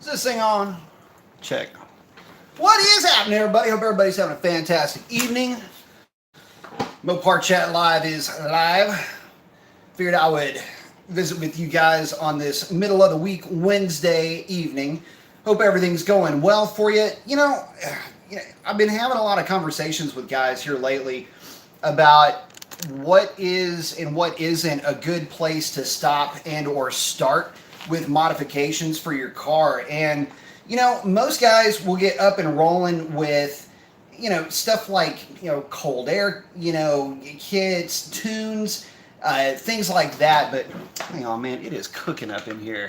Is this thing on? Check. What is happening, everybody? Hope everybody's having a fantastic evening. Mopar Chat Live is live. Figured I would visit with you guys on this middle of the week Wednesday evening. Hope everything's going well for you. I've been having a lot of conversations with guys here lately about what is and what isn't a good place to stop and or start with modifications for your car. And most guys will get up and rolling with stuff like cold air kits, tunes, things like that. But hang on, man, it is cooking up in here.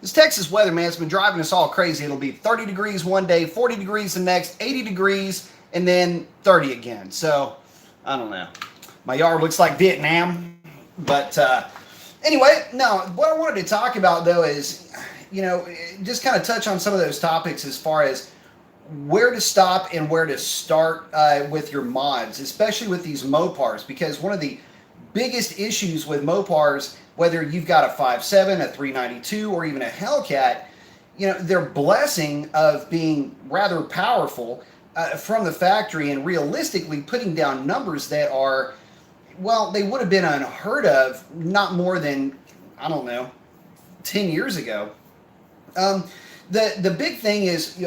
This Texas weather, man, it's been driving us all crazy. It'll be 30 degrees one day, 40 degrees the next, 80 degrees, and then 30 again. So I don't know. My yard looks like Vietnam. But anyway, no, what I wanted to talk about, though, is, just kind of touch on some of those topics as far as where to stop and where to start with your mods, especially with these Mopars, because one of the biggest issues with Mopars, whether you've got a 5.7, a 392, or even a Hellcat, their blessing of being rather powerful from the factory and realistically putting down numbers that are, well, they would have been unheard of not more than, 10 years ago. The big thing is,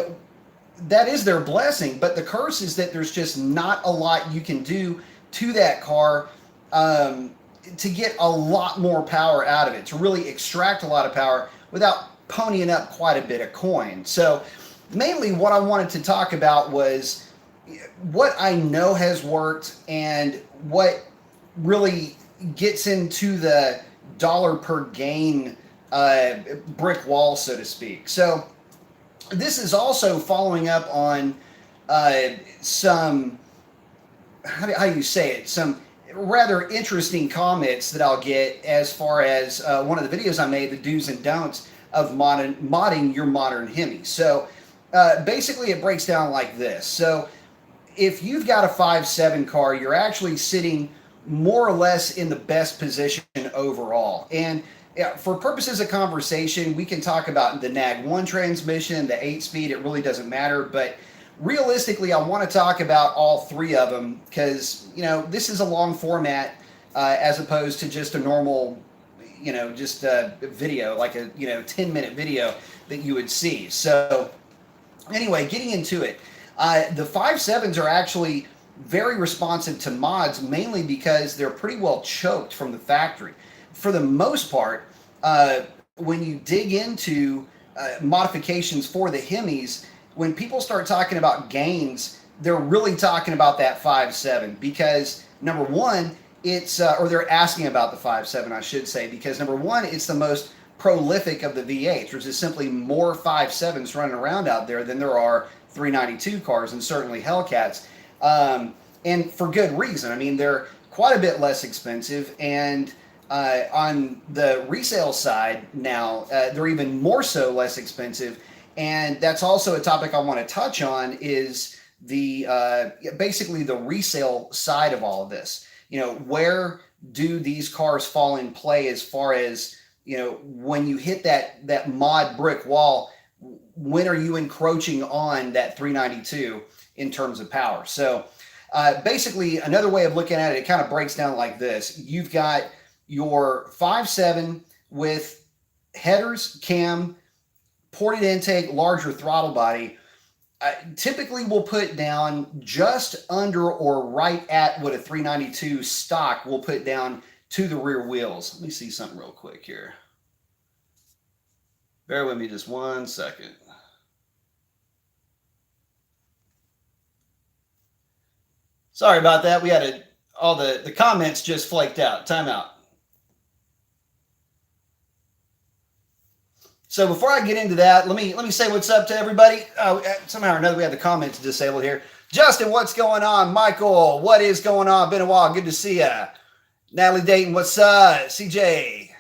that is their blessing, but the curse is that there's just not a lot you can do to that car to get a lot more power out of it, to really extract a lot of power without ponying up quite a bit of coin. So mainly what I wanted to talk about was what I know has worked and what really gets into the dollar per gain brick wall, so to speak. So this is also following up on some, how do you say it, some rather interesting comments that I'll get as far as one of the videos I made, the do's and don'ts of modding your modern Hemi. So basically it breaks down like this. So if you've got a 5.7 car, you're actually sitting more or less in the best position overall. And for purposes of conversation, we can talk about the NAG 1 transmission, the 8-speed, it really doesn't matter. But realistically, I want to talk about all three of them because, this is a long format as opposed to just a normal, just a video, like a, 10-minute video that you would see. So anyway, getting into it, the 5.7s are actually very responsive to mods, mainly because they're pretty well choked from the factory. For the most part, when you dig into modifications for the Hemis, when people start talking about gains, they're really talking about that 5.7 because number one, it's or they're asking about the 5.7, I should say, because number one, it's the most prolific of the V8s. There's just simply more 5.7s running around out there than there are 392 cars and certainly Hellcats. And for good reason. I mean, they're quite a bit less expensive, and on the resale side now, they're even more so less expensive. And that's also a topic I want to touch on is the basically the resale side of all of this. Where do these cars fall in play as far as, when you hit that mod brick wall, when are you encroaching on that 392 in terms of power? So basically, another way of looking at it, it kind of breaks down like this. You've got your 5.7 with headers, cam, ported intake, larger throttle body. Typically, we'll put down just under or right at what a 392 stock will put down to the rear wheels. Let me see something real quick here. Bear with me just 1 second. Sorry about that. We had all the comments just flaked out. Time out. So before I get into that, let me say what's up to everybody. Somehow or another, we have the comments disabled here. Justin, what's going on? Michael, what is going on? Been a while. Good to see ya. Natalie Dayton, what's up? CJ,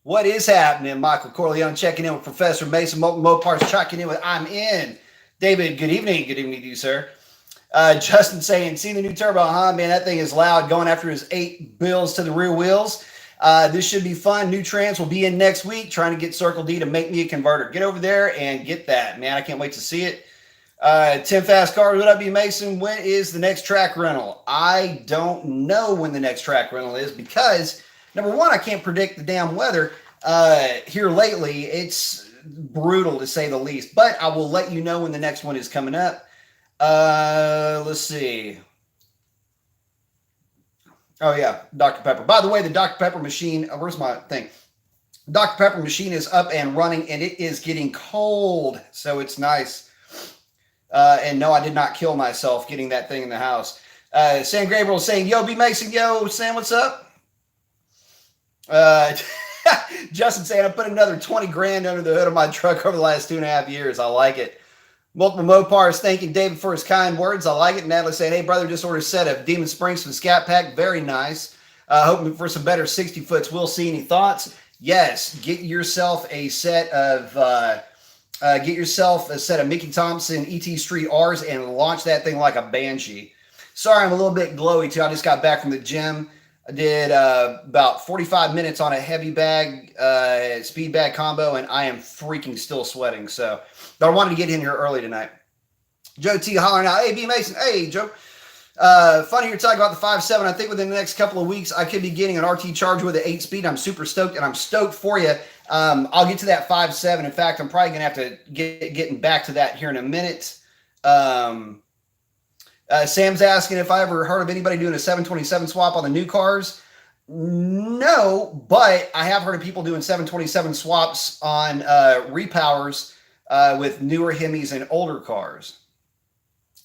what is happening? Michael Corleone checking in with Professor Mason. Mopar's checking in with I'm in. David, good evening. Good evening to you, sir. Justin saying, see the new turbo, huh? Man, that thing is loud, going after his 8 bills to the rear wheels. This should be fun. New trans will be in next week. Trying to get Circle D to make me a converter. Get over there and get that, man. I can't wait to see it. 10 Fast Cars, what up, B Mason? When is the next track rental? I don't know when the next track rental is because, number one, I can't predict the damn weather. Here lately, it's brutal to say the least, but I will let you know when the next one is coming up. Let's see. Oh, yeah, Dr. Pepper. By the way, the Dr. Pepper machine, where's my thing? Dr. Pepper machine is up and running, and it is getting cold, so it's nice. And no, I did not kill myself getting that thing in the house. Sam Gabriel saying, yo, B Mason, yo, Sam, what's up? Justin saying, I put another 20 grand under the hood of my truck over the last 2.5 years. I like it. Multiple Mopars thanking David for his kind words. I like it. Natalie saying, hey, brother, just ordered a set of Demon Springs from Scat Pack. Very nice. Hoping for some better 60-foots. We'll see. Any thoughts? Yes. Get yourself a set of Mickey Thompson ET Street R's and launch that thing like a banshee. Sorry, I'm a little bit glowy too. I just got back from the gym. I did about 45 minutes on a heavy bag, speed bag combo, and I am freaking still sweating. So, but I wanted to get in here early tonight. Joe T hollering out, hey, B Mason, hey, Joe. Funny you're talking about the 5.7. I think within the next couple of weeks, I could be getting an RT Charger with an 8-speed. I'm super stoked, and I'm stoked for you. I'll get to that 5.7. In fact, I'm probably going to have to getting back to that here in a minute. Sam's asking if I ever heard of anybody doing a 727 swap on the new cars. No, but I have heard of people doing 727 swaps on repowers with newer Hemis and older cars,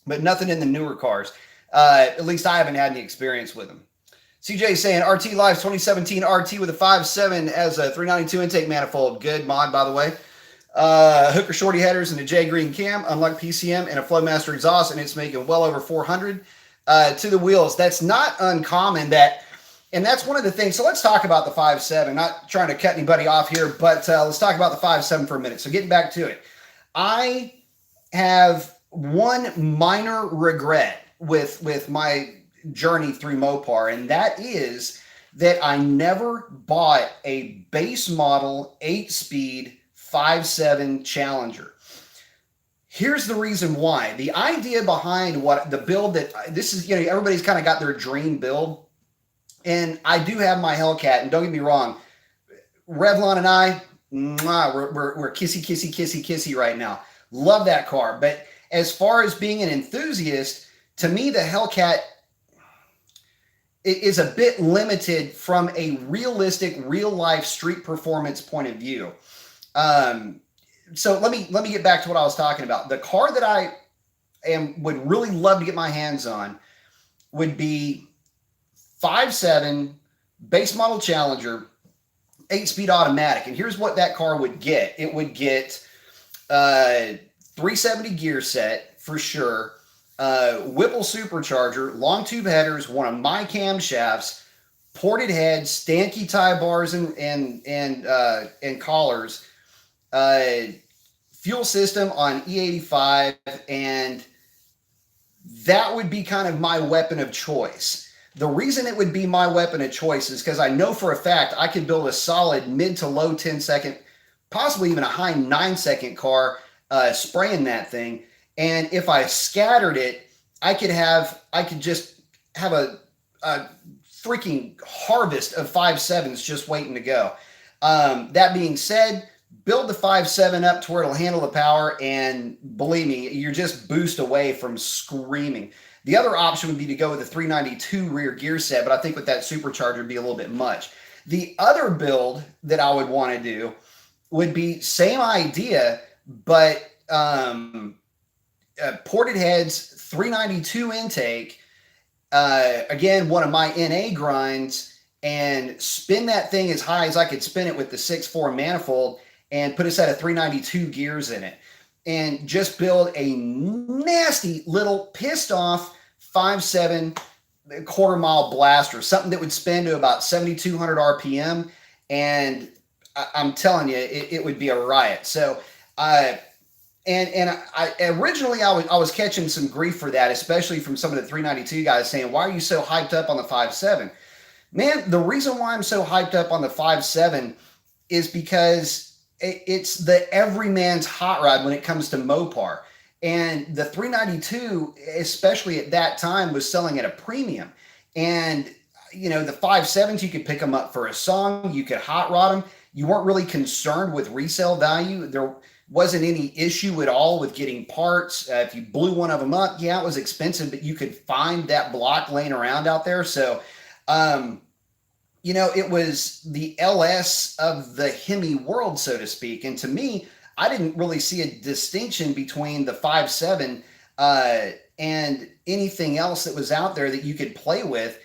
but nothing in the newer cars. At least I haven't had any experience with them. CJ saying RT Live 2017 RT with a 5.7 as a 392 intake manifold. Good mod, by the way. Hooker shorty headers and a J Green cam, unlike PCM, and a Flowmaster exhaust, and it's making well over 400 to the wheels. That's not uncommon. And that's one of the things. So let's talk about the 5.7. Not trying to cut anybody off here, but let's talk about the 5.7 for a minute. So getting back to it, I have one minor regret with my journey through Mopar, and that is that I never bought a base model 8-speed 5.7 Challenger. Here's the reason why. The idea behind what the build that this is, everybody's kind of got their dream build, and I do have my Hellcat, and don't get me wrong, Revlon and I, we're kissy right now. Love that car, but as far as being an enthusiast, to me, the Hellcat is a bit limited from a realistic, real-life street performance point of view. So let me get back to what I was talking about. The car that I would really love to get my hands on would be 5.7 base model Challenger, 8-speed automatic. And here's what that car would get. It would get 370 gear set for sure. Whipple supercharger, long tube headers, one of my camshafts, ported heads, Stanky tie bars and collars, fuel system on E85, and that would be kind of my weapon of choice. The reason it would be my weapon of choice is because I know for a fact I could build a solid mid to low 10-second, possibly even a high 9-second car spraying that thing. And if I scattered it, I could just have a freaking harvest of 5.7s just waiting to go. That being said, build the 5.7 up to where it'll handle the power, and believe me, you're just boost away from screaming. The other option would be to go with a 392 rear gear set, but I think with that supercharger would be a little bit much. The other build that I would want to do would be same idea, but ported heads, 392 intake, again, one of my NA grinds, and spin that thing as high as I could spin it with the 6.4 manifold and put a set of 392 gears in it, and just build a nasty little pissed off 5.7 quarter-mile blaster, something that would spin to about 7,200 RPM, and I'm telling you, it would be a riot. So, originally I was catching some grief for that, especially from some of the 392 guys saying, why are you so hyped up on the 5.7? Man, the reason why I'm so hyped up on the 5.7 is because it's the everyman's hot rod when it comes to Mopar. And the 392, especially at that time, was selling at a premium. And, you know, the 5.7s, you could pick them up for a song, you could hot rod them. You weren't really concerned with resale value. There wasn't any issue at all with getting parts. If you blew one of them up, yeah, it was expensive, but you could find that block laying around out there. So, you know, it was the LS of the Hemi world, so to speak. And to me, I didn't really see a distinction between the 5.7 and anything else that was out there that you could play with,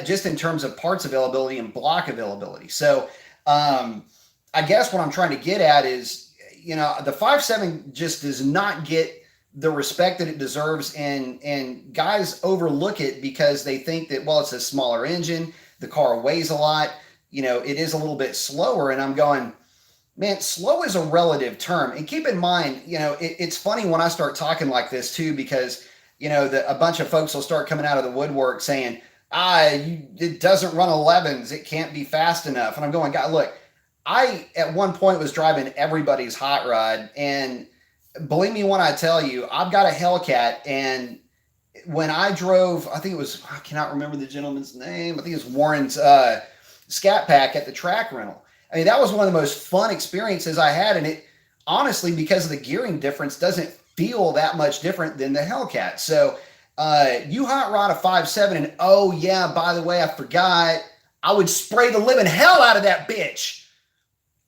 just in terms of parts availability and block availability. So I guess what I'm trying to get at is, you know, the 5.7 just does not get the respect that it deserves, and guys overlook it because they think that, well, it's a smaller engine, the car weighs a lot, you know, it is a little bit slower. And I'm going, man, slow is a relative term. And keep in mind, you know, it's funny when I start talking like this too, because, you know, a bunch of folks will start coming out of the woodwork saying, it doesn't run 11s, it can't be fast enough. And I'm going, God, look, I at one point was driving everybody's hot rod, and believe me when I tell you, I've got a Hellcat, and when I drove, I think it was, I cannot remember the gentleman's name. I think it was Warren's Scat Pack at the track rental. I mean, that was one of the most fun experiences I had. And it honestly, because of the gearing difference, doesn't feel that much different than the Hellcat. So you hot rod a 5.7, and oh yeah, by the way, I forgot, I would spray the living hell out of that bitch.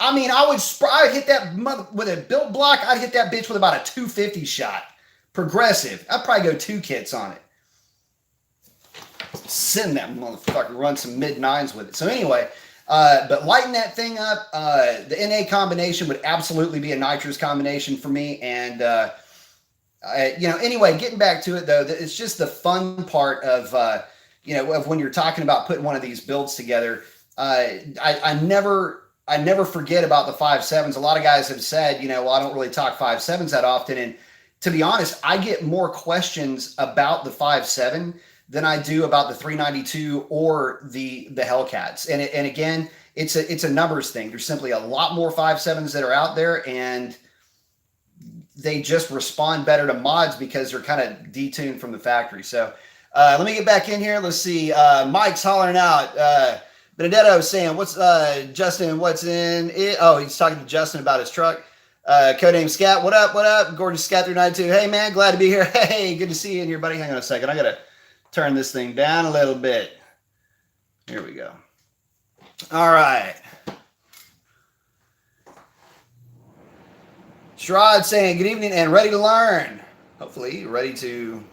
I mean, I'd hit that with a built block. I'd hit that bitch with about a 250 shot. Progressive. I'd probably go 2 kits on it. Send that motherfucker, run some mid-9s with it. So anyway, but lighten that thing up. The NA combination would absolutely be a nitrous combination for me. And, you know, anyway, getting back to it though, it's just the fun part of, you know, of when you're talking about putting one of these builds together. I never forget about the 5.7s. A lot of guys have said, you know, well, I don't really talk 5.7s that often. And to be honest, I get more questions about the 5.7 than I do about the 392 or the Hellcats. And again, it's a numbers thing. There's simply a lot more 5.7s that are out there, and they just respond better to mods because they're kind of detuned from the factory. So let me get back in here. Let's see. Mike's hollering out. Benedetto saying, what's Justin, what's in it? Oh, he's talking to Justin about his truck. Codename Scat, what up, what up? Gorgeous Scat 392. Hey, man, glad to be here. Hey, good to see you in here, buddy. Hang on a second. I got to turn this thing down a little bit. Here we go. All right. Sherrod saying, good evening and ready to learn. Hopefully, ready to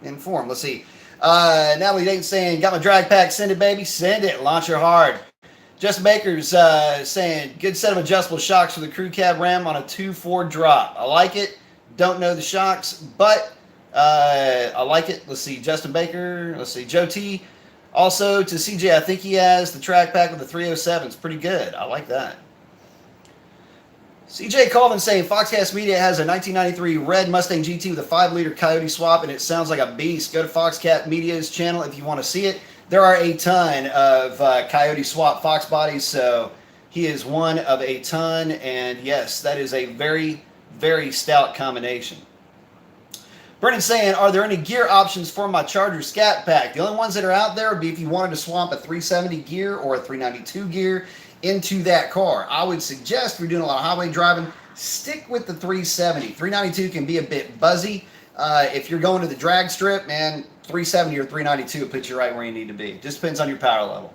inform. Let's see. Natalie Dayton saying, got my drag pack. Send it, baby. Send it. Launch her hard. Justin Baker's saying, good set of adjustable shocks for the crew cab Ram on a 2.4 drop. I like it. Don't know the shocks, but I like it. Let's see. Justin Baker. Let's see. Joe T. Also to CJ, I think he has the track pack with the 307. It's pretty good. I like that. CJ Colvin saying, Foxcast Media has a 1993 red Mustang GT with a 5-liter Coyote swap, and it sounds like a beast. Go to Foxcat Media's channel if you want to see it. There are a ton of Coyote swap Fox bodies, so he is one of a ton, and yes, that is a very, very stout combination. Brennan saying, are there any gear options for my Charger Scat Pack? The only ones that are out there would be if you wanted to swap a 370 gear or a 392 gear into that car. I would suggest if you're doing a lot of highway driving, stick with the 370. 392 can be a bit buzzy. If you're going to the drag strip, man, 370 or 392 will put you right where you need to be. Just depends on your power level.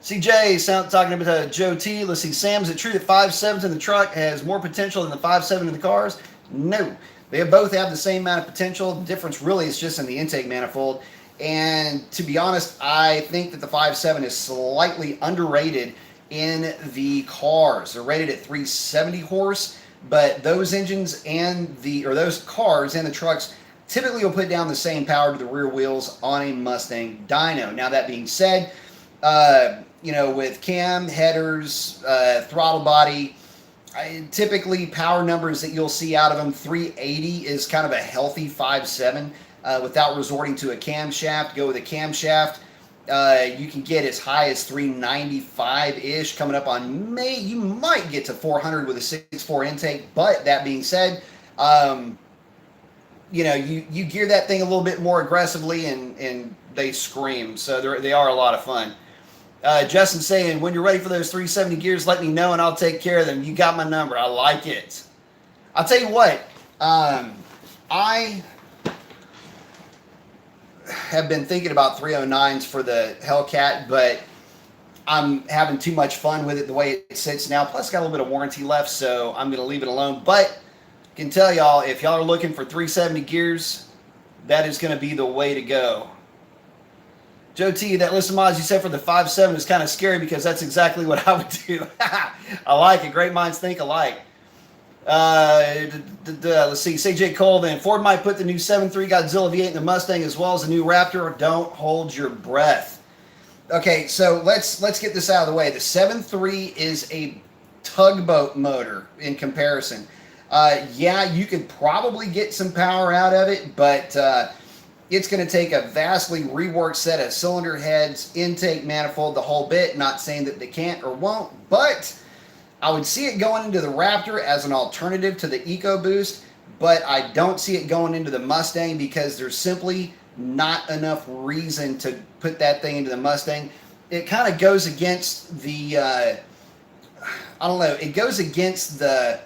CJ talking about Joe T. Let's see, Sam, is it true that 5.7s in the truck has more potential than the 5.7 in the cars? No. They both have the same amount of potential. The difference really is just in the intake manifold. And to be honest, I think that the 5.7 is slightly underrated in the cars. They're rated at 370 horse, but those engines and those cars and the trucks typically will put down the same power to the rear wheels on a Mustang dyno. Now that being said, you know, with cam, headers, throttle body, typically power numbers that you'll see out of them, 380 is kind of a healthy 5.7 without resorting to a camshaft. Go with a camshaft. You can get as high as 395-ish. Coming up on May, you might get to 400 with a 6.4 intake. But that being said, you know, you gear that thing a little bit more aggressively, and they scream. So they are a lot of fun. Justin saying, when you're ready for those 370 gears, let me know and I'll take care of them. You got my number. I like it. I'll tell you what. I have been thinking about 309s for the Hellcat, but I'm having too much fun with it the way it sits now. Plus, got a little bit of warranty left, so I'm going to leave it alone. But I can tell y'all, if y'all are looking for 370 gears, that is going to be the way to go. Joe T, that list of mods you said for the 5.7 is kind of scary because that's exactly what I would do. I like it. Great minds think alike. Let's see. CJ Cole then. Ford might put the new 7.3 Godzilla V8 in the Mustang as well as the new Raptor. Don't hold your breath. Okay, so let's get this out of the way. The 7.3 is a tugboat motor in comparison. Yeah, you could probably get some power out of it, but it's going to take a vastly reworked set of cylinder heads, intake manifold, the whole bit. Not saying that they can't or won't, but I would see it going into the Raptor as an alternative to the EcoBoost, but I don't see it going into the Mustang because there's simply not enough reason to put that thing into the Mustang. It kind of goes against the, I don't know, it goes against the,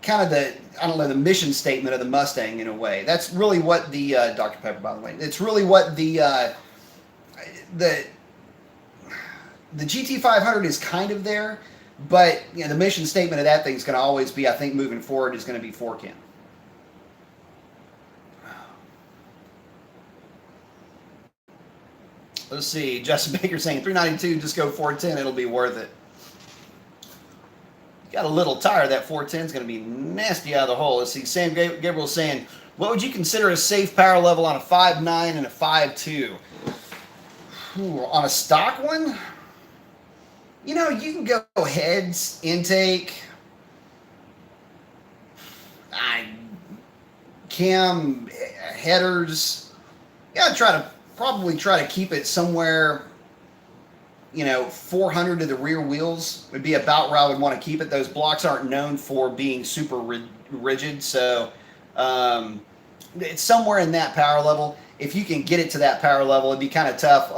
kind of the, I don't know, the mission statement of the Mustang in a way. That's really what the, Dr. Pepper, by the way, it's really what the GT500 is kind of there, but you know, the mission statement of that thing is going to always be, I think, moving forward, is going to be 4-cam. Let's see. Justin Baker saying 392, just go 410. It'll be worth it. Got a little tire. That 410 is going to be nasty out of the hole. Let's see. Sam Gabriel saying, what would you consider a safe power level on a 5.9 and a 5.2? On a stock one? You know, you can go heads, intake, cam, headers. Yeah, probably try to keep it somewhere, you know, 400 to the rear wheels would be about where I would want to keep it. Those blocks aren't known for being super rigid, so it's somewhere in that power level. If you can get it to that power level, it'd be kind of tough.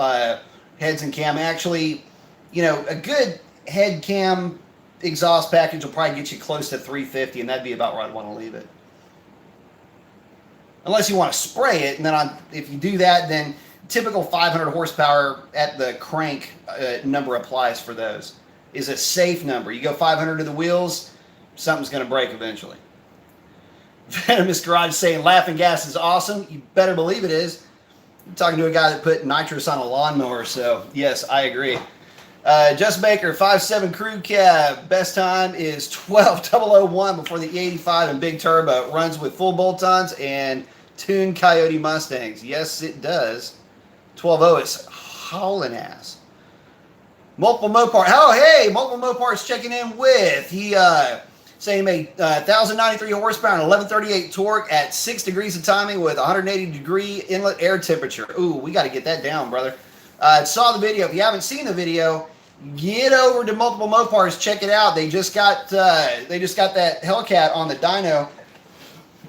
Heads and cam, actually, you know, a good head cam exhaust package will probably get you close to 350, and that'd be about where I'd want to leave it. Unless you want to spray it, and then if you do that, then typical 500 horsepower at the crank number applies for those. Is a safe number. You go 500 to the wheels, something's going to break eventually. Venomous Garage saying laughing gas is awesome. You better believe it is. I'm talking to a guy that put nitrous on a lawnmower, so yes, I agree. Just Baker, 5.7 crew cab. Best time is 12.001 before the E85 and big turbo. It runs with full bolt-ons and tuned Coyote Mustangs. Yes, it does. 12.0 is hauling ass. Multiple Mopar. Oh, hey, Multiple Mopar's checking in with. He saying he made 1,093 horsepower and 1138 torque at 6 degrees of timing with 180 degree inlet air temperature. Ooh, we got to get that down, brother. Saw the video. If you haven't seen the video, get over to Multiple Mopars. Check it out. They just got that Hellcat on the dyno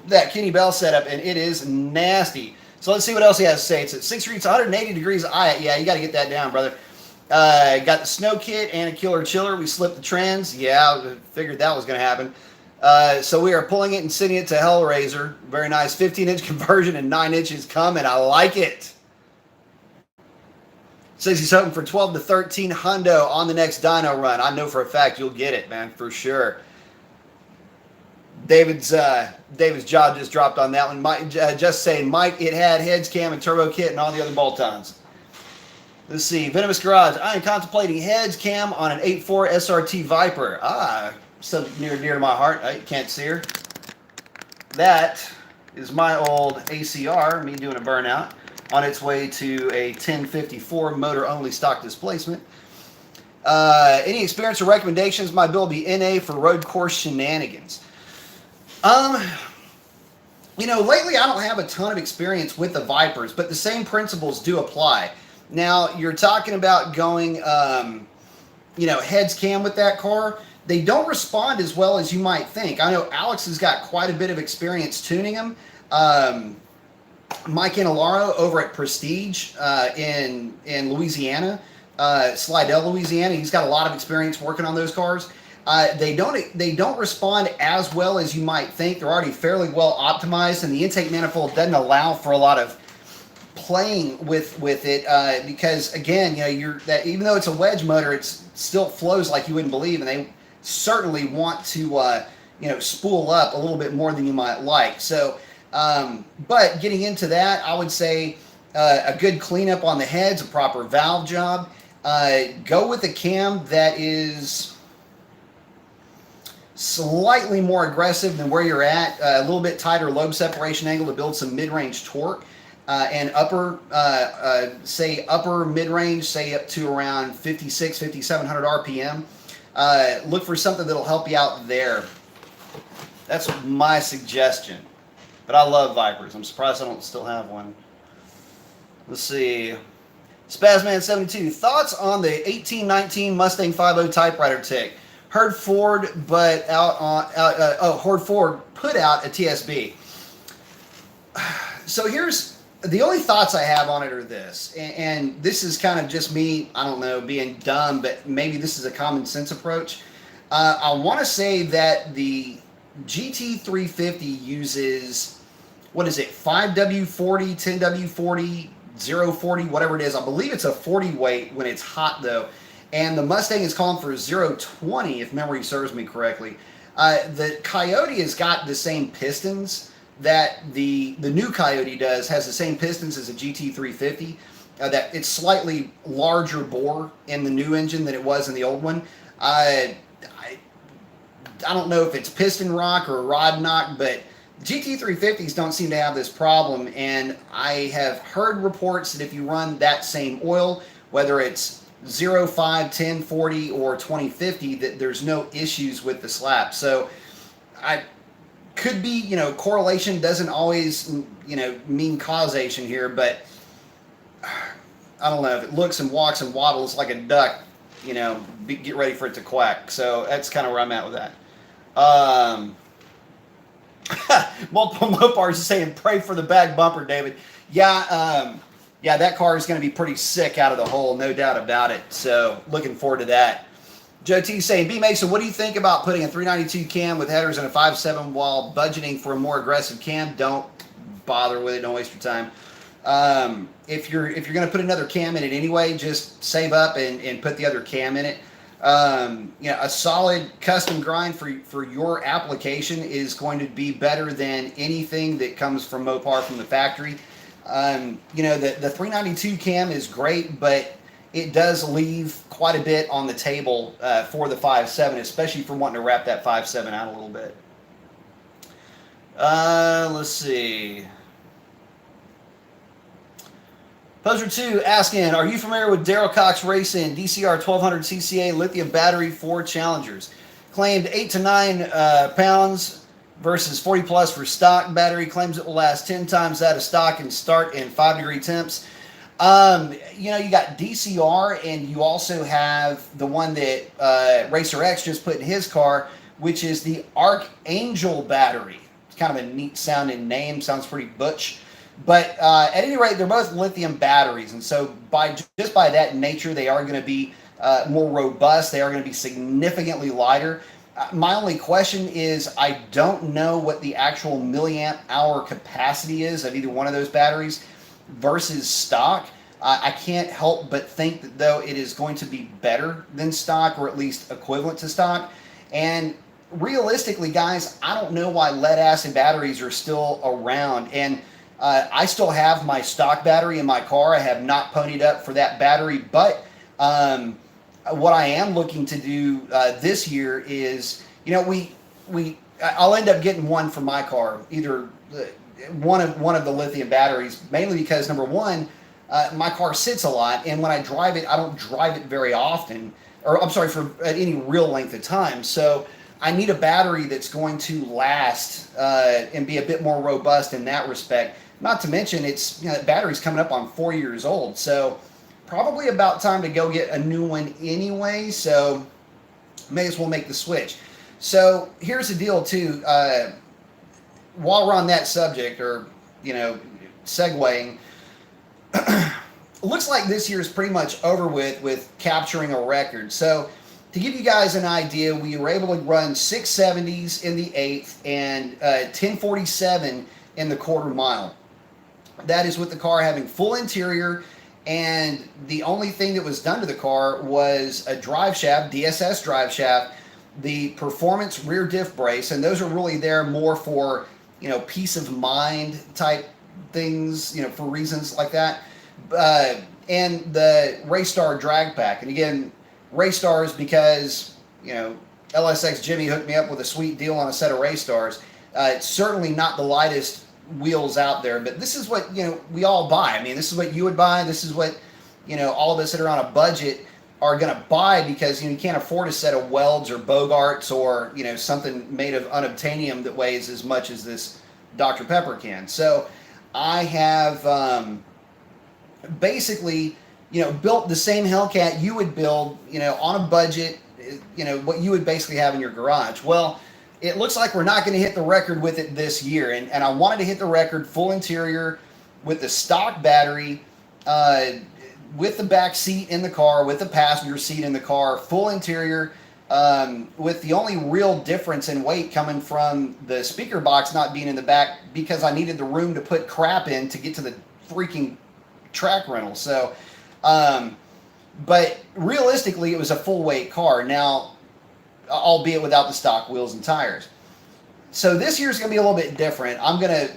that Kenny Bell set up, and it is nasty. So let's see what else he has to say. It's at 6 degrees, 180 degrees. Yeah, you got to get that down, brother. Got the snow kit and a killer chiller. We slipped the trends. Yeah, I figured that was going to happen. So we are pulling it and sending it to Hellraiser. Very nice 15-inch conversion and 9 inches coming. I like it. Says he's hoping for 12 to 13 hundo on the next dyno run. I know for a fact you'll get it, man, for sure. David's job just dropped on that one. Mike, just saying, Mike, it had heads, cam, and turbo kit and all the other bolt-ons. Let's see. Venomous Garage. I am contemplating heads, cam on an 8.4 SRT Viper. So near to my heart. I can't see her. That is my old ACR, me doing a burnout, on its way to a 1054 motor-only stock displacement. Any experience or recommendations? My build will be NA for road course shenanigans. You know, lately I don't have a ton of experience with the Vipers, but the same principles do apply. Now you're talking about going, heads cam with that car. They don't respond as well as you might think. I know Alex has got quite a bit of experience tuning them. Mike Inalaro over at Prestige in Louisiana, Slidell, Louisiana. He's got a lot of experience working on those cars. They don't respond as well as you might think. They're already fairly well optimized, and the intake manifold doesn't allow for a lot of playing with it because again, even though it's a wedge motor, it still flows like you wouldn't believe, and they certainly want to spool up a little bit more than you might like. So, but getting into that, I would say a good cleanup on the heads, a proper valve job. Go with a cam that is slightly more aggressive than where you're at, a little bit tighter lobe separation angle to build some mid-range torque, and upper mid-range, say up to around 5,700 RPM. Look for something that'll help you out there. That's my suggestion. But I love Vipers. I'm surprised I don't still have one. Let's see. Spazman72, thoughts on the 1819 Mustang 5.0 typewriter tick? Heard Ford put out a TSB. So here's the only thoughts I have on it are this, and this is kind of just me, I don't know, being dumb, but maybe this is a common sense approach. I want to say that the GT350 uses, 5W40, 10W40, 040, whatever it is. I believe it's a 40 weight when it's hot though. And the Mustang is calling for 020, if memory serves me correctly. The Coyote has got the same pistons that the new Coyote does, has the same pistons as a GT350. That it's slightly larger bore in the new engine than it was in the old one. I don't know if it's piston rock or rod knock, but GT350s don't seem to have this problem. And I have heard reports that if you run that same oil, whether it's 05, 1040, or 2050, that there's no issues with the slap. So I could be, correlation doesn't always, mean causation here, but I don't know. If it looks and walks and waddles like a duck, get ready for it to quack. So that's kind of where I'm at with that. Multiple Mopars saying, pray for the back bumper, David. Yeah, that car is going to be pretty sick out of the hole, no doubt about it. So looking forward to that. Joe T saying, B Mason, what do you think about putting a 392 cam with headers and a 5.7 while budgeting for a more aggressive cam? Don't bother with it. Don't waste your time. If you're going to put another cam in it anyway, just save up and put the other cam in it. A solid custom grind for your application is going to be better than anything that comes from Mopar from the factory. The 392 cam is great, but it does leave quite a bit on the table for the 5.7, especially for wanting to wrap that 5.7 out a little bit. Let's see. Poser 2 asking, are you familiar with Daryl Cox Racing DCR 1200 CCA lithium battery for Challengers? Claimed 8 to 9 pounds versus 40 plus for stock battery. Claims it will last 10 times that of stock and start in 5-degree temps. You got DCR, and you also have the one that Racer X just put in his car, which is the Archangel battery. It's kind of a neat sounding name. Sounds pretty butch. But at any rate, they're both lithium batteries, and so just by that nature, they are going to be more robust. They are going to be significantly lighter. My only question is, I don't know what the actual milliamp hour capacity is of either one of those batteries versus stock. I can't help but think that, though, it is going to be better than stock, or at least equivalent to stock. And realistically, guys, I don't know why lead-acid batteries are still around. And I still have my stock battery in my car. I have not ponied up for that battery, but what I am looking to do this year is, I'll end up getting one for my car, either one of the lithium batteries, mainly because, number one, my car sits a lot, and when I drive it, I don't drive it very often, or I'm sorry, for any real length of time. So I need a battery that's going to last and be a bit more robust in that respect. Not to mention, it's the battery's coming up on 4 years old. So probably about time to go get a new one anyway, so may as well make the switch. So here's the deal too. While we're on that subject, or segueing, looks like this year is pretty much over with capturing a record. So to give you guys an idea, we were able to run 670s in the 8th and 1047 in the quarter mile. That is with the car having full interior, and the only thing that was done to the car was a drive shaft, DSS drive shaft, the performance rear diff brace, and those are really there more for, peace of mind type things, for reasons like that. And the Raystar drag pack. And again, Raystars because, LSX Jimmy hooked me up with a sweet deal on a set of Raystars. It's certainly not the lightest wheels out there, but this is what we all buy. I mean, this is what you would buy. This is what all of us that are on a budget are going to buy, because you can't afford a set of Welds or Bogarts or something made of unobtainium that weighs as much as this Dr. Pepper can. So I have basically built the same Hellcat you would build on a budget, what you would basically have in your garage. Well, it looks like we're not going to hit the record with it this year. And I wanted to hit the record full interior with the stock battery, with the back seat in the car, with the passenger seat in the car, full interior, with the only real difference in weight coming from the speaker box not being in the back, because I needed the room to put crap in to get to the freaking track rental. So, but realistically, it was a full weight car. Now, albeit without the stock wheels and tires. So this year's going to be a little bit different. I'm going to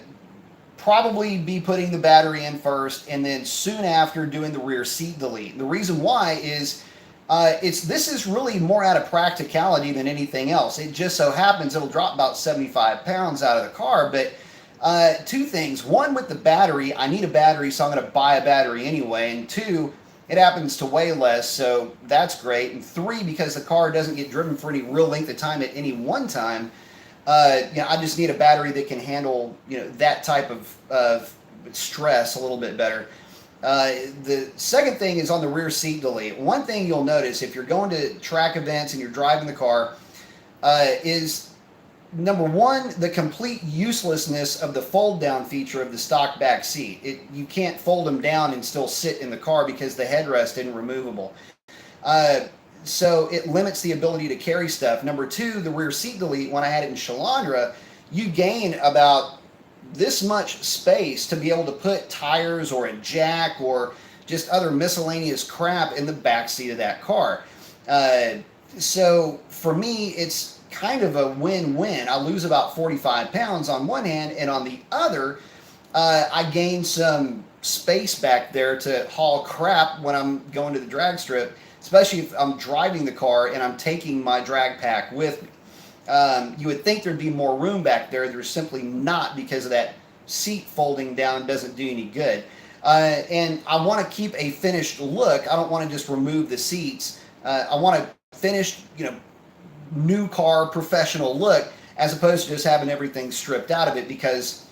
probably be putting the battery in first, and then soon after doing the rear seat delete. And the reason why is this is really more out of practicality than anything else. It just so happens it'll drop about 75 pounds out of the car. But two things. One, with the battery, I need a battery, so I'm going to buy a battery anyway. And two, it happens to weigh less, so that's great. And three, because the car doesn't get driven for any real length of time at any one time, I just need a battery that can handle that type of stress a little bit better. The second thing is on the rear seat delete. One thing you'll notice if you're going to track events and you're driving the car is, number one, the complete uselessness of the fold down feature of the stock back seat. You can't fold them down and still sit in the car because the headrest isn't removable. So it limits the ability to carry stuff. Number two, the rear seat delete, when I had it in Shalandra, you gain about this much space to be able to put tires or a jack or just other miscellaneous crap in the back seat of that car. So for me, it's kind of a win-win. I lose about 45 pounds on one hand, and on the other, I gain some space back there to haul crap when I'm going to the drag strip, especially if I'm driving the car and I'm taking my drag pack with me. You would think there'd be more room back there. There's simply not, because of that seat folding down doesn't do any good. And I want to keep a finished look. I don't want to just remove the seats. I want to finish, new car professional look, as opposed to just having everything stripped out of it, because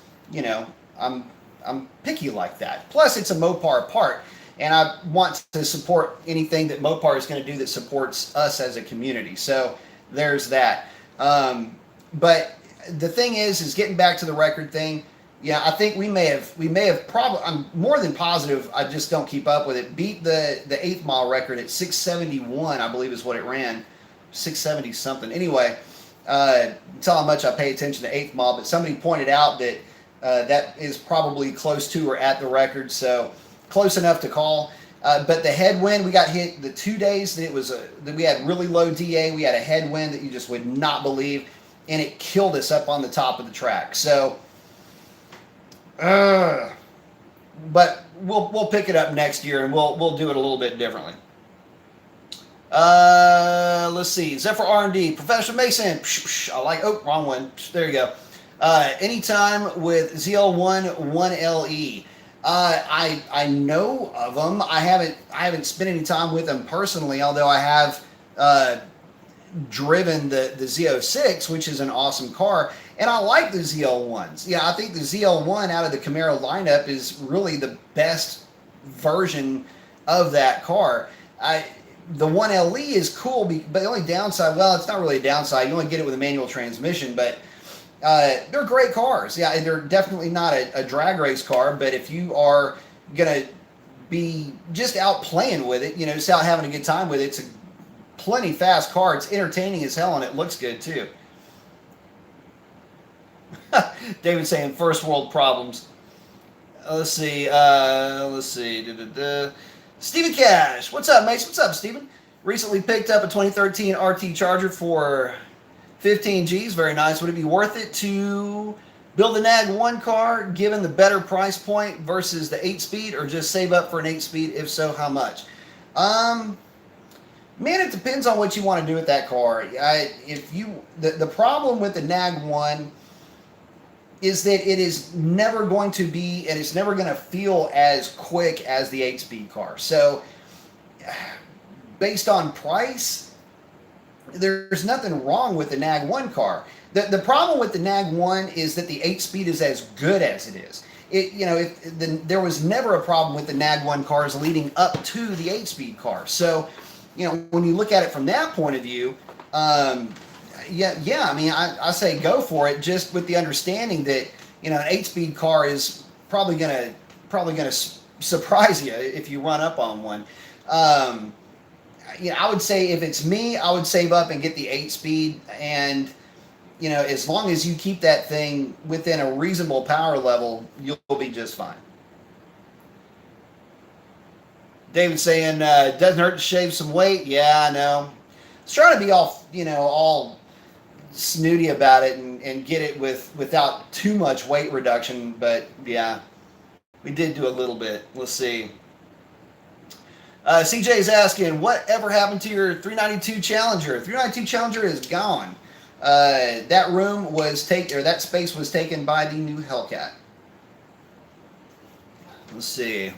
I'm picky like that. Plus, it's a Mopar part, and I want to support anything that Mopar is going to do that supports us as a community. So there's that. But the thing is getting back to the record thing. Yeah, I think we may have probably, I'm more than positive, I just don't keep up with it, beat the 8th mile record at 671, I believe is what it ran. 670 something. Anyway, tell how much I pay attention to 8th mile, but somebody pointed out that that is probably close to or at the record, so close enough to call. But the headwind, we got hit the 2 days that that we had really low DA. We had a headwind that you just would not believe, and it killed us up on the top of the track. So, but we'll pick it up next year, and we'll do it a little bit differently. Let's see. Zephyr R&D, Professional Mason. I like. Oh, wrong one. There you go. Anytime with ZL1 1LE. I know of them. I haven't spent any time with them personally, although I have driven the Z06, which is an awesome car, and I like the ZL1s. Yeah, I think the ZL1 out of the Camaro lineup is really the best version of that car. The 1LE is cool, but the only downside, well, it's not really a downside. You only get it with a manual transmission, but they're great cars. Yeah, they're definitely not a drag race car, but if you are going to be just out playing with it, just out having a good time with it, it's a plenty fast car. It's entertaining as hell, and it looks good, too. David saying first world problems. Let's see. Stephen Cash. What's up, Mason? What's up, Stephen? Recently picked up a 2013 RT Charger for 15 Gs. Very nice. Would it be worth it to build a Nag 1 car given the better price point versus the 8-speed, or just save up for an 8-speed? If so, how much? Man, it depends on what you want to do with that car. The problem with the Nag 1 is that it is never going to be, and it's never going to feel as quick as the 8-speed car. So, based on price, there's nothing wrong with the Nag 1 car. The problem with the Nag 1 is that the 8-speed is as good as it is. There was never a problem with the Nag 1 cars leading up to the 8-speed car. So, when you look at it from that point of view, I mean, I say go for it, just with the understanding that an 8-speed car is probably gonna surprise you if you run up on one. I would say if it's me, I would save up and get the 8-speed, and as long as you keep that thing within a reasonable power level, you'll be just fine. David saying doesn't hurt to shave some weight. Yeah, I know. It's trying to be all snooty about it and get it without too much weight reduction, but yeah, we did do a little bit. Let's see. CJ is asking, whatever happened to your 392 Challenger? 392 Challenger is gone. That room was that space was taken by the new Hellcat. Let's see.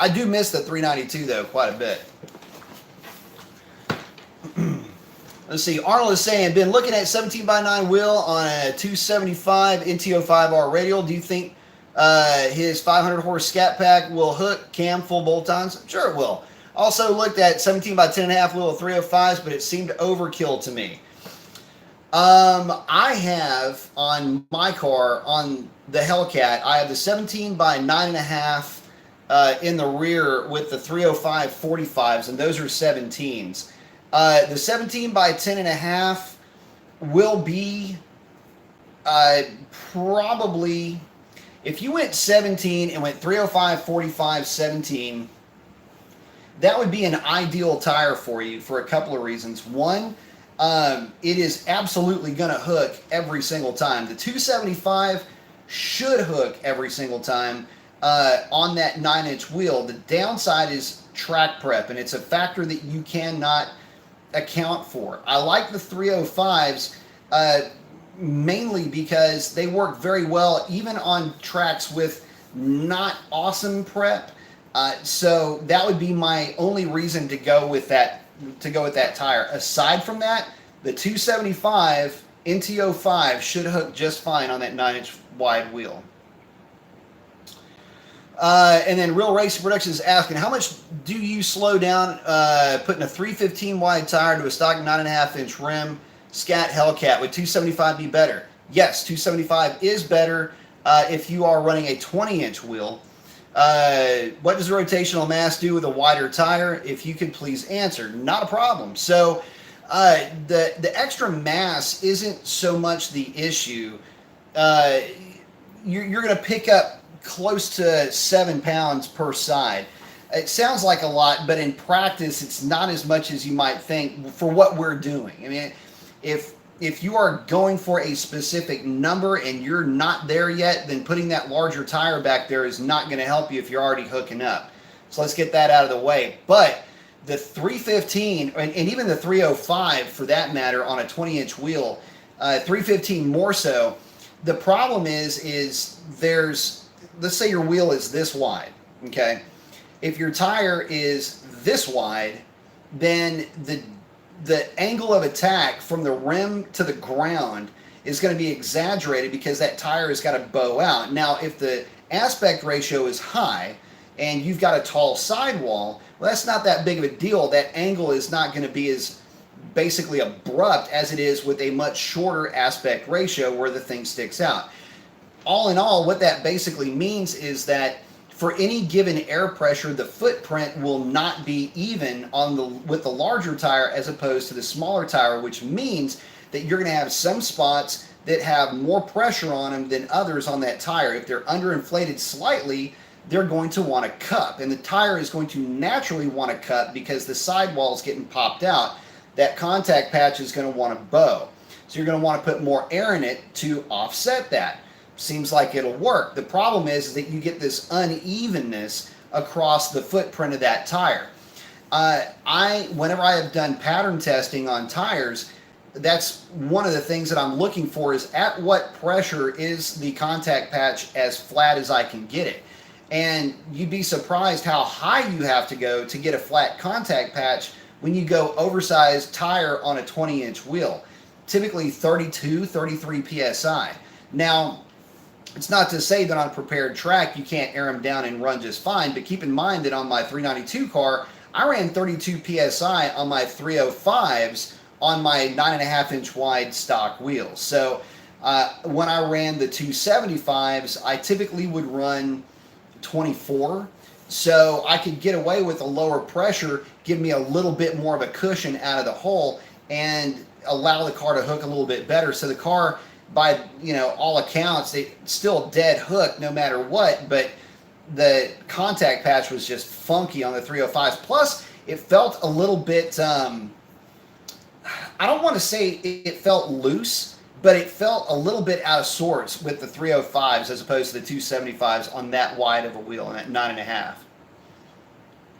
I do miss the 392 though quite a bit. Let's see. Arnold is saying, been looking at 17x9 wheel on a 275 NTO5R radial. Do you think his 500 horse Scat Pack will hook cam full bolt-ons? Sure it will. Also looked at 17x10.5 wheel of 305s, but it seemed overkill to me. I have on my car, on the Hellcat, I have the 17x9.5 in the rear with the 305 45s, and those are 17s. The 17x10.5 will be probably, if you went 17 and went 305, 45, 17, that would be an ideal tire for you for a couple of reasons. One, it is absolutely going to hook every single time. The 275 should hook every single time on that 9-inch wheel. The downside is track prep, and it's a factor that you cannot account for. I like the 305s mainly because they work very well even on tracks with not awesome prep. So that would be my only reason to go with that tire. Aside from that, the 275 NTO5 should hook just fine on that 9-inch wide wheel. And then Real Racing Productions is asking, how much do you slow down putting a 315 wide tire to a stock 9.5-inch rim Scat Hellcat? Would 275 be better? Yes, 275 is better if you are running a 20-inch wheel. What does rotational mass do with a wider tire? If you could please answer. Not a problem. So the extra mass isn't so much the issue. You're going to pick up close to 7 pounds per side. It sounds like a lot, but in practice, it's not as much as you might think for what we're doing. I mean, if you are going for a specific number and you're not there yet, then putting that larger tire back there is not going to help you if you're already hooking up. So let's get that out of the way. But the 315 and even the 305 for that matter on a 20-inch wheel, 315 more so, the problem is there's, let's say your wheel is this wide, okay? If your tire is this wide, then the angle of attack from the rim to the ground is going to be exaggerated because that tire has got to bow out. Now, if the aspect ratio is high and you've got a tall sidewall, well, that's not that big of a deal. That angle is not going to be as basically abrupt as it is with a much shorter aspect ratio where the thing sticks out. All in all, what that basically means is that for any given air pressure, the footprint will not be even with the larger tire as opposed to the smaller tire, which means that you're going to have some spots that have more pressure on them than others on that tire. If they're underinflated slightly, they're going to want to cup, and the tire is going to naturally want to cup because the sidewall is getting popped out. That contact patch is going to want to bow. So you're going to want to put more air in it to offset that. Seems like it'll work. The problem is that you get this unevenness across the footprint of that tire. Whenever I have done pattern testing on tires, that's one of the things that I'm looking for is at what pressure is the contact patch as flat as I can get it. And you'd be surprised how high you have to go to get a flat contact patch when you go oversized tire on a 20-inch wheel. Typically 32, 33 PSI. Now, it's not to say that on a prepared track you can't air them down and run just fine, but keep in mind that on my 392 car, I ran 32 PSI on my 305s on my 9.5-inch wide stock wheels. So when I ran the 275s, I typically would run 24. So I could get away with a lower pressure, give me a little bit more of a cushion out of the hole, and allow the car to hook a little bit better. So the car, by all accounts, it's still dead hook no matter what, but the contact patch was just funky on the 305s. Plus, it felt a little bit, I don't want to say it felt loose, but it felt a little bit out of sorts with the 305s as opposed to the 275s on that wide of a wheel and at 9.5.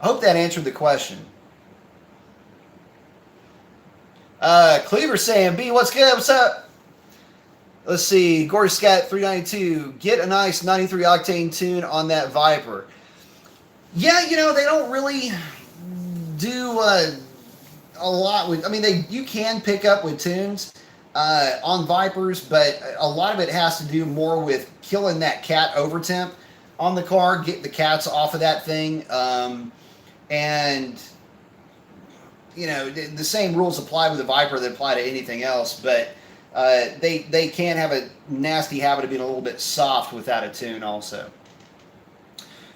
I hope that answered the question. Cleaver saying, B, what's good? What's up? Let's see. Gordy Scat 392. Get a nice 93 octane tune on that Viper. Yeah, they don't really do a lot with. I mean, you can pick up with tunes on Vipers, but a lot of it has to do more with killing that cat over temp on the car, get the cats off of that thing, and the same rules apply with the Viper that apply to anything else, but they can have a nasty habit of being a little bit soft without a tune also.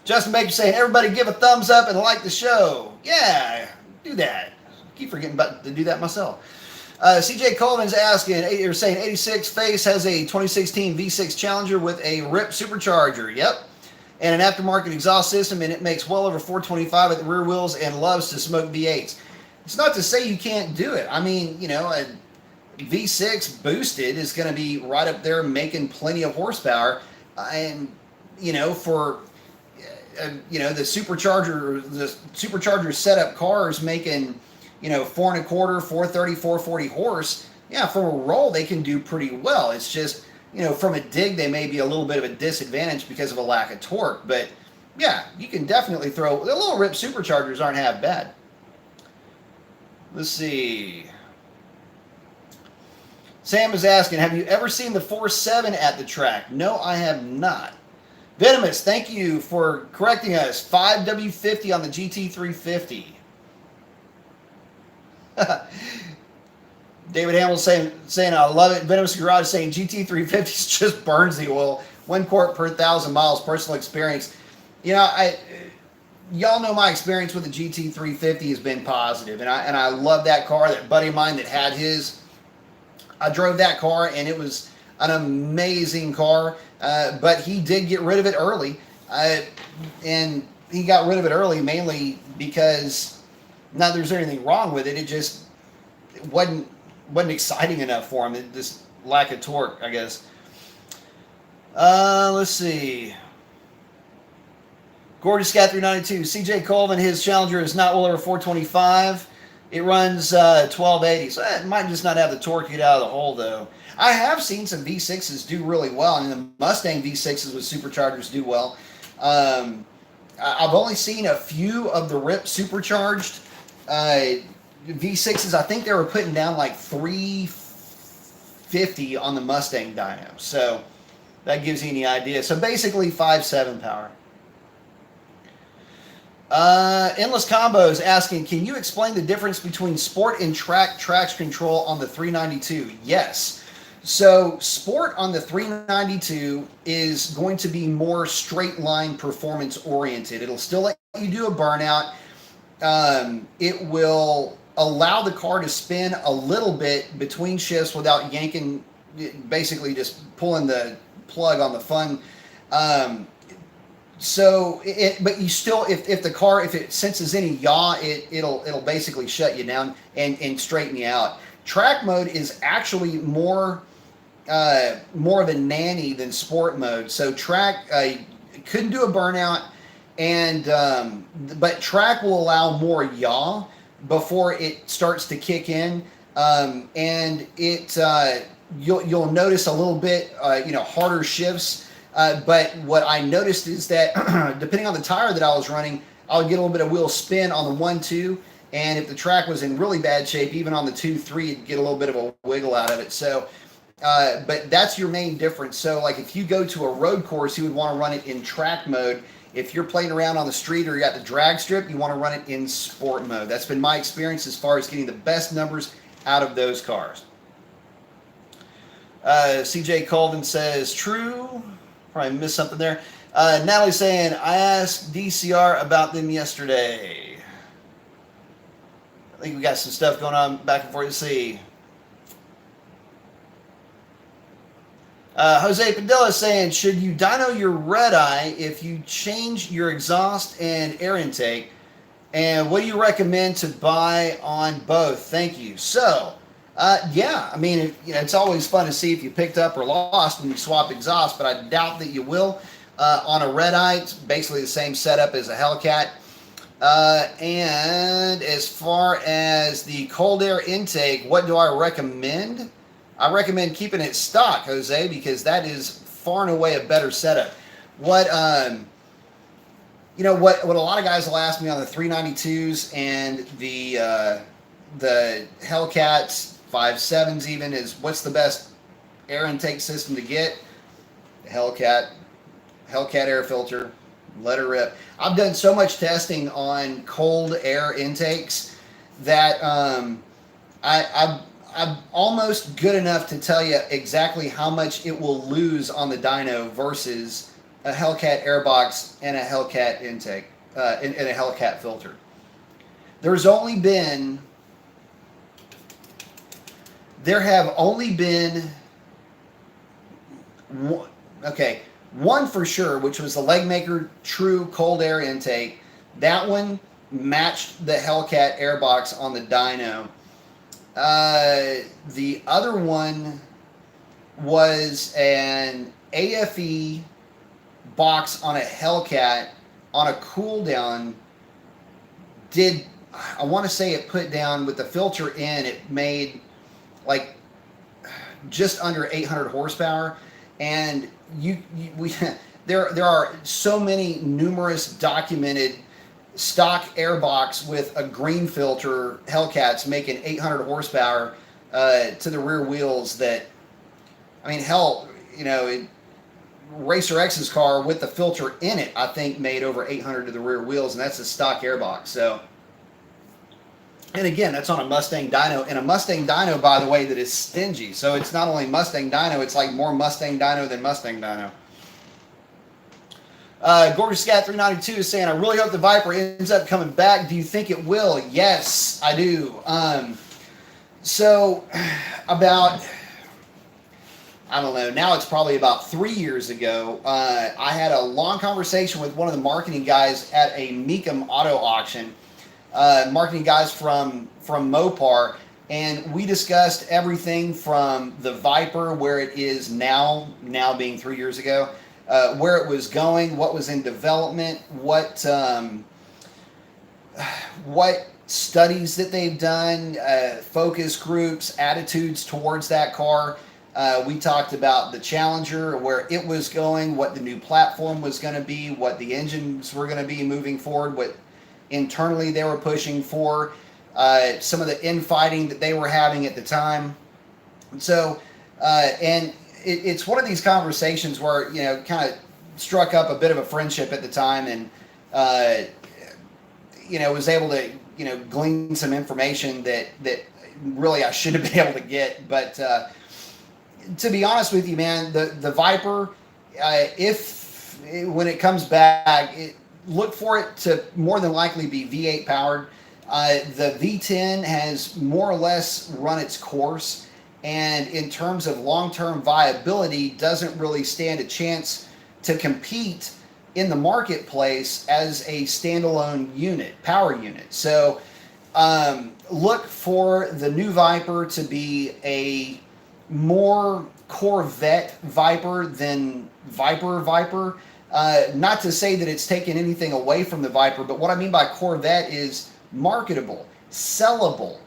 Justin Baker saying, everybody give a thumbs up and like the show. Yeah, do that. I keep forgetting to do that myself. CJ Colvin's asking, or saying 86 Face has a 2016 V6 Challenger with a RIP supercharger. Yep. And an aftermarket exhaust system, and it makes well over 425 at the rear wheels and loves to smoke V8s. It's not to say you can't do it. I mean, a V6 boosted is going to be right up there making plenty of horsepower. And, for, the supercharger setup cars making, 4.25, 430, 440 horse. Yeah, from a roll, they can do pretty well. It's just, from a dig, they may be a little bit of a disadvantage because of a lack of torque. But, yeah, you can definitely throw, the little RIP superchargers aren't half bad. Let's see. Sam is asking, have you ever seen the 4.7 at the track? No, I have not. Venomous, thank you for correcting us. 5W50 on the GT350. David Hamill saying, I love it. Venomous Garage saying GT350s just burns the oil. 1 quart per 1,000 miles. Personal experience. Y'all know my experience with the GT350 has been positive, and I love that car. That buddy of mine that had his, I drove that car, and it was an amazing car. But he did get rid of it early, and he got rid of it early mainly because not that there's anything wrong with it. It wasn't exciting enough for him. This lack of torque, I guess. Let's see. Gordy Scat 392. CJ Colvin, his Challenger is not well over 425. It runs 1280, so it might just not have the torque to get out of the hole, though. I have seen some V6s do really well, and the Mustang V6s with superchargers do well. I've only seen a few of the RIP supercharged V6s. I think they were putting down like 350 on the Mustang dyno. So, That gives you any idea. So basically 5.7 power. Endless Combos asking, can you explain the difference between sport and traction control on the 392? Yes. So sport on the 392 is going to be more straight line performance oriented. It'll still let you do a burnout. It will allow the car to spin a little bit between shifts without yanking, basically just pulling the plug on the fun. But you still, if the car, if it senses any yaw, it'll basically shut you down and straighten you out. Track mode is actually more of a nanny than sport mode. So track couldn't do a burnout, and but track will allow more yaw before it starts to kick in, and you'll notice a little bit harder shifts. But what I noticed is that depending on the tire that I was running, I would get a little bit of wheel spin on the 1-2, and if the track was in really bad shape, even on the 2-3, you'd get a little bit of a wiggle out of it. So, but that's your main difference. So, like if you go to a road course, you would want to run it in track mode. If you're playing around on the street or you're at the drag strip, you want to run it in sport mode. That's been my experience as far as getting the best numbers out of those cars. CJ Colvin says, true. Probably missed something there. Natalie's saying, I asked DCR about them yesterday. I think we got some stuff going on back and forth to see. Jose Padilla is saying, should you dyno your red eye if you change your exhaust and air intake? And what do you recommend to buy on both? Thank you. So, yeah, I mean, it's always fun to see if you picked up or lost when you swap exhaust, but I doubt that you will. On a red eye, it's basically the same setup as a Hellcat. And as far as the cold air intake, what do I recommend? I recommend keeping it stock, Jose, because that is far and away a better setup. What a lot of guys will ask me on the 392s and the Hellcats 5.7s even is, what's the best air intake system to get? The Hellcat air filter, let her rip. I've done so much testing on cold air intakes that I'm almost good enough to tell you exactly how much it will lose on the dyno versus a Hellcat airbox and a Hellcat intake and a Hellcat filter. There have only been one for sure, which was the Legmaker True cold air intake. That one matched the Hellcat airbox on the dyno. The other one was an AFE box on a Hellcat on a cool down. I want to say it put down with the filter in, it made like just under 800 horsepower. And there are so many numerous documented stock airbox with a green filter Hellcats making 800 horsepower to the rear wheels that, I mean, hell, Racer X's car with the filter in it, I think made over 800 to the rear wheels, and that's a stock airbox. So, and again, that's on a Mustang dyno, and a Mustang dyno, by the way, that is stingy. So it's not only Mustang dyno, it's like more Mustang dyno than Mustang dyno. Gorgeous Scat 392 is saying, I really hope the Viper ends up coming back. Do you think it will? Yes, I do. So about, I don't know, now it's probably about 3 years ago, I had a long conversation with one of the marketing guys at a Mecum auto auction, marketing guys from Mopar, and we discussed everything from the Viper, where it is now being 3 years ago, where it was going, what was in development, what studies that they've done, focus groups, attitudes towards that car. We talked about the Challenger, where it was going, what the new platform was going to be, what the engines were going to be moving forward, what internally they were pushing for, some of the infighting that they were having at the time. So, and it's one of these conversations where, you know, kind of struck up a bit of a friendship at the time, and you know, was able to, you know, glean some information that really I should have been able to get. But to be honest with you, man, the Viper, if when it comes back, look for it to more than likely be V8 powered. The V10 has more or less run its course, and in terms of long-term viability, doesn't really stand a chance to compete in the marketplace as a standalone unit, power unit. So look for the new Viper to be a more Corvette Viper than Viper. Not to say that it's taken anything away from the Viper, but what I mean by Corvette is marketable, sellable.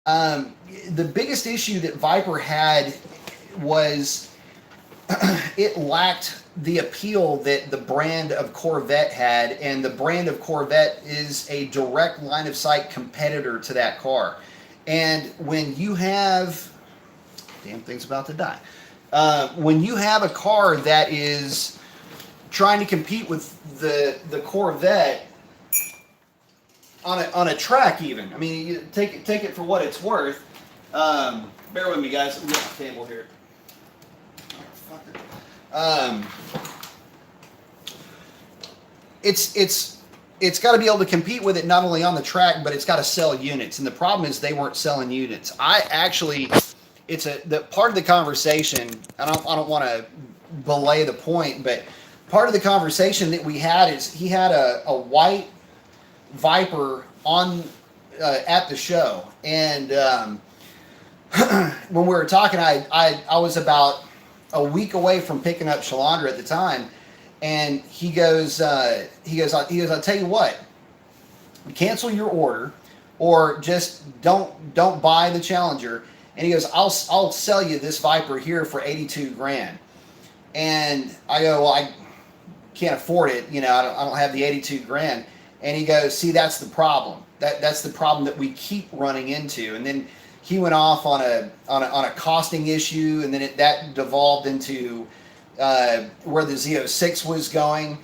The biggest issue that Viper had was it lacked the appeal that the brand of Corvette had, and the brand of Corvette is a direct line of sight competitor to that car. And when you have, damn thing's about to die, when you have a car that is trying to compete with the Corvette on a track, even, I mean, you take it for what it's worth. Bear with me, guys. Let me get my table here. It's got to be able to compete with it not only on the track, but it's got to sell units. And the problem is they weren't selling units. It's the part of the conversation. I don't want to belay the point, but part of the conversation that we had is he had a white Viper on at the show, and when we were talking, I was about a week away from picking up Shalandra at the time, and he goes, I'll tell you what, cancel your order, or just don't buy the Challenger. And he goes, I'll sell you this Viper here for 82 grand. And I go, well, I can't afford it, you know, I don't have the 82 grand. And he goes, see, that's the problem. That's the problem that we keep running into. And then he went off on a costing issue, and then that devolved into where the Z06 was going.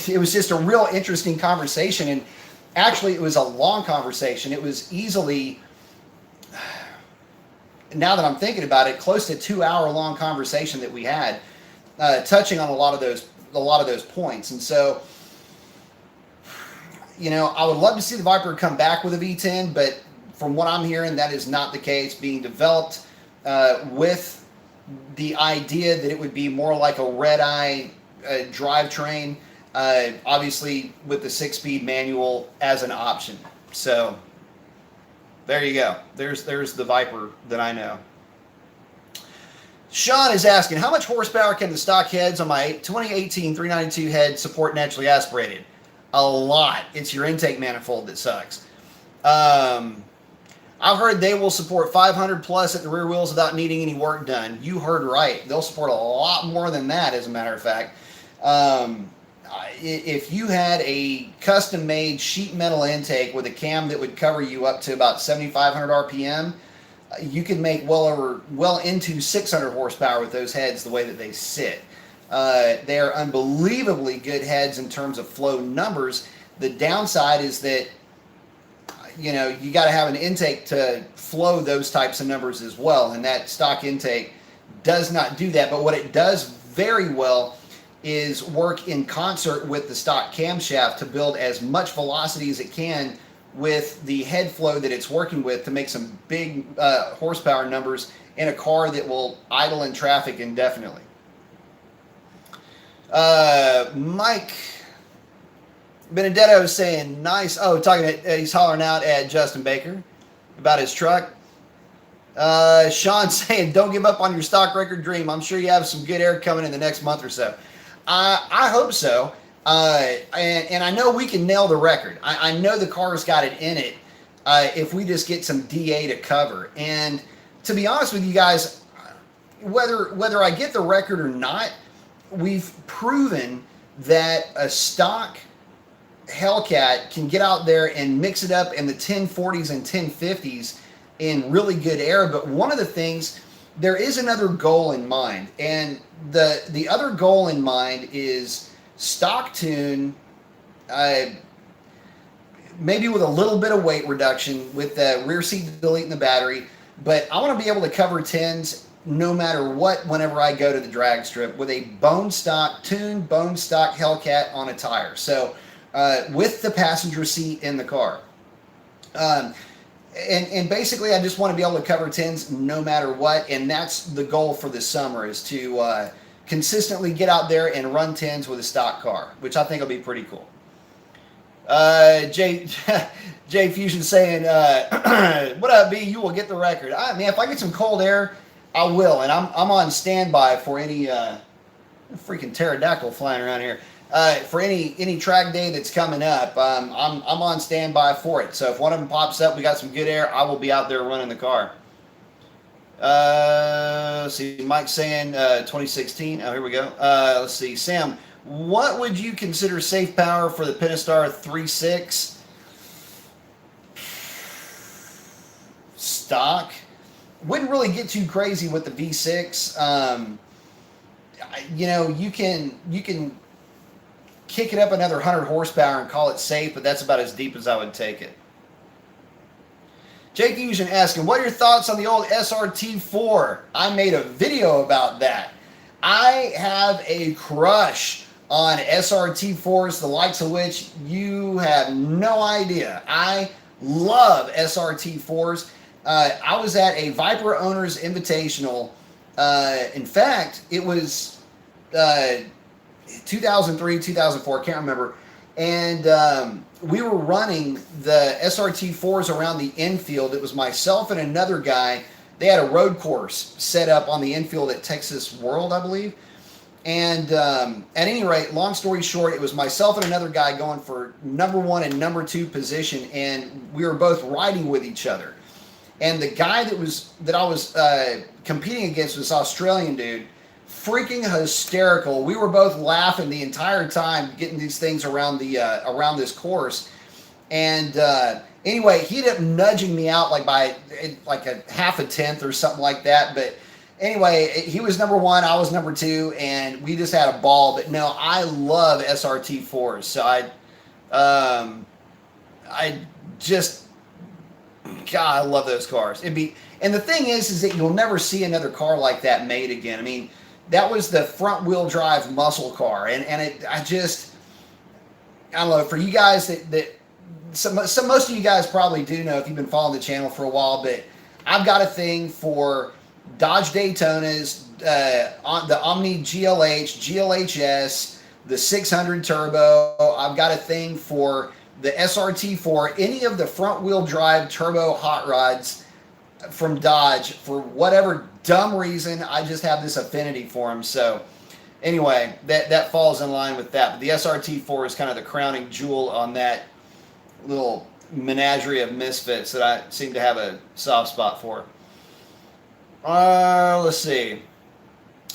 It was just a real interesting conversation, and actually it was a long conversation. It was easily, now that I'm thinking about it, close to 2-hour long conversation that we had, touching on a lot of those points. And so, you know, I would love to see the Viper come back with a V10, but from what I'm hearing, that is not the case. Being developed with the idea that it would be more like a red-eye drivetrain, obviously with the 6-speed manual as an option. So there you go. There's the Viper that I know. Sean is asking, how much horsepower can the stock heads on my 2018 392 head support naturally aspirated? A lot. It's your intake manifold that sucks. I've heard they will support 500 plus at the rear wheels without needing any work done. You heard right. They'll support a lot more than that, as a matter of fact. If you had a custom-made sheet metal intake with a cam that would cover you up to about 7,500 RPM, you could make well into 600 horsepower with those heads the way that they sit. They are unbelievably good heads in terms of flow numbers. The downside is that, you know, you got to have an intake to flow those types of numbers as well, and that stock intake does not do that. But what it does very well is work in concert with the stock camshaft to build as much velocity as it can with the head flow that it's working with to make some big horsepower numbers in a car that will idle in traffic indefinitely. Mike Benedetto is saying nice. Oh, he's hollering out at Justin Baker about his truck. Sean saying don't give up on your stock record dream. I'm sure you have some good air coming in the next month or so. I hope so. And I know we can nail the record. I know the car's got it in it if we just get some DA to cover. And to be honest with you guys, whether I get the record or not, we've proven that a stock Hellcat can get out there and mix it up in the 1040s and 1050s in really good air. But one of the things there is another goal in mind, and the other goal in mind is stock tune, maybe with a little bit of weight reduction with the rear seat delete and the battery. But I want to be able to cover 10s no matter what whenever I go to the drag strip with a bone stock Hellcat on a tire. So with the passenger seat in the car. And basically, I just want to be able to cover 10s no matter what, and that's the goal for this summer, is to consistently get out there and run 10s with a stock car, which I think will be pretty cool. Jay Fusion saying, what up, B? You will get the record. Man, if I get some cold air, I will, and I'm on standby for any freaking pterodactyl flying around here. For any track day that's coming up, I'm on standby for it. So if one of them pops up, we got some good air, I will be out there running the car. Let's see, Mike's saying 2016. Oh, here we go. Let's see, Sam, what would you consider safe power for the Pentastar 3.6? Stock. Wouldn't really get too crazy with the V6. You know, you can kick it up another 100 horsepower and call it safe, but that's about as deep as I would take it. Jake Fusion asking, what are your thoughts on the old SRT4? I made a video about that. I have a crush on SRT4s, the likes of which you have no idea. I love SRT4s. I was at a Viper Owners Invitational. In fact, it was 2003, 2004, can't remember. And we were running the SRT4s around the infield. It was myself and another guy. They had a road course set up on the infield at Texas World, I believe. And at any rate, long story short, it was myself and another guy going for number 1 and number 2 position, and we were both riding with each other. And the guy that I was competing against was this Australian dude, freaking hysterical. We were both laughing the entire time getting these things around the around this course. And anyway, he ended up nudging me out by a half a tenth or something like that. But anyway, he was number 1, I was number 2, and we just had a ball. But no, I love SRT4s. So I just, God, I love those cars. And the thing is that you'll never see another car like that made again. I mean, that was the front wheel drive muscle car, and I don't know, for you guys most of you guys probably do know if you've been following the channel for a while, but I've got a thing for Dodge Daytonas, on the Omni GLH, GLHS, the 600 turbo. I've got a thing for the SRT4, any of the front wheel drive turbo hot rods from Dodge. For whatever dumb reason, I just have this affinity for them. So anyway, that falls in line with that. But the SRT4 is kind of the crowning jewel on that little menagerie of misfits that I seem to have a soft spot for. Let's see.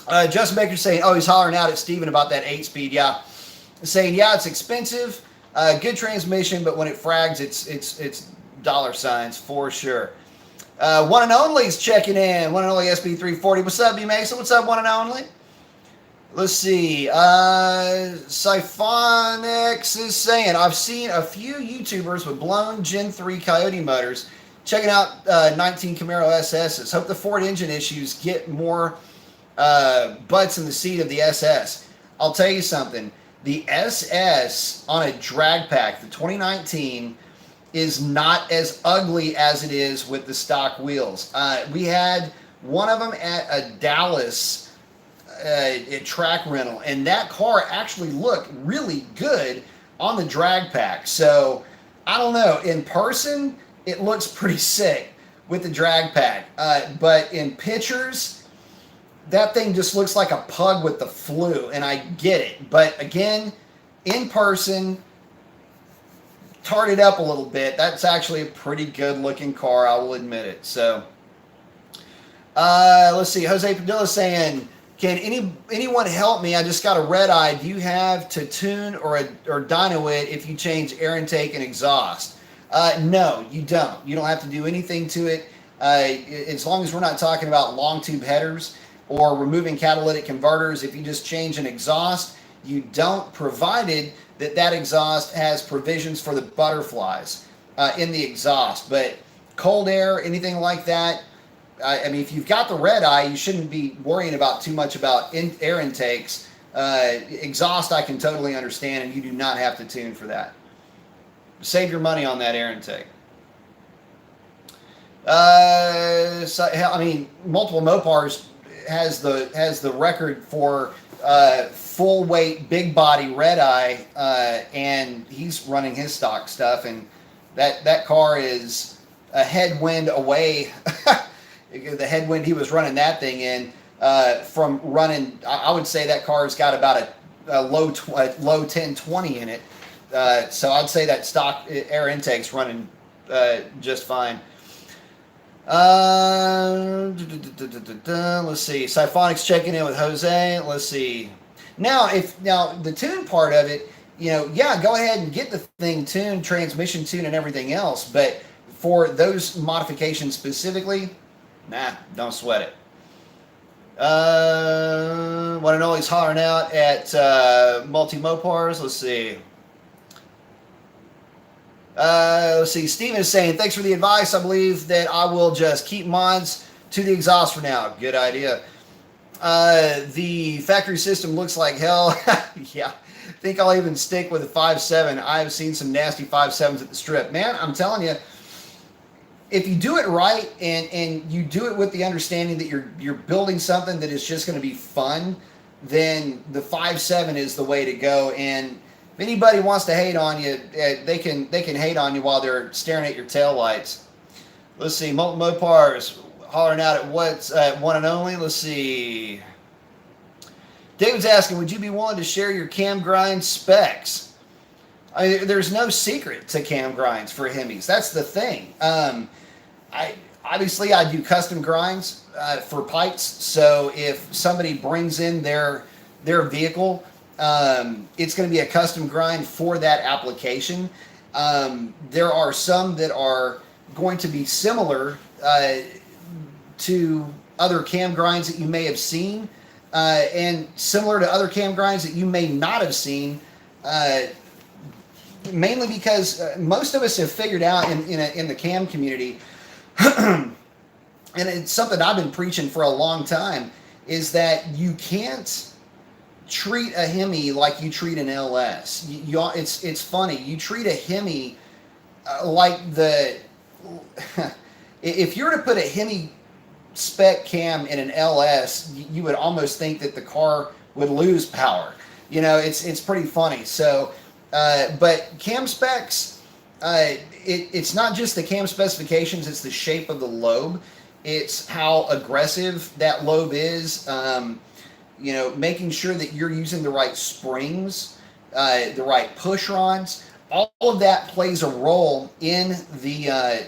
Justin Baker saying, oh, he's hollering out at Steven about that 8-speed. Yeah. Saying, yeah, it's expensive. Good transmission, but when it frags, it's dollar signs for sure. One and Only's checking in. One and Only SB340. What's up, B Mason? What's up, One and Only? Let's see. Siphonix is saying, I've seen a few YouTubers with blown Gen 3 Coyote motors checking out 19 Camaro SSs. Hope the Ford engine issues get more butts in the seat of the SS. I'll tell you something. The SS on a drag pack, the 2019, is not as ugly as it is with the stock wheels. We had one of them at a Dallas at track rental, and that car actually looked really good on the drag pack. So I don't know, in person it looks pretty sick with the drag pack, but in pictures that thing just looks like a pug with the flu, and I get it. But again, in person, tarted up a little bit, that's actually a pretty good looking car, I will admit it. So let's see, Jose Padilla saying, can anyone help me? I just got a red eye. Do you have to tune or dyno it if you change air intake and exhaust? No, you don't. You don't have to do anything to it. As long as we're not talking about long tube headers or removing catalytic converters, if you just change an exhaust, you don't, provided that that exhaust has provisions for the butterflies in the exhaust. But cold air, anything like that, I mean, if you've got the red eye, you shouldn't be worrying about too much about air intakes. Exhaust, I can totally understand, and you do not have to tune for that. Save your money on that air intake. So, I mean, multiple Mopars has the record for full weight, big body red eye, and he's running his stock stuff, and that car is a headwind away. The headwind he was running that thing in from running, I would say that car's got about a low 1020 in it. So I'd say that stock air intake's running just fine. Let's see. Siphonics checking in with Jose. Let's see. Now the tune part of it, yeah, go ahead and get the thing tuned, transmission tuned, and everything else. But for those modifications specifically, nah, don't sweat it. One and always hollering out at Multi Mopars. Let's see. Let's see. Steven is saying, thanks for the advice. I believe that I will just keep mods to the exhaust for now. Good idea. The factory system looks like hell. Yeah. I think I'll even stick with a 5.7. I've seen some nasty 5.7s at the strip. Man, I'm telling you, if you do it right and you do it with the understanding that you're building something that is just going to be fun, then the 5.7 is the way to go. And if anybody wants to hate on you, they can hate on you while they're staring at your tail lights. Let's see. Molten Mopars hollering out at what's one and only. Let's see. David's asking, would you be willing to share your cam grind specs? There's no secret to cam grinds for Hemis. That's the thing. I do custom grinds for pipes. So if somebody brings in their vehicle, it's going to be a custom grind for that application. There are some that are going to be similar to other cam grinds that you may have seen, and similar to other cam grinds that you may not have seen. Mainly because most of us have figured out in the cam community, and it's something I've been preaching for a long time, is that you can't treat a Hemi like you treat an LS. It's funny. You treat a Hemi like if you were to put a Hemi spec cam in an LS, you would almost think that the car would lose power. It's pretty funny. So. But cam specs, it's not just the cam specifications, it's the shape of the lobe. It's how aggressive that lobe is, making sure that you're using the right springs, the right push rods. All of that plays a role in the,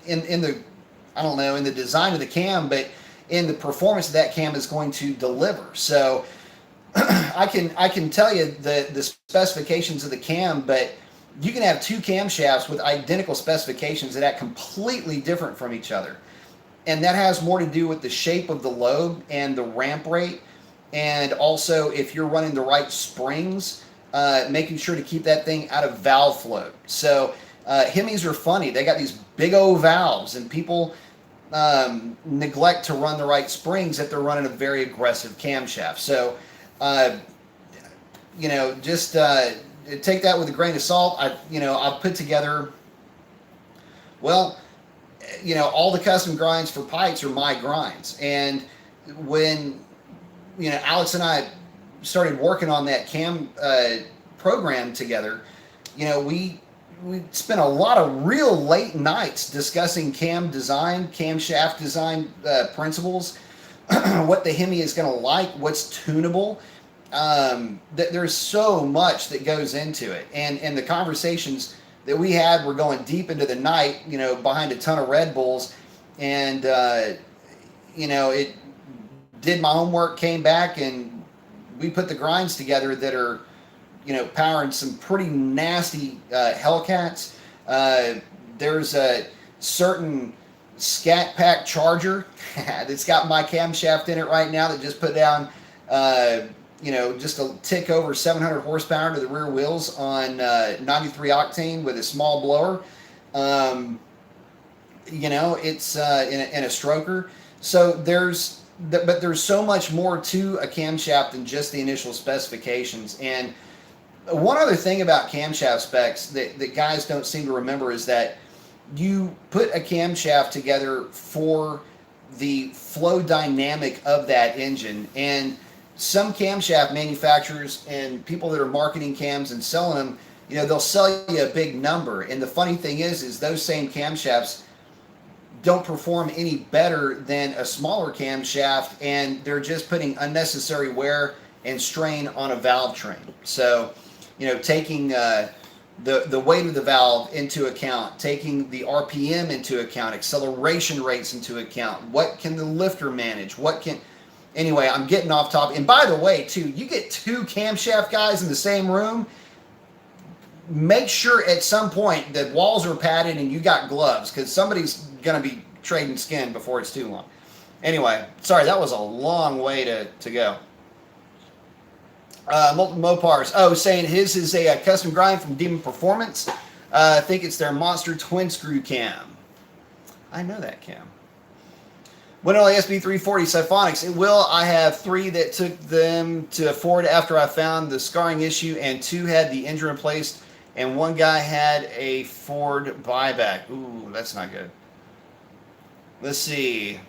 in the design of the cam, but in the performance that cam is going to deliver. So, I can tell you the specifications of the cam, but you can have two camshafts with identical specifications that act completely different from each other. And that has more to do with the shape of the lobe and the ramp rate, and also if you're running the right springs, making sure to keep that thing out of valve float. So Hemis are funny. They got these big old valves, and people neglect to run the right springs if they're running a very aggressive camshaft. So just take that with a grain of salt. I've put together, all the custom grinds for pipes are my grinds. And when, Alex and I started working on that cam program together, we spent a lot of real late nights discussing cam design, camshaft design principles, what the Hemi is going to like, what's tunable. There's so much that goes into it, and the conversations that we had were going deep into the night, behind a ton of Red Bulls, and it did my homework, came back, and we put the grinds together that are, powering some pretty nasty Hellcats. There's a certain Scat Pack Charger that's got my camshaft in it right now that just put down, just a tick over 700 horsepower to the rear wheels on 93 octane with a small blower. It's in a stroker. So but there's so much more to a camshaft than just the initial specifications. And one other thing about camshaft specs that guys don't seem to remember is that you put a camshaft together for the flow dynamic of that engine. And some camshaft manufacturers and people that are marketing cams and selling them, they'll sell you a big number. And the funny thing is those same camshafts don't perform any better than a smaller camshaft, and they're just putting unnecessary wear and strain on a valve train. So, taking the weight of the valve into account, taking the RPM into account, acceleration rates into account, what can the lifter manage, anyway, I'm getting off topic. And by the way, too, you get two camshaft guys in the same room, make sure at some point that walls are padded and you got gloves, because somebody's going to be trading skin before it's too long. Anyway, sorry, that was a long way to go. Multiple Mopars. Saying his is a custom grind from Demon Performance. I think it's their Monster Twin Screw cam. I know that cam. When only SB340 Siphonics. It will. I have 3 that took them to Ford after I found the scarring issue, and 2 had the engine replaced, and 1 guy had a Ford buyback. Ooh, that's not good. Let's see.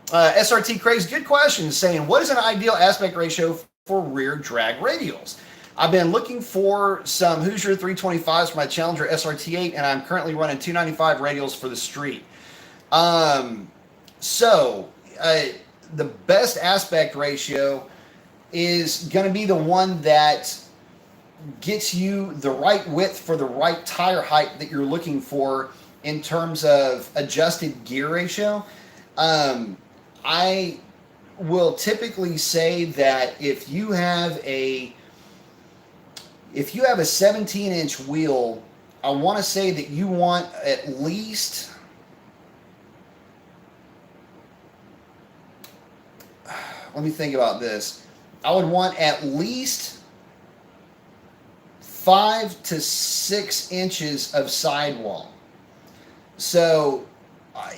SRT Craze, good question, saying, what is an ideal aspect ratio for rear drag radials? I've been looking for some Hoosier 325s for my Challenger SRT8, and I'm currently running 295 radials for the street. The best aspect ratio is going to be the one that gets you the right width for the right tire height that you're looking for in terms of adjusted gear ratio. I will typically say that if you have a 17-inch wheel, I want to say that you want at least, let me think about this. I would want at least 5 to 6 inches of sidewall. So,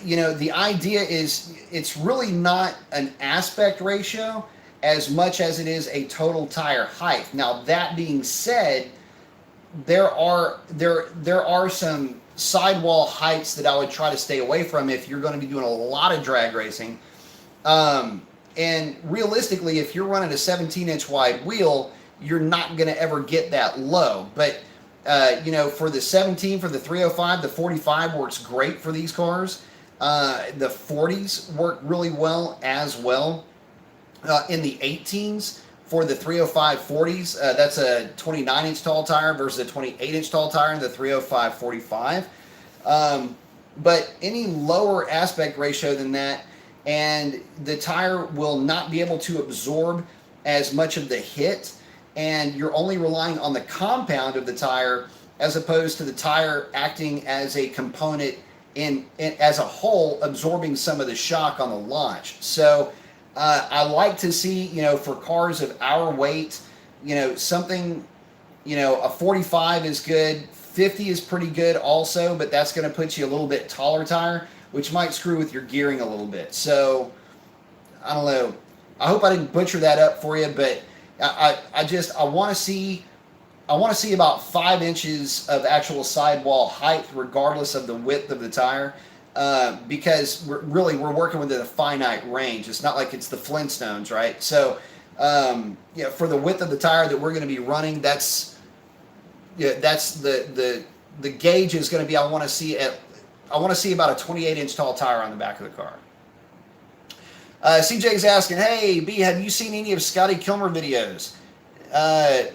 the idea is it's really not an aspect ratio as much as it is a total tire height. Now, that being said, there are some sidewall heights that I would try to stay away from if you're going to be doing a lot of drag racing. And realistically, if you're running a 17-inch wide wheel, you're not going to ever get that low. But for the 17, for the 305, the 45 works great for these cars. The 40s work really well as well. In the 18s, for the 305 40s, that's a 29-inch tall tire versus a 28-inch tall tire in the 305 45. But any lower aspect ratio than that, and the tire will not be able to absorb as much of the hit, and you're only relying on the compound of the tire as opposed to the tire acting as a component in as a whole, absorbing some of the shock on the launch. So I like to see, for cars of our weight, something, a 45 is good, 50 is pretty good also, but that's going to put you a little bit taller tire, which might screw with your gearing a little bit. So I don't know. I hope I didn't butcher that up for you, but I want to see about 5 inches of actual sidewall height, regardless of the width of the tire, because we're working within a finite range. It's not like it's the Flintstones, right? So, for the width of the tire that we're going to be running, that's the gauge is going to be. I want to see about a 28-inch tall tire on the back of the car. CJ's asking, hey, B, have you seen any of Scotty Kilmer videos?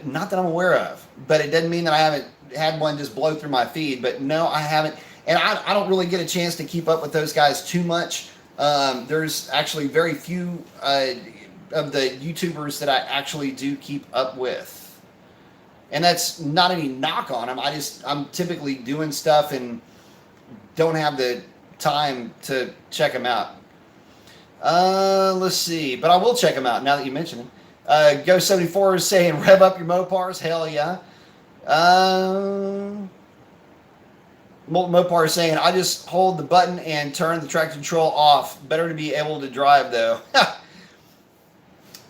Not that I'm aware of, but it doesn't mean that I haven't had one just blow through my feed. But no, I haven't. And I don't really get a chance to keep up with those guys too much. There's actually very few of the YouTubers that I actually do keep up with. And that's not any knock on them. I'm typically doing stuff and don't have the time to check them out. Let's see, but I will check them out now that you mention it. Go74 is saying rev up your Mopars. Hell yeah. Mopar is saying I just hold the button and turn the traction control off. Better to be able to drive though.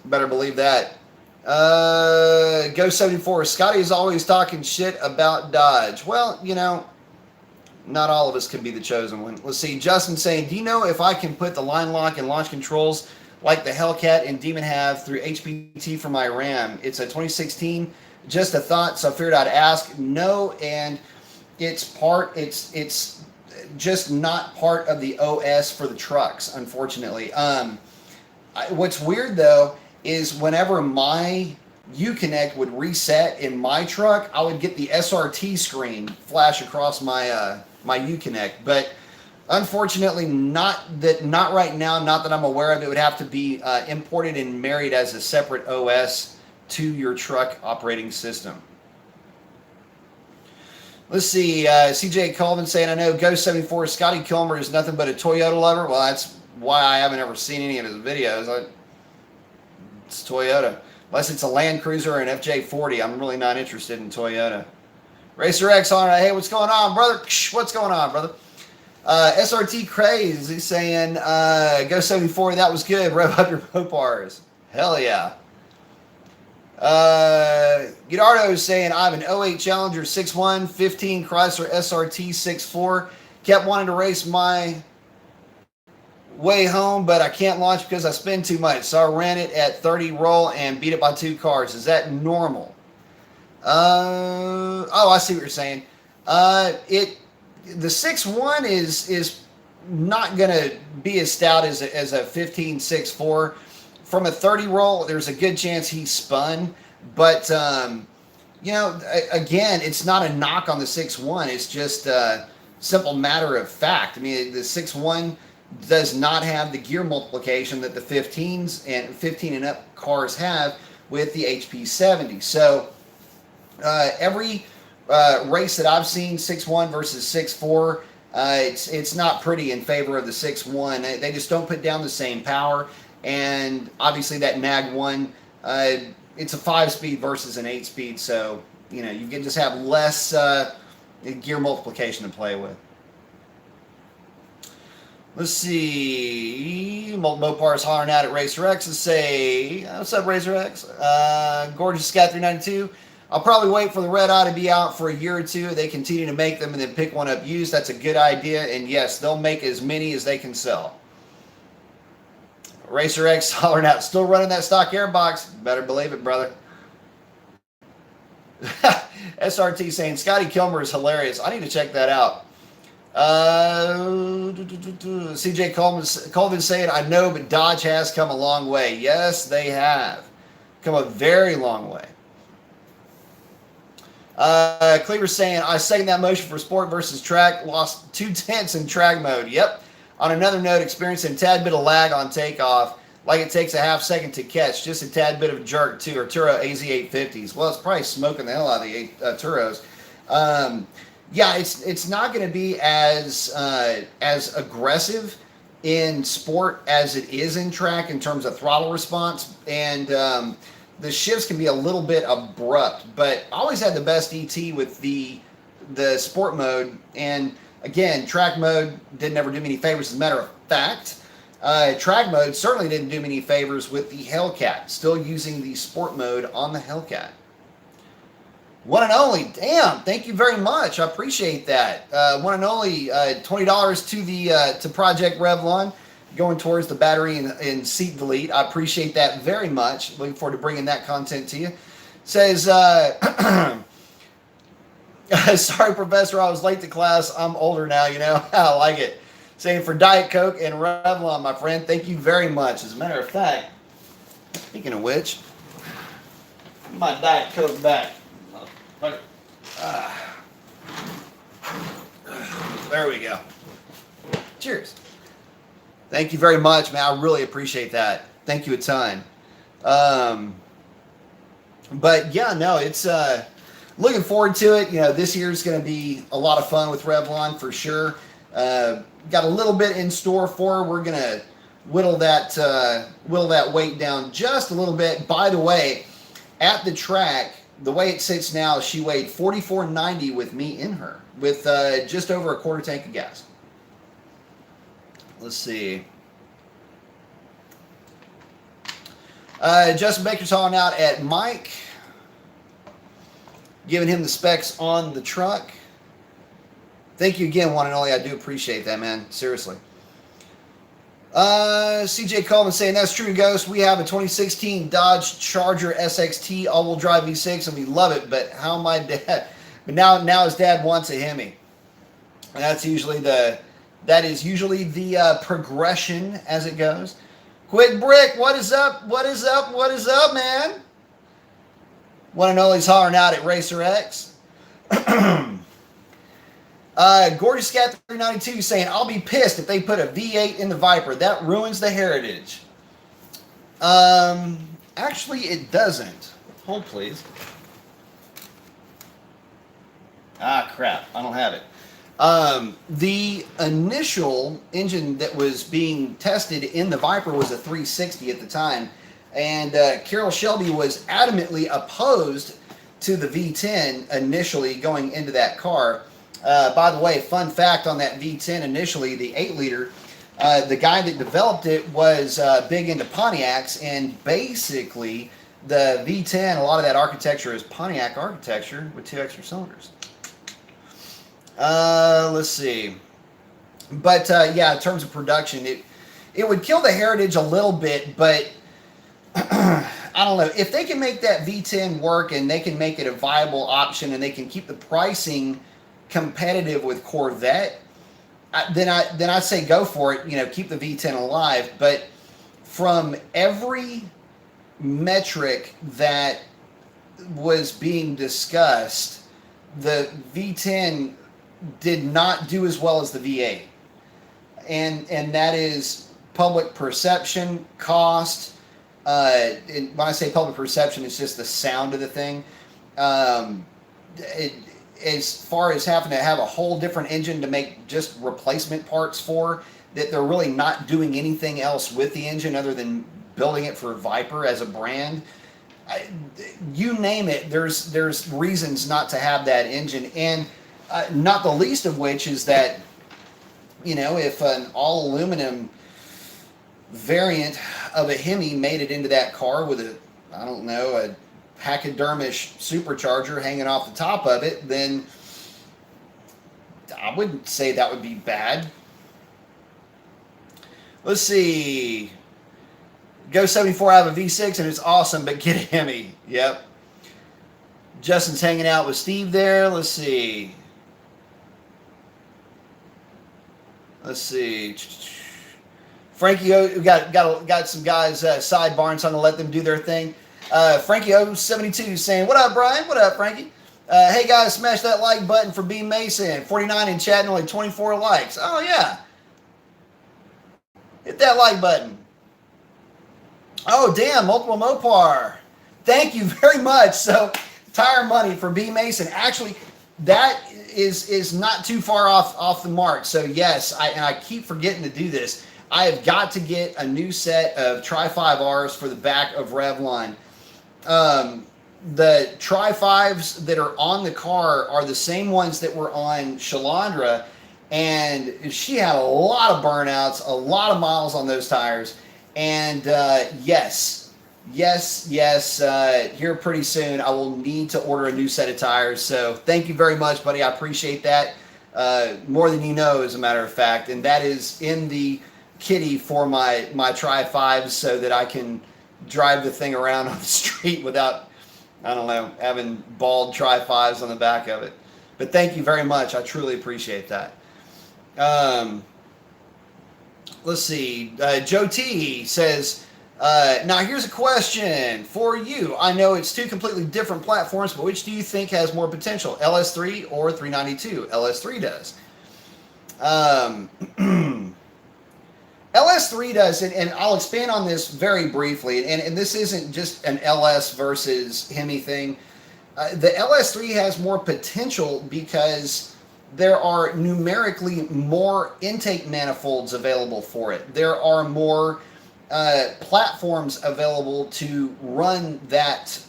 Better believe that. Go74. Scotty is always talking shit about Dodge. Well, you know, not all of us can be the chosen one. Let's see. Justin saying, do you know if I can put the line lock and launch controls like the Hellcat and Demon have through HPT for my Ram? It's a 2016. Just a thought, so I figured I'd ask. No, and it's just not part of the OS for the trucks, unfortunately. What's weird though is whenever my Uconnect would reset in my truck, I would get the SRT screen flash across my my Uconnect, but unfortunately not right now, not that I'm aware of. It would have to be imported and married as a separate OS to your truck operating system. Let's see, CJ Colvin saying, I know Go74 Scotty Kilmer is nothing but a Toyota lover. Well, that's why I haven't ever seen any of his videos. It's Toyota. Unless it's a Land Cruiser or an FJ40, I'm really not interested in Toyota. Racer X on it. Hey, what's going on, brother? What's going on, brother? SRT Craze, he's saying, Go74, that was good. Rev up your Mopars. Hell yeah. Guidardo is saying, I have an 08 Challenger 6.1, 15 Chrysler SRT 6.4. Kept wanting to race my way home, but I can't launch because I spend too much. So I ran it at 30 roll and beat it by 2 cars. Is that normal? Oh, I see what you're saying. The 6.1 is not going to be as stout as a 15 6.4. From a 30 roll, there's a good chance he spun, but you know, again, it's not a knock on the 6.1. It's just a simple matter of fact. I mean, the 6.1 does not have the gear multiplication that the 15s and 15 and up cars have with the HP70. So every race that I've seen, 6.1 versus 6.4, it's not pretty in favor of the 6.1. They just don't put down the same power. And obviously that NAG 1, it's a 5-speed versus an 8-speed, so you know you can just have less gear multiplication to play with. Let's see. Mopar's hollering out at Racer X and say, what's up, Racer X? Gorgeous Scat 392. I'll probably wait for the red eye to be out for a year or two. They continue to make them and then pick one up used. That's a good idea. And yes, they'll make as many as they can sell. Racer X hollering out, still running that stock airbox. Better believe it, brother. SRT saying, Scotty Kilmer is hilarious. I need to check that out. CJ Colvin saying, I know, but Dodge has come a long way. Yes, they have. Come a very long way. Cleaver saying, I second that motion for sport versus track. Lost 2/10 in track mode. Yep. On another note, experiencing a tad bit of lag on takeoff, like it takes a half second to catch, just a tad bit of jerk too, or Turo AZ850s. Well, it's probably smoking the hell out of the Turos. Yeah, it's not going to be as aggressive in sport as it is in track in terms of throttle response, and the shifts can be a little bit abrupt. But I always had the best ET with the sport mode, and again, track mode didn't ever do me any favors. As a matter of fact, track mode certainly didn't do me any favors with the Hellcat. Still using the sport mode on the Hellcat. One and only, damn! Thank you very much. I appreciate that. One and only, $20 to the to Project Revlon, going towards the battery and seat delete. I appreciate that very much. Looking forward to bringing that content to you. Says. Sorry, Professor, I was late to class. I'm older now, you know. I like it. Saying for Diet Coke and Revlon, my friend, thank you very much. As a matter of fact, speaking of which, my Diet Coke back. There we go. Cheers. Thank you very much, man. I really appreciate that. Thank you a ton. But yeah, no, it's... looking forward to it. You know, this year is going to be a lot of fun with Revlon for sure. Got a little bit in store for her. We're gonna whittle that weight down just a little bit. By the way, at the track, the way it sits now, she weighed 4490 with me in her, with just over a quarter tank of gas. Let's see. Justin Baker's hauling out at Mike, giving him the specs on the truck. Thank you again, one and only. I do appreciate that, man. Seriously. CJ Coleman saying, that's true, Ghost. We have a 2016 Dodge Charger SXT all-wheel drive V6, and we love it, but how my dad... But now his dad wants a Hemi. And that is usually the progression as it goes. Quick Brick, what is up? What is up? What is up, man? One and only's hollering out at Racer X. Gorgeous Scat 392 saying, I'll be pissed if they put a V8 in the Viper. That ruins the heritage. Actually, it doesn't. Hold, please. Ah, crap. I don't have it. The initial engine that was being tested in the Viper was a 360 at the time. And Carroll Shelby was adamantly opposed to the V10 initially going into that car. By the way, fun fact on that V10 initially, the 8-liter, the guy that developed it was big into Pontiacs, and basically the V10, a lot of that architecture is Pontiac architecture with 2 extra cylinders. Let's see. But yeah, in terms of production, it would kill the heritage a little bit, but I don't know. If they can make that V10 work and they can make it a viable option and they can keep the pricing competitive with Corvette, then I say go for it. You know, keep the V10 alive. But from every metric that was being discussed, the V10 did not do as well as the V8, and that is public perception, cost. And when I say public perception, it's just the sound of the thing. As far as having to have a whole different engine to make just replacement parts for, that they're really not doing anything else with the engine other than building it for Viper as a brand. You name it, there's reasons not to have that engine, and not the least of which is that, you know, if an all aluminum variant of a Hemi made it into that car with a, I don't know, a pachydermish supercharger hanging off the top of it, then I wouldn't say that would be bad. Let's see. Go 74, I have a V6 and it's awesome, but get a Hemi. Yep. Justin's hanging out with Steve there. Let's see. Let's see. Frankie, we got some guys sidebarring, so I'm gonna let them do their thing. Frankie 072 saying, "What up, Brian? What up, Frankie? Hey guys, smash that like button for B Mason. 49 in chat and only 24 likes. Oh yeah, hit that like button. Oh damn, multiple Mopar. Thank you very much. So tire money for B Mason. Actually, that is not too far off the mark. So yes, I keep forgetting to do this. I have got to get a new set of Tri-5Rs for the back of Revlon. The Tri-5s that are on the car are the same ones that were on Shalandra, and she had a lot of burnouts, a lot of miles on those tires. And yes, here pretty soon I will need to order a new set of tires. So thank you very much, buddy. I appreciate that more than you know, as a matter of fact. And that is in the kitty for my Tri-5s, so that I can drive the thing around on the street without, I don't know, having bald Tri-5s on the back of it. But thank you very much. I truly appreciate that. Let's see. Joe T says, now here's a question for you. I know it's two completely different platforms, but which do you think has more potential, LS3 or 392? LS3 does. LS3 does, and I'll expand on this very briefly, and this isn't just an LS versus Hemi thing. The LS3 has more potential because there are numerically more intake manifolds available for it. There are more platforms available to run that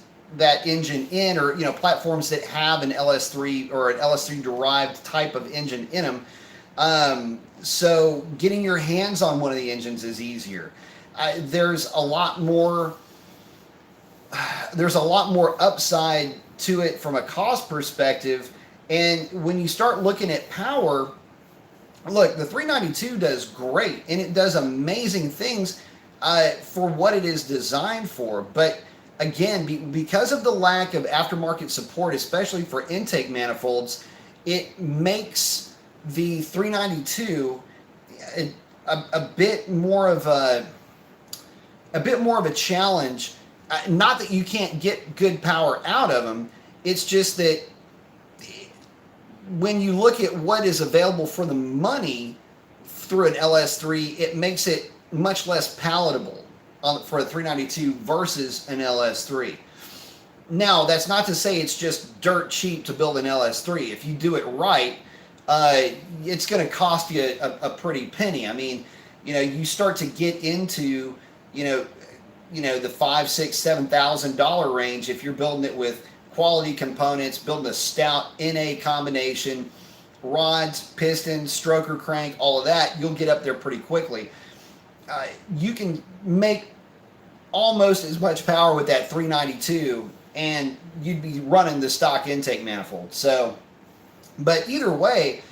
engine in, or platforms that have an LS3 or an LS3 derived type of engine in them. So getting your hands on one of the engines is easier. There's a lot more. There's a lot more upside to it from a cost perspective, and when you start looking at power, look, the 392 does great, and it does amazing things for what it is designed for. But again, because of the lack of aftermarket support, especially for intake manifolds, it makes the 392 a bit more of a challenge. Not that you can't get good power out of them. It's just that when you look at what is available for the money through an LS3, it makes it much less palatable for a 392 versus an LS3. Now, that's not to say it's just dirt cheap to build an LS3. If you do it right, it's going to cost you a pretty penny. I mean, you start to get into, the $5,000, $6,000, $7,000 range if you're building it with quality components, building a stout NA combination, rods, pistons, stroker crank, all of that. You'll get up there pretty quickly. You can make almost as much power with that 392, and you'd be running the stock intake manifold. So, but either way,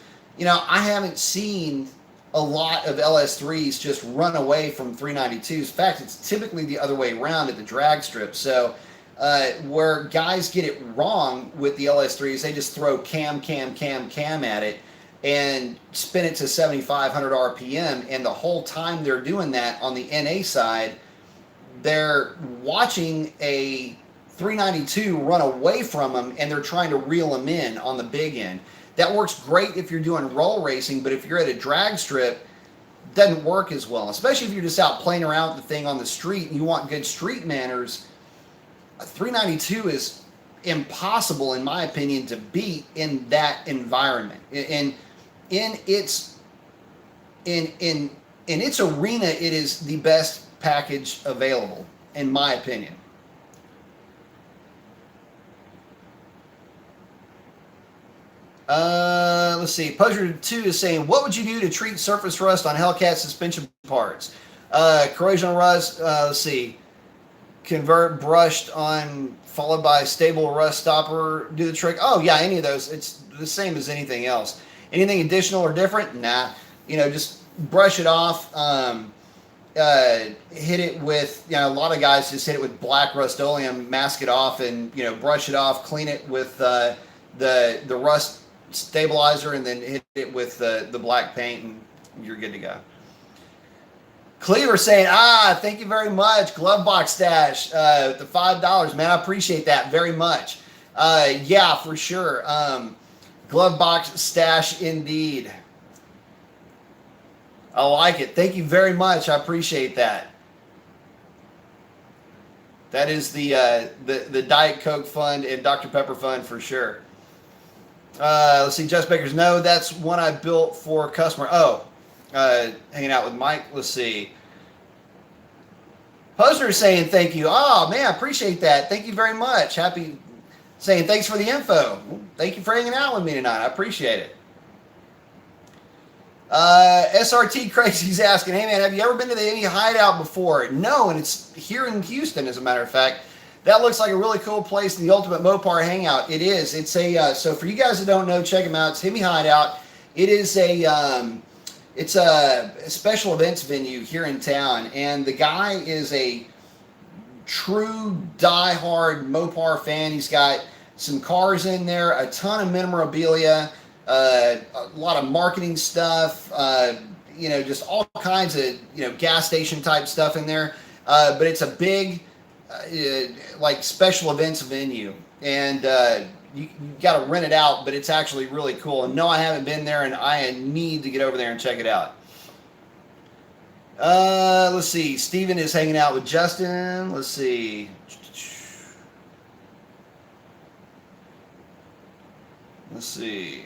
I haven't seen a lot of LS3s just run away from 392s. In fact, it's typically the other way around at the drag strip. So where guys get it wrong with the LS3s, they just throw cam at it and spin it to 7,500 RPM. And the whole time they're doing that on the NA side, they're watching a 392 run away from them, and they're trying to reel them in on the big end. That works great if you're doing roll racing, but if you're at a drag strip, it doesn't work as well. Especially if you're just out playing around with the thing on the street and you want good street manners. A 392 is impossible, in my opinion, to beat in that environment. In its arena, it is the best package available, in my opinion. Let's see. Poser 2 is saying, what would you do to treat surface rust on Hellcat suspension parts? Corrosion rust, let's see. Convert brushed on, followed by stable rust stopper, do the trick. Oh, yeah, any of those. It's the same as anything else. Anything additional or different? Nah. Just brush it off. Hit it with, a lot of guys just hit it with black Rust-Oleum, mask it off, and, brush it off, clean it with the rust stabilizer, and then hit it with the black paint, and you're good to go. Cleaver saying, thank you very much. Glove box stash, the $5, man. I appreciate that very much. Yeah, for sure. Glove box stash indeed. I like it. Thank you very much. I appreciate that. That is the Diet Coke fund and Dr. Pepper fund for sure. Let's see. Just Bakers. No, that's one I built for a customer. Oh, hanging out with Mike. Let's see. Posner is saying thank you. Oh, man, I appreciate that. Thank you very much. Happy saying thanks for the info. Thank you for hanging out with me tonight. I appreciate it. SRT Crazy's asking, hey, man, have you ever been to the Hemi hideout before? No, and it's here in Houston, as a matter of fact. That looks like a really cool place, the ultimate Mopar hangout. It is. It's a so for you guys that don't know, check them out. It's Hemi Hideout. It is it's a special events venue here in town, and the guy is a true die-hard Mopar fan. He's got some cars in there, a ton of memorabilia, a lot of marketing stuff, just all kinds of gas station type stuff in there. But it's a big like special events venue, and you got to rent it out, but it's actually really cool. And no, I haven't been there, and I need to get over there and check it out. Let's see. Steven is hanging out with Justin. Let's see. Let's see.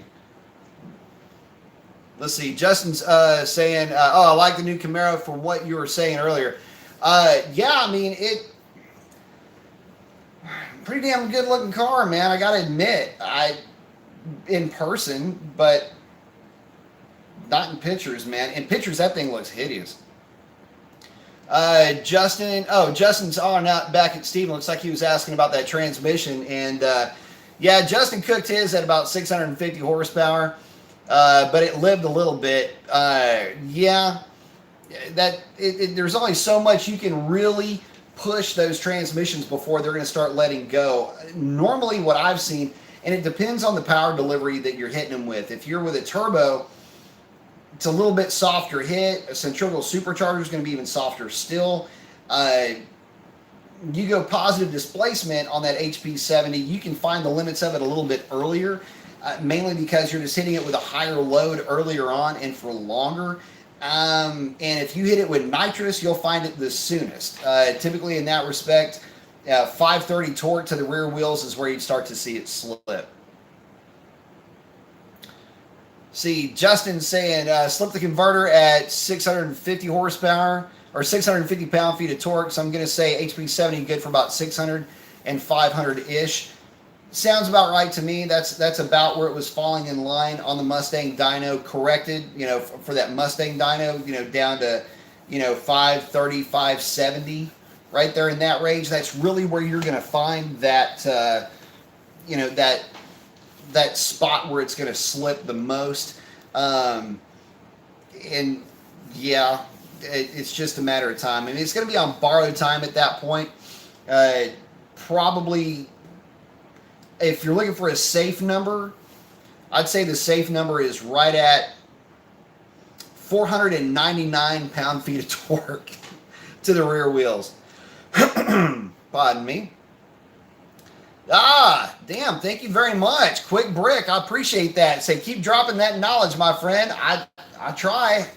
Let's see. Justin's saying, "Oh, I like the new Camaro from what you were saying earlier." Yeah, I mean it. Pretty damn good looking car, man. I gotta admit, in person, but not in pictures, man. In pictures, that thing looks hideous. Justin's on out back at Steven. Looks like he was asking about that transmission, and yeah, Justin cooked his at about 650 horsepower. But it lived a little bit. Yeah, there's only so much you can really push those transmissions before they're going to start letting go. Normally, what I've seen, and it depends on the power delivery that you're hitting them with. If you're with a turbo, it's a little bit softer hit. A centrifugal supercharger is going to be even softer still. You go positive displacement on that HP70, you can find the limits of it a little bit earlier. Mainly because you're just hitting it with a higher load earlier on and for longer. And if you hit it with nitrous, you'll find it the soonest. Typically in that respect, 530 torque to the rear wheels is where you'd start to see it slip. See, Justin saying, slip the converter at 650 horsepower or 650 pound-feet of torque. So I'm going to say HP70 good for about 600 and 500-ish. Sounds about right to me. That's about where it was falling in line on the Mustang dyno, corrected, for that Mustang dyno, down to, 530, 570, right there in that range. That's really where you're going to find that, that spot where it's going to slip the most. And yeah, it's just a matter of time. I mean, it's going to be on borrowed time at that point. Probably. If you're looking for a safe number, I'd say the safe number is right at 499 pound-feet of torque to the rear wheels. Pardon me. Damn, thank you very much. Quick brick, I appreciate that. Say, keep dropping that knowledge, my friend. I try.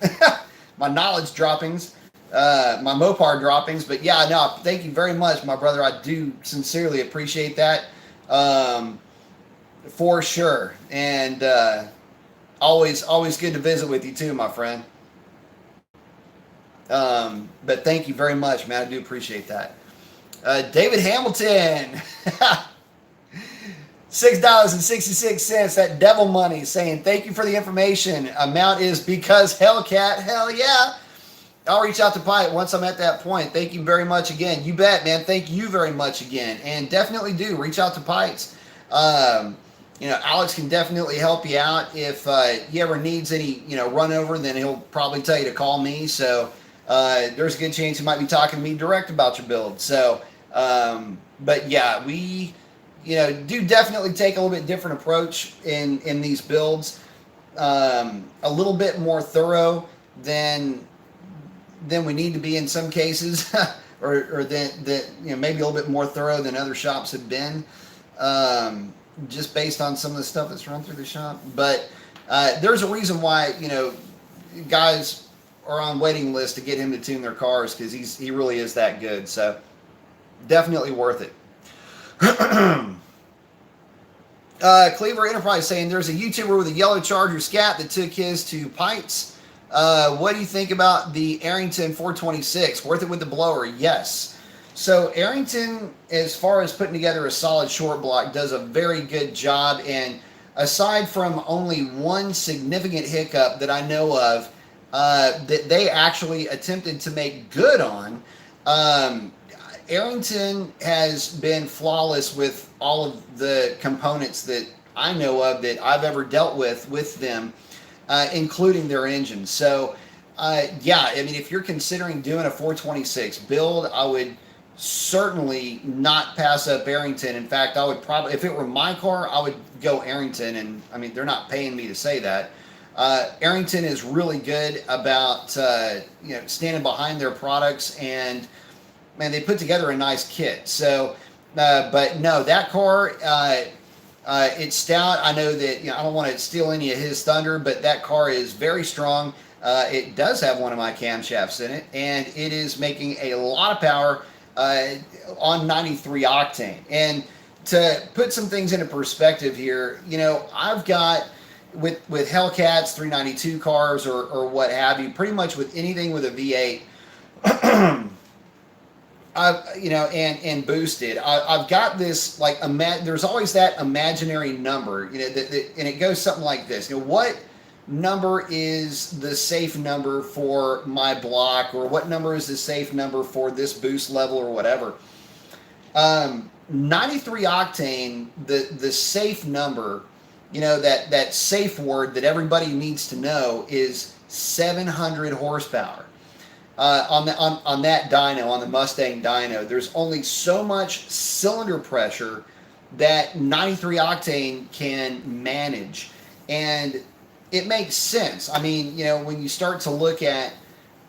My knowledge droppings, my Mopar droppings. But yeah, no, thank you very much, my brother. I do sincerely appreciate that. For sure. And always good to visit with you too, my friend. But thank you very much, man. I do appreciate that. David Hamilton, $6.66, that devil money, saying thank you for the information. Amount is because Hellcat, hell yeah. I'll reach out to Pipe once I'm at that point. Thank you very much again. You bet, man. Thank you very much again. And definitely do reach out to Pipes. Alex can definitely help you out. If he ever needs any, run over, then he'll probably tell you to call me. So there's a good chance he might be talking to me direct about your build. So, but yeah, we, do definitely take a little bit different approach in these builds. A little bit more thorough than we need to be in some cases, or maybe a little bit more thorough than other shops have been, just based on some of the stuff that's run through the shop. But there's a reason why guys are on waiting lists to get him to tune their cars, because he really is that good. So definitely worth it. Cleaver Enterprise saying there's a YouTuber with a yellow Charger scat that took his to Pikes. What do you think about the Arrington 426? Worth it with the blower? Yes. So Arrington, as far as putting together a solid short block, does a very good job. And aside from only one significant hiccup that I know of, that they actually attempted to make good on, Arrington has been flawless with all of the components that I know of that I've ever dealt with them. Including their engine. So, yeah, I mean, if you're considering doing a 426 build, I would certainly not pass up Arrington. In fact, I would probably, if it were my car, I would go Arrington. And I mean, they're not paying me to say that. Arrington is really good about, standing behind their products, and man, they put together a nice kit. So, but no, that car, it's stout. I know that, I don't want to steal any of his thunder, but that car is very strong. It does have one of my camshafts in it, and it is making a lot of power on 93 octane. And to put some things into perspective here, I've got with Hellcats, 392 cars, or what have you, pretty much with anything with a V8, and boosted. I've got this like there's always that imaginary number, and it goes something like this. What number is the safe number for my block, or what number is the safe number for this boost level, or whatever. 93 octane, the safe number, that safe word that everybody needs to know is 700 horsepower. On that dyno, on the Mustang dyno, there's only so much cylinder pressure that 93 octane can manage, and it makes sense. I mean, when you start to look at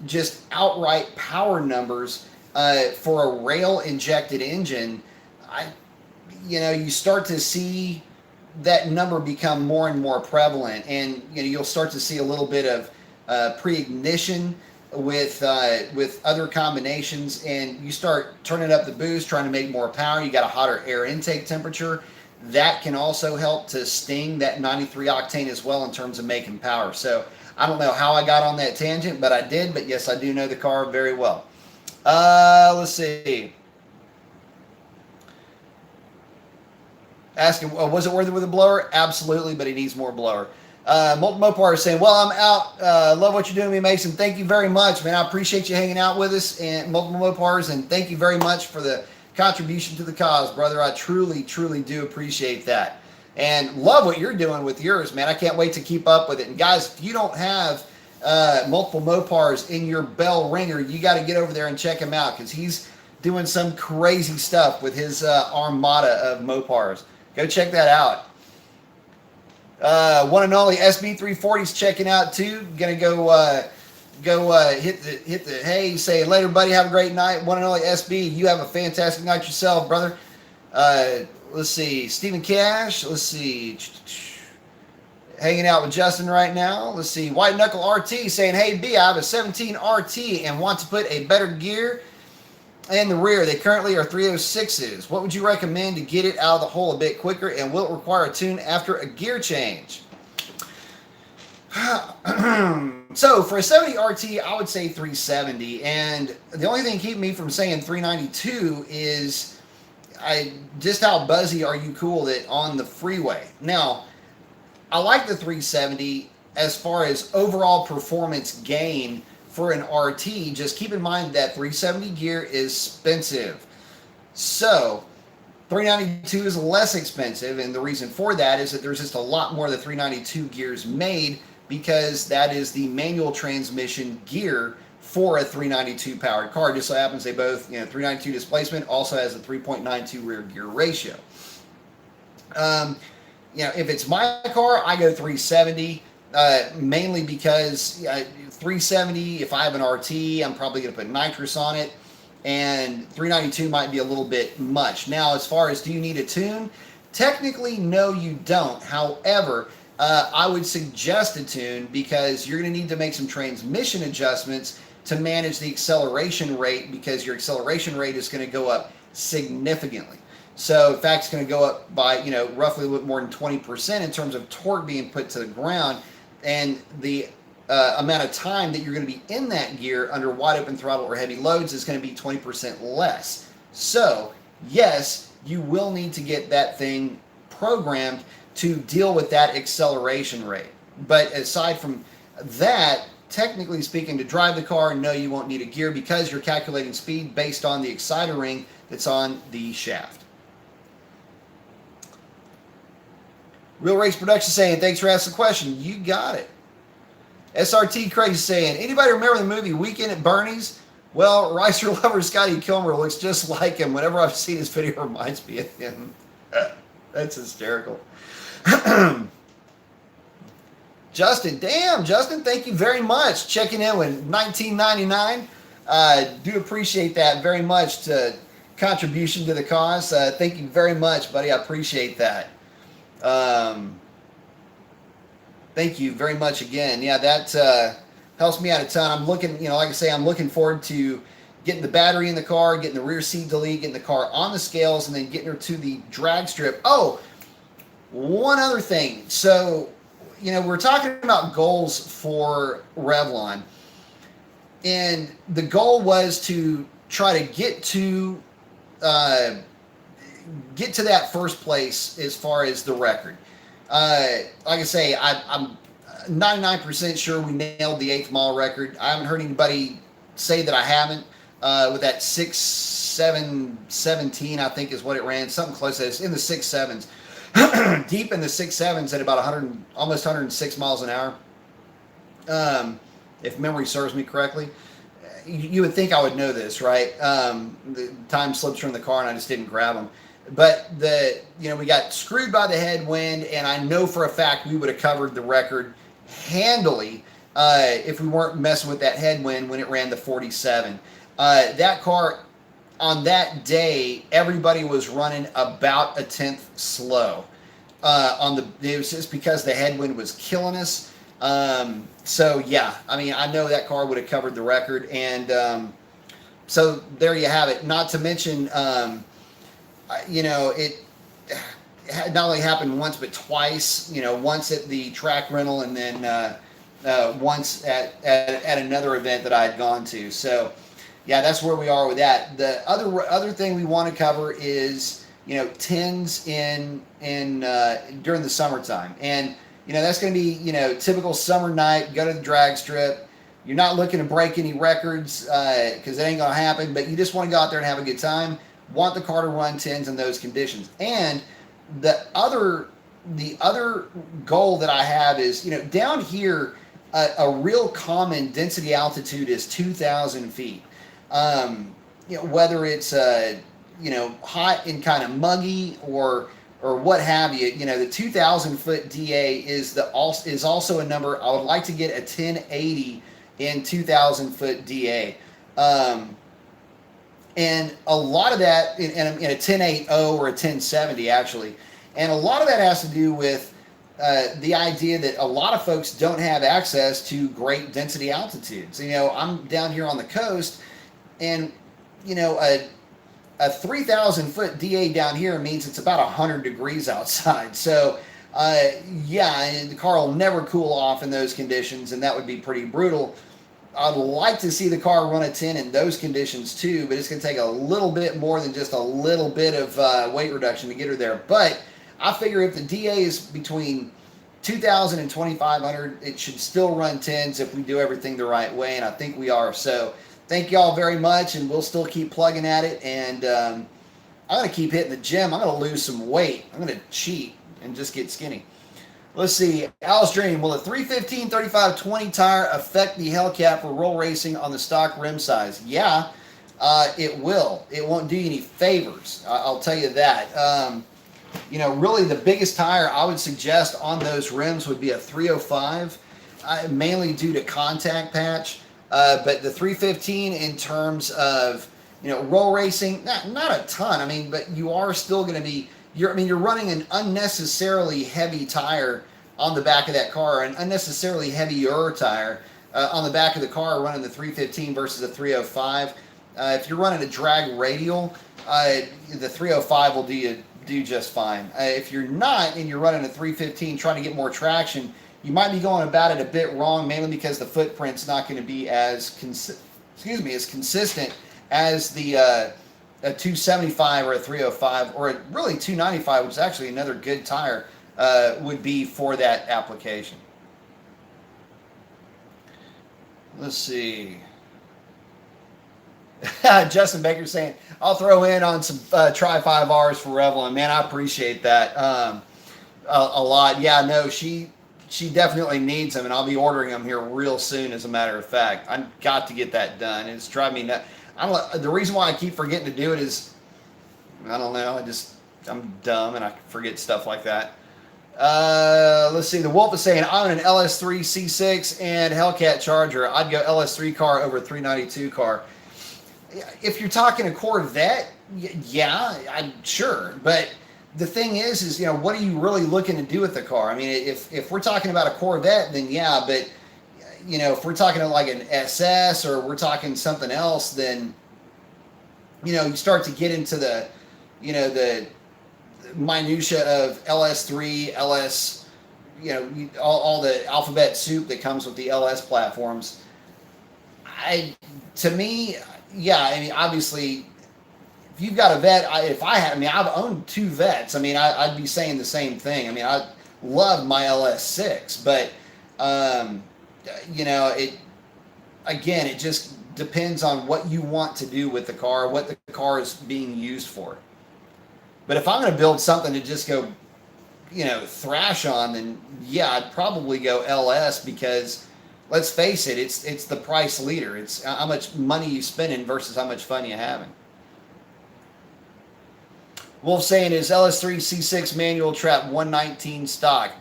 just outright power numbers for a rail injected engine, you start to see that number become more and more prevalent, and you'll start to see a little bit of pre-ignition with other combinations, and you start turning up the boost, trying to make more power. You got a hotter air intake temperature. That can also help to sting that 93 octane as well in terms of making power. So I don't know how I got on that tangent, but I did. But yes, I do know the car very well. Let's see. Asking, was it worth it with a blower? Absolutely, but he needs more blower. Mopar is saying, well, I'm out. Love what you're doing, me, Mason. Thank you very much, man. I appreciate you hanging out with us, and multiple Mopars, and thank you very much for the contribution to the cause, brother. I truly, truly do appreciate that, and love what you're doing with yours, man. I can't wait to keep up with it. And guys, if you don't have multiple Mopars in your bell ringer, you got to get over there and check him out, because he's doing some crazy stuff with his armada of Mopars. Go check that out. One and only SB340's checking out too. Gonna go hit the hey, say later, buddy. Have a great night. One and only SB, you have a fantastic night yourself, brother. Let's see, Stephen Cash. Let's see, hanging out with Justin right now. Let's see, White Knuckle RT saying, hey B, I have a 17 RT and want to put a better gear in the rear. They currently are 306s. What would you recommend to get it out of the hole a bit quicker, and will it require a tune after a gear change? So for a 70 RT, I would say 370, and the only thing keeping me from saying 392 is just how buzzy are you cool it on the freeway. Now, I like the 370 as far as overall performance gain. For an RT, just keep in mind that 370 gear is expensive. So 392 is less expensive, and the reason for that is that there's just a lot more of the 392 gears made, because that is the manual transmission gear for a 392 powered car. Just so happens they both, 392 displacement also has a 3.92 rear gear ratio. If it's my car, I go 370. Mainly because 370, if I have an RT, I'm probably going to put nitrous on it, and 392 might be a little bit much. Now, as far as do you need a tune? Technically, no, you don't. However, I would suggest a tune, because you're going to need to make some transmission adjustments to manage the acceleration rate, because your acceleration rate is going to go up significantly. So, in fact, it's going to go up by, roughly a little bit more than 20% in terms of torque being put to the ground, and the amount of time that you're going to be in that gear under wide open throttle or heavy loads is going to be 20% less. So, yes, you will need to get that thing programmed to deal with that acceleration rate. But aside from that, technically speaking, to drive the car, no, you won't need a gear, because you're calculating speed based on the exciter ring that's on the shaft. Real Race Production saying, thanks for asking the question. You got it. SRT Crazy saying, anybody remember the movie Weekend at Bernie's? Well, Ricer lover Scotty Kilmer looks just like him. Whenever I've seen his video, it reminds me of him. That's hysterical. Justin, damn, Justin, thank you very much. Checking in with 1999. Do appreciate that very much. Contribution to the cause. Thank you very much, buddy. I appreciate that. Thank you very much again. Yeah, that helps me out a ton. I'm looking, like I say, I'm looking forward to getting the battery in the car, getting the rear seat delete, getting the car on the scales, and then getting her to the drag strip. Oh, one other thing. So, we're talking about goals for Revlon, and the goal was to try to uh, get to that first place as far as the record. Like I say, I'm 99% sure we nailed the 8th mile record. I haven't heard anybody say that I haven't. With that 6:7:17, I think is what it ran, something close to this, in the 6.7s, deep in the 6.7s at about 100, almost 106 miles an hour. If memory serves me correctly. You would think I would know this, right? The time slips from the car and I just didn't grab them. But we got screwed by the headwind, and I know for a fact we would have covered the record handily if we weren't messing with that headwind when it ran the 47. That car on that day, everybody was running about a tenth slow. It was just because the headwind was killing us. So yeah, I mean, I know that car would have covered the record, and so there you have it. Not to mention, it had not only happened once but twice. Once at the track rental, and then once at another event that I had gone to. So yeah, that's where we are with that. The other thing we want to cover is tins in during the summertime, and that's going to be typical summer night. Go to the drag strip. You're not looking to break any records because it ain't going to happen, but you just want to go out there and have a good time. Want the car to run tins in those conditions. And the other goal that I have is down here a real common density altitude is 2,000 feet. Whether it's hot and kind of muggy or what have you, the 2,000 foot DA is also a number. I would like to get a 1080 in 2,000 foot DA, and a lot of that in a 1080 or a 1070 actually, and a lot of that has to do with the idea that a lot of folks don't have access to great density altitudes. I'm down here on the coast, and a 3,000 foot DA down here means it's about 100 degrees outside. So yeah, the car will never cool off in those conditions, and that would be pretty brutal. I'd like to see the car run a 10 in those conditions too, but it's going to take a little bit more than just a little bit of weight reduction to get her there. But I figure if the DA is between 2,000 and 2,500, it should still run 10s if we do everything the right way, and I think we are. So thank y'all very much, and we'll still keep plugging at it. And I'm going to keep hitting the gym. I'm going to lose some weight. I'm going to cheat and just get skinny. Let's see. Alice Dream, will a 315 35/20 tire affect the Hellcat for roll racing on the stock rim size? Yeah, it will. It won't do you any favors. I'll tell you that. Really the biggest tire I would suggest on those rims would be a 305, mainly due to contact patch. But the 315 in terms of, roll racing, not a ton. I mean, but you are still going to be, you're running an unnecessarily heavy tire on the back of that car, an unnecessarily heavier tire on the back of the car running the 315 versus a 305. If you're running a drag radial, the 305 will do just fine. If you're not and you're running a 315 trying to get more traction, you might be going about it a bit wrong, mainly because the footprint's not going to be as consistent as the a 275 or a 305 or really 295, which is actually another good tire, would be for that application. Let's see. Justin Baker saying, I'll throw in on some Tri 5Rs for Revlon. Man, I appreciate that a lot. Yeah, no, she definitely needs them, and I'll be ordering them here real soon, as a matter of fact. I've got to get that done. It's driving me nuts. The reason why I keep forgetting to do it is, I don't know, I'm dumb and I forget stuff like that. Let's see. The Wolf is saying, I'm in an LS3 C6 and Hellcat Charger. I'd go LS3 car over 392 car. If you're talking a Corvette, yeah, I'm sure. But the thing is, what are you really looking to do with the car? I mean, if we're talking about a Corvette, then yeah, but if we're talking like an SS or we're talking something else, then you start to get into the the minutia of LS3, LS all the alphabet soup that comes with the LS platforms. To me, yeah, I mean, obviously, if you've got a vet, I've owned two vets. I mean, I'd be saying the same thing. I mean, I love my LS6, but it just depends on what you want to do with the car, what the car is being used for. But if I'm going to build something to just go, thrash on, then yeah, I'd probably go LS because let's face it, it's the price leader. It's how much money you spending versus how much fun you're having. Wolf saying, is LS3 C6 manual trap 119 stock?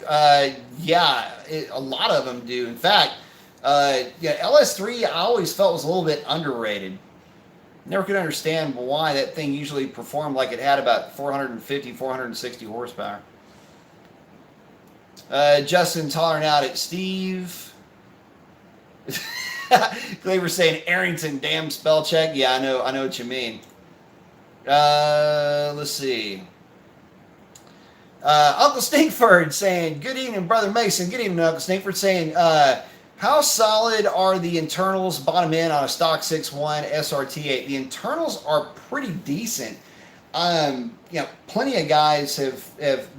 Yeah, a lot of them do. In fact, LS3 I always felt was a little bit underrated. Never could understand why that thing usually performed like it had about 450, 460 horsepower. Justin's hollering out at Steve. Cleaver saying Arrington, damn spell check. Yeah, I know what you mean. Let's see. Uncle Stinkford saying, good evening, Brother Mason. Good evening, Uncle Stinkford saying, how solid are the internals bottom end on a stock 6.1 SRT8? The internals are pretty decent. Plenty of guys have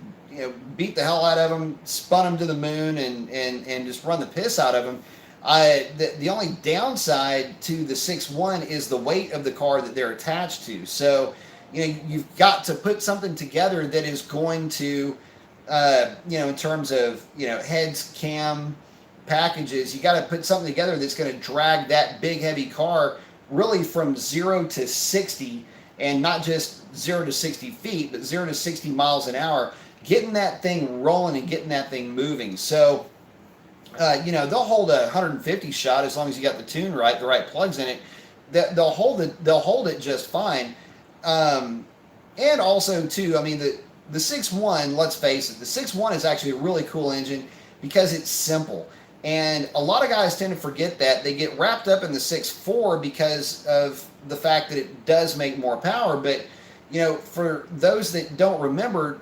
beat the hell out of them, spun them to the moon, and just run the piss out of them. The only downside to the 6.1 is the weight of the car that they're attached to. So, you've got to put something together that is going to, in terms of, heads, cam, packages, you got to put something together that's going to drag that big, heavy car really from 0 to 60, and not just 0 to 60 feet, but 0 to 60 miles an hour, getting that thing rolling and getting that thing moving. So, they'll hold a 150 shot as long as you got the tune right, the right plugs in it. They'll hold it just fine. And also too, I mean, the 6.1, let's face it, the 6.1 is actually a really cool engine because it's simple. And a lot of guys tend to forget that. They get wrapped up in the 6.4 because of the fact that it does make more power. But, for those that don't remember,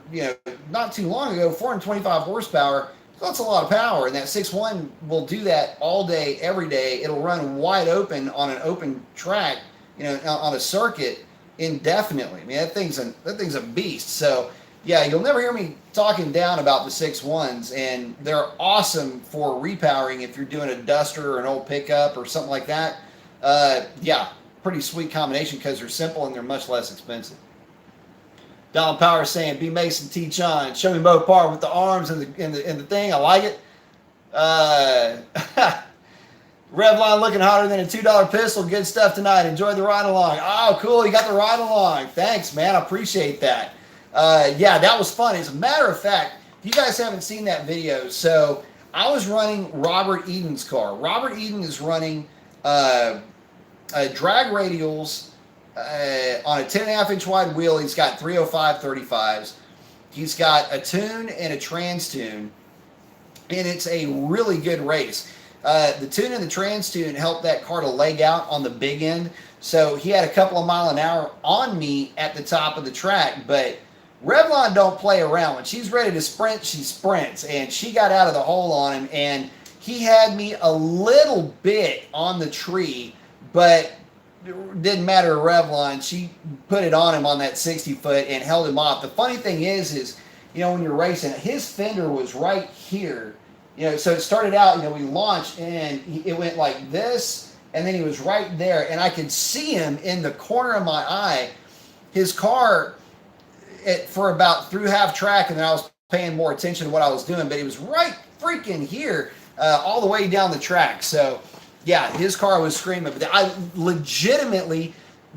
not too long ago, 425 horsepower, that's a lot of power. And that 6.1 will do that all day, every day. It'll run wide open on an open track, on a circuit indefinitely. I mean, that thing's a beast. So, yeah, you'll never hear me talking down about the 6.1s, and they're awesome for repowering if you're doing a Duster or an old pickup or something like that. Yeah, pretty sweet combination because they're simple and they're much less expensive. Donald Power saying, B Mason, T Chon, show me Mopar with the arms and the thing. I like it. Revlon looking hotter than a $2 pistol. Good stuff tonight. Enjoy the ride along. Oh, cool. You got the ride along. Thanks, man. I appreciate that. Yeah, that was fun. As a matter of fact, if you guys haven't seen that video, so I was running Robert Eden's car. Robert Eden is running drag radials on a 10.5 inch wide wheel. He's got 305 35s. He's got a tune and a trans tune, and it's a really good race. The tune and the trans tune helped that car to leg out on the big end, so he had a couple of mile an hour on me at the top of the track. But Revlon don't play around. When she's ready to sprint, she sprints, and she got out of the hole on him, and he had me a little bit on the tree, but it didn't matter to Revlon. She put it on him on that 60 foot and held him off. The funny thing is when you're racing, his fender was right here. So it started out, we launched and it went like this, and then he was right there, and I could see him in the corner of my eye. His car, for about through half track, and then I was paying more attention to what I was doing, but he was right freaking here, all the way down the track. So, yeah, his car was screaming, but I legitimately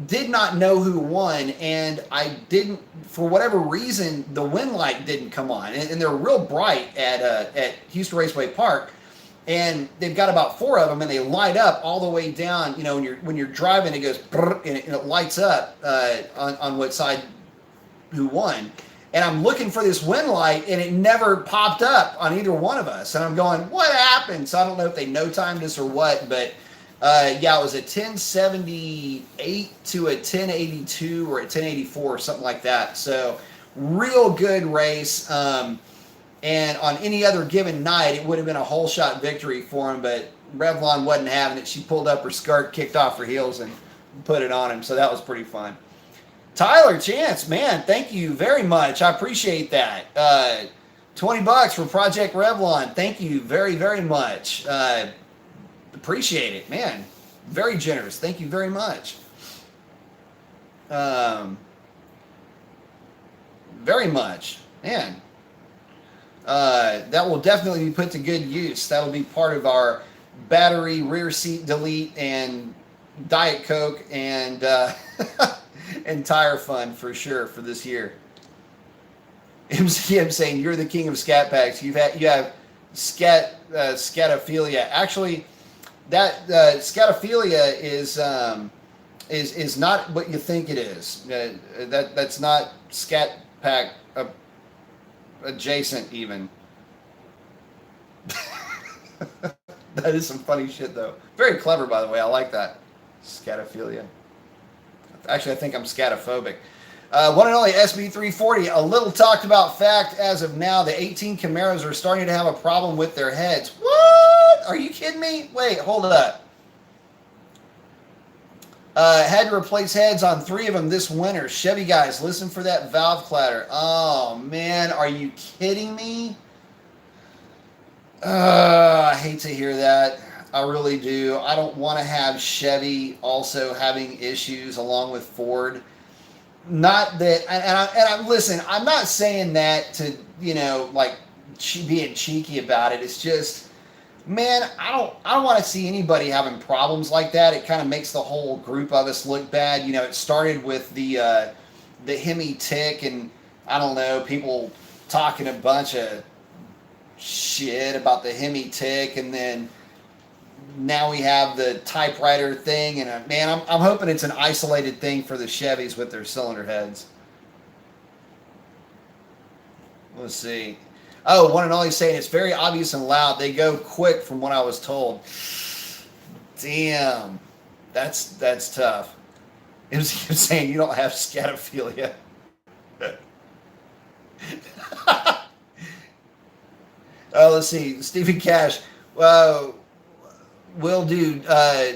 did not know who won, and I didn't, for whatever reason, the win light didn't come on, and they're real bright at Houston Raceway Park, and they've got about 4 of them, and they light up all the way down. When you're driving, it goes and it lights up on what side who won. And I'm looking for this win light, and it never popped up on either one of us. And I'm going, what happened? So I don't know if they no-timed us or what, but yeah, it was a 1078 to a 1082 or a 1084 or something like that. So real good race. And on any other given night, it would have been a whole shot victory for him, but Revlon wasn't having it. She pulled up her skirt, kicked off her heels, and put it on him. So that was pretty fun. Tyler Chance, man, thank you very much. I appreciate that. $20 for Project Revlon. Thank you very, very much. Appreciate it, man. Very generous. Thank you very much. Very much, man. That will definitely be put to good use. That'll be part of our battery, rear seat delete, and Diet Coke and and tire fund for sure for this year. MCM saying you're the king of scat packs. You have scatophilia. Actually, that scatophilia is not what you think it is. That's not scat pack adjacent even. That is some funny shit though. Very clever, by the way. I like that. Scatophilia. Actually, I think I'm scatophobic. One and only SB340. A little talked about fact as of now. The 18 Camaros are starting to have a problem with their heads. What? Are you kidding me? Wait, hold up. Had to replace heads on 3 of them this winter. Chevy guys, listen for that valve clatter. Oh, man. Are you kidding me? I hate to hear that. I really do. I don't want to have Chevy also having issues along with Ford. Not that, and listen, I'm not saying that to, like being cheeky about it. It's just, man, I don't want to see anybody having problems like that. It kind of makes the whole group of us look bad. It started with the Hemi tick, and I don't know, people talking a bunch of shit about the Hemi tick, and then now we have the typewriter thing, and man, I'm hoping it's an isolated thing for the Chevys with their cylinder heads. Let's see. Oh, one and all, he's saying it's very obvious and loud. They go quick from what I was told. Damn, that's tough. It was saying you don't have scatophilia. Let's see. Stephen Cash. Will do.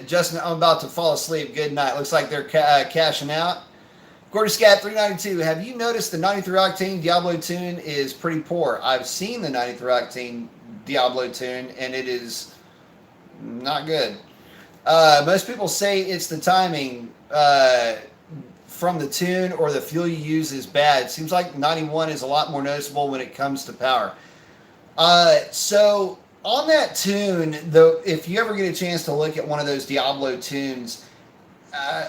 Justin, I'm about to fall asleep. Good night. Looks like they're cashing out. Gordy Scat 392. Have you noticed the 93 octane Diablo tune is pretty poor? I've seen the 93 octane Diablo tune, and it is not good. Most people say it's the timing from the tune or the fuel you use is bad. Seems like 91 is a lot more noticeable when it comes to power. So on that tune, though, if you ever get a chance to look at one of those Diablo tunes,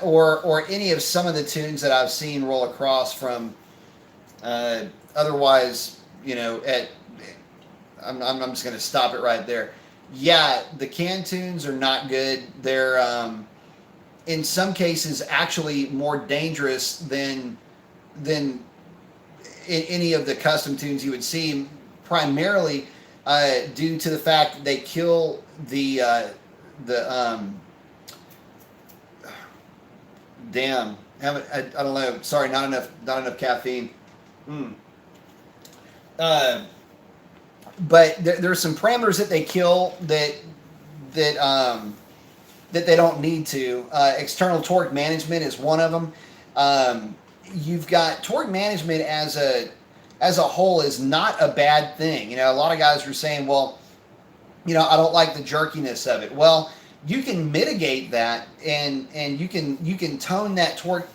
or any of some of the tunes that I've seen roll across from, otherwise, I'm just going to stop it right there. Yeah, the can tunes are not good. They're, in some cases, actually more dangerous than any of the custom tunes you would see, primarily due to the fact that they kill the damn, I don't know. Sorry, not enough caffeine. But there's some parameters that they kill that they don't need to. External torque management is one of them. You've got torque management as a whole is not a bad thing. A lot of guys are saying, well, I don't like the jerkiness of it. Well, you can mitigate that, and you can tone that torque,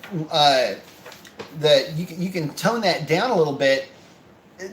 you can tone that down a little bit.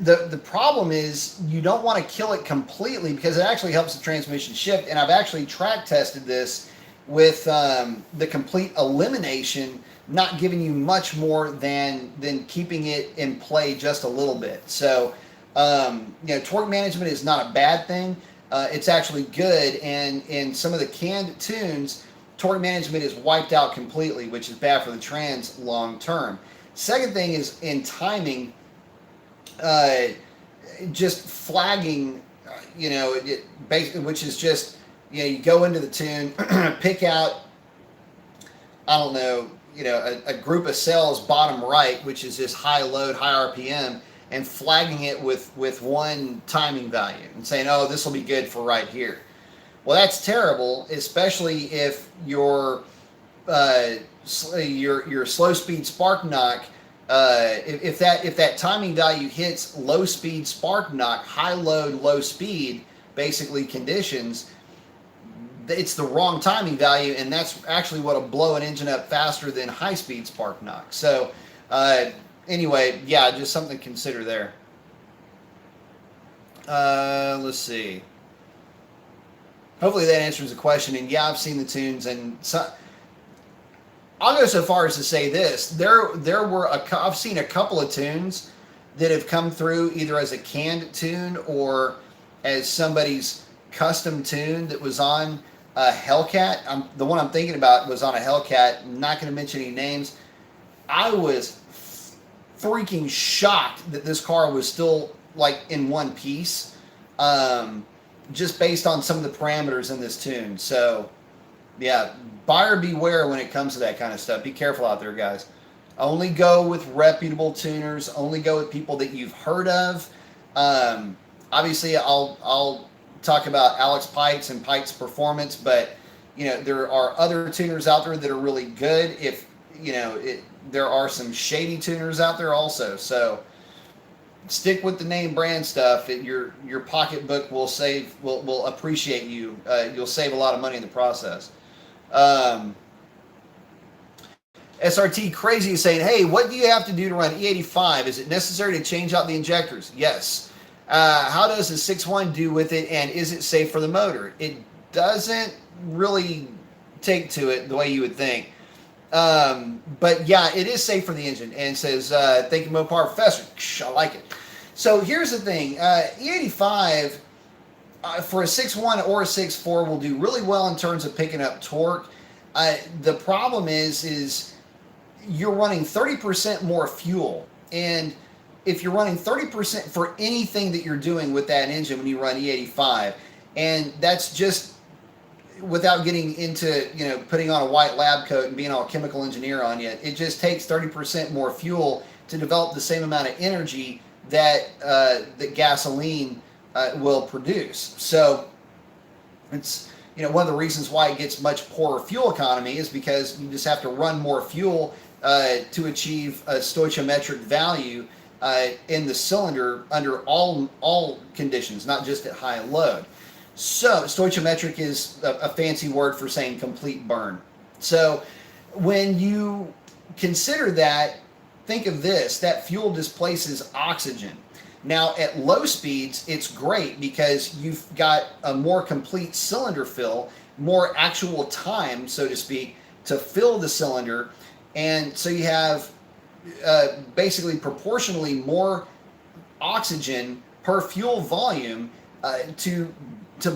The problem is you don't want to kill it completely, because it actually helps the transmission shift. And I've actually track tested this with the complete elimination, not giving you much more than keeping it in play just a little bit. So, torque management is not a bad thing. It's actually good, and in some of the canned tunes, torque management is wiped out completely, which is bad for the trans long term. Second thing is in timing, just flagging, basically, which is just, you go into the tune, pick out, I don't know, a group of cells bottom right, which is just high load, high RPM, and flagging it with one timing value and saying, oh, this will be good for right here. Well, that's terrible, especially if your slow speed spark knock, if that timing value hits low speed spark knock, high load, low speed, basically conditions, it's the wrong timing value, and that's actually what'll blow an engine up faster than high speed spark knock. So anyway, yeah, just something to consider there. Let's see. Hopefully that answers the question. And yeah, I've seen the tunes, and I'll go so far as to say this: I've seen a couple of tunes that have come through either as a canned tune or as somebody's custom tune that was on a Hellcat. The one I'm thinking about was on a Hellcat. I'm not going to mention any names. I was freaking shocked that this car was still like in one piece, just based on some of the parameters in this tune. So yeah, buyer beware when it comes to that kind of stuff. Be careful out there, guys. Only go with reputable tuners. Only go with people that you've heard of. Obviously, I'll talk about Alex Pikes and Pikes Performance, but there are other tuners out there that are really good. If there are some shady tuners out there also. So stick with the name brand stuff. Your pocketbook will appreciate you. You'll save a lot of money in the process. SRT Crazy is saying, hey, what do you have to do to run E85? Is it necessary to change out the injectors? Yes. How does the 6.1 do with it, and is it safe for the motor? It doesn't really take to it the way you would think. But yeah, it is safe for the engine. And says, thank you, Mopar Professor. I like it. So here's the thing. E85 for a 6.1 or a 6.4 will do really well in terms of picking up torque. The problem is you're running 30% more fuel. And if you're running 30% for anything that you're doing with that engine when you run E85, and that's just without getting into, putting on a white lab coat and being all chemical engineer on you, it just takes 30% more fuel to develop the same amount of energy that that gasoline will produce. So it's, one of the reasons why it gets much poorer fuel economy is because you just have to run more fuel to achieve a stoichiometric value in the cylinder under all conditions, not just at high load. So stoichiometric is a fancy word for saying complete burn. So when you consider that, think of this: that fuel displaces oxygen. Now at low speeds, it's great because you've got a more complete cylinder fill, more actual time, so to speak, to fill the cylinder. And so you have basically proportionally more oxygen per fuel volume to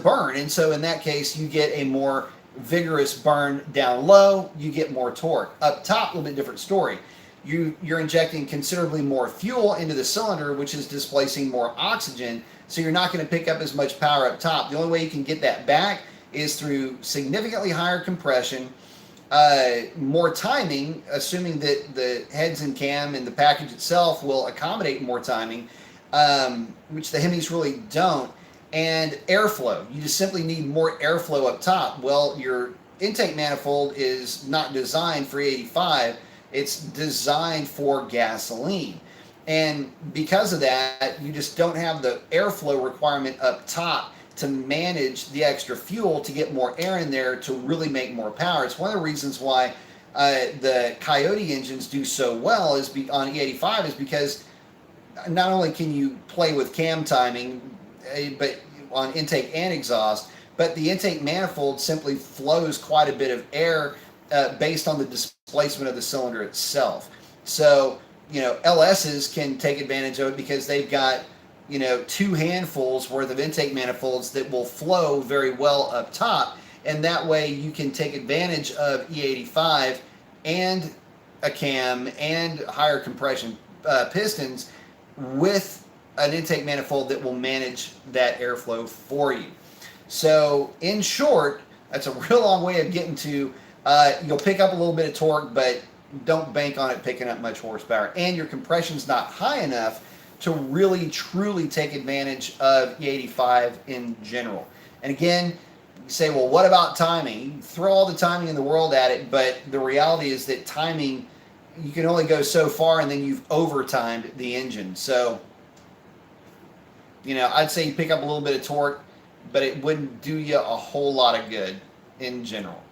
burn. And so in that case, you get a more vigorous burn down low, you get more torque. Up top, a little bit different story. You're injecting considerably more fuel into the cylinder, which is displacing more oxygen, so you're not going to pick up as much power up top. The only way you can get that back is through significantly higher compression, more timing, assuming that the heads and cam and the package itself will accommodate more timing, which the Hemis really don't, and airflow. You just simply need more airflow up top. Well, your intake manifold is not designed for E85. It's designed for gasoline. And because of that, you just don't have the airflow requirement up top to manage the extra fuel to get more air in there to really make more power. It's one of the reasons why the Coyote engines do so well on E85 is because not only can you play with cam timing, but on intake and exhaust, but the intake manifold simply flows quite a bit of air based on the displacement of the cylinder itself. So, LSs can take advantage of it because they've got, 2 handfuls worth of intake manifolds that will flow very well up top. And that way you can take advantage of E85 and a cam and higher compression pistons with an intake manifold that will manage that airflow for you. So in short, that's a real long way of getting to, you'll pick up a little bit of torque, but don't bank on it picking up much horsepower. And your compression's not high enough to really truly take advantage of E85 in general. And again, you say, well, what about timing? You throw all the timing in the world at it, but the reality is that timing, you can only go so far, and then you've overtimed the engine. So, you know, I'd say you pick up a little bit of torque, but it wouldn't do you a whole lot of good in general.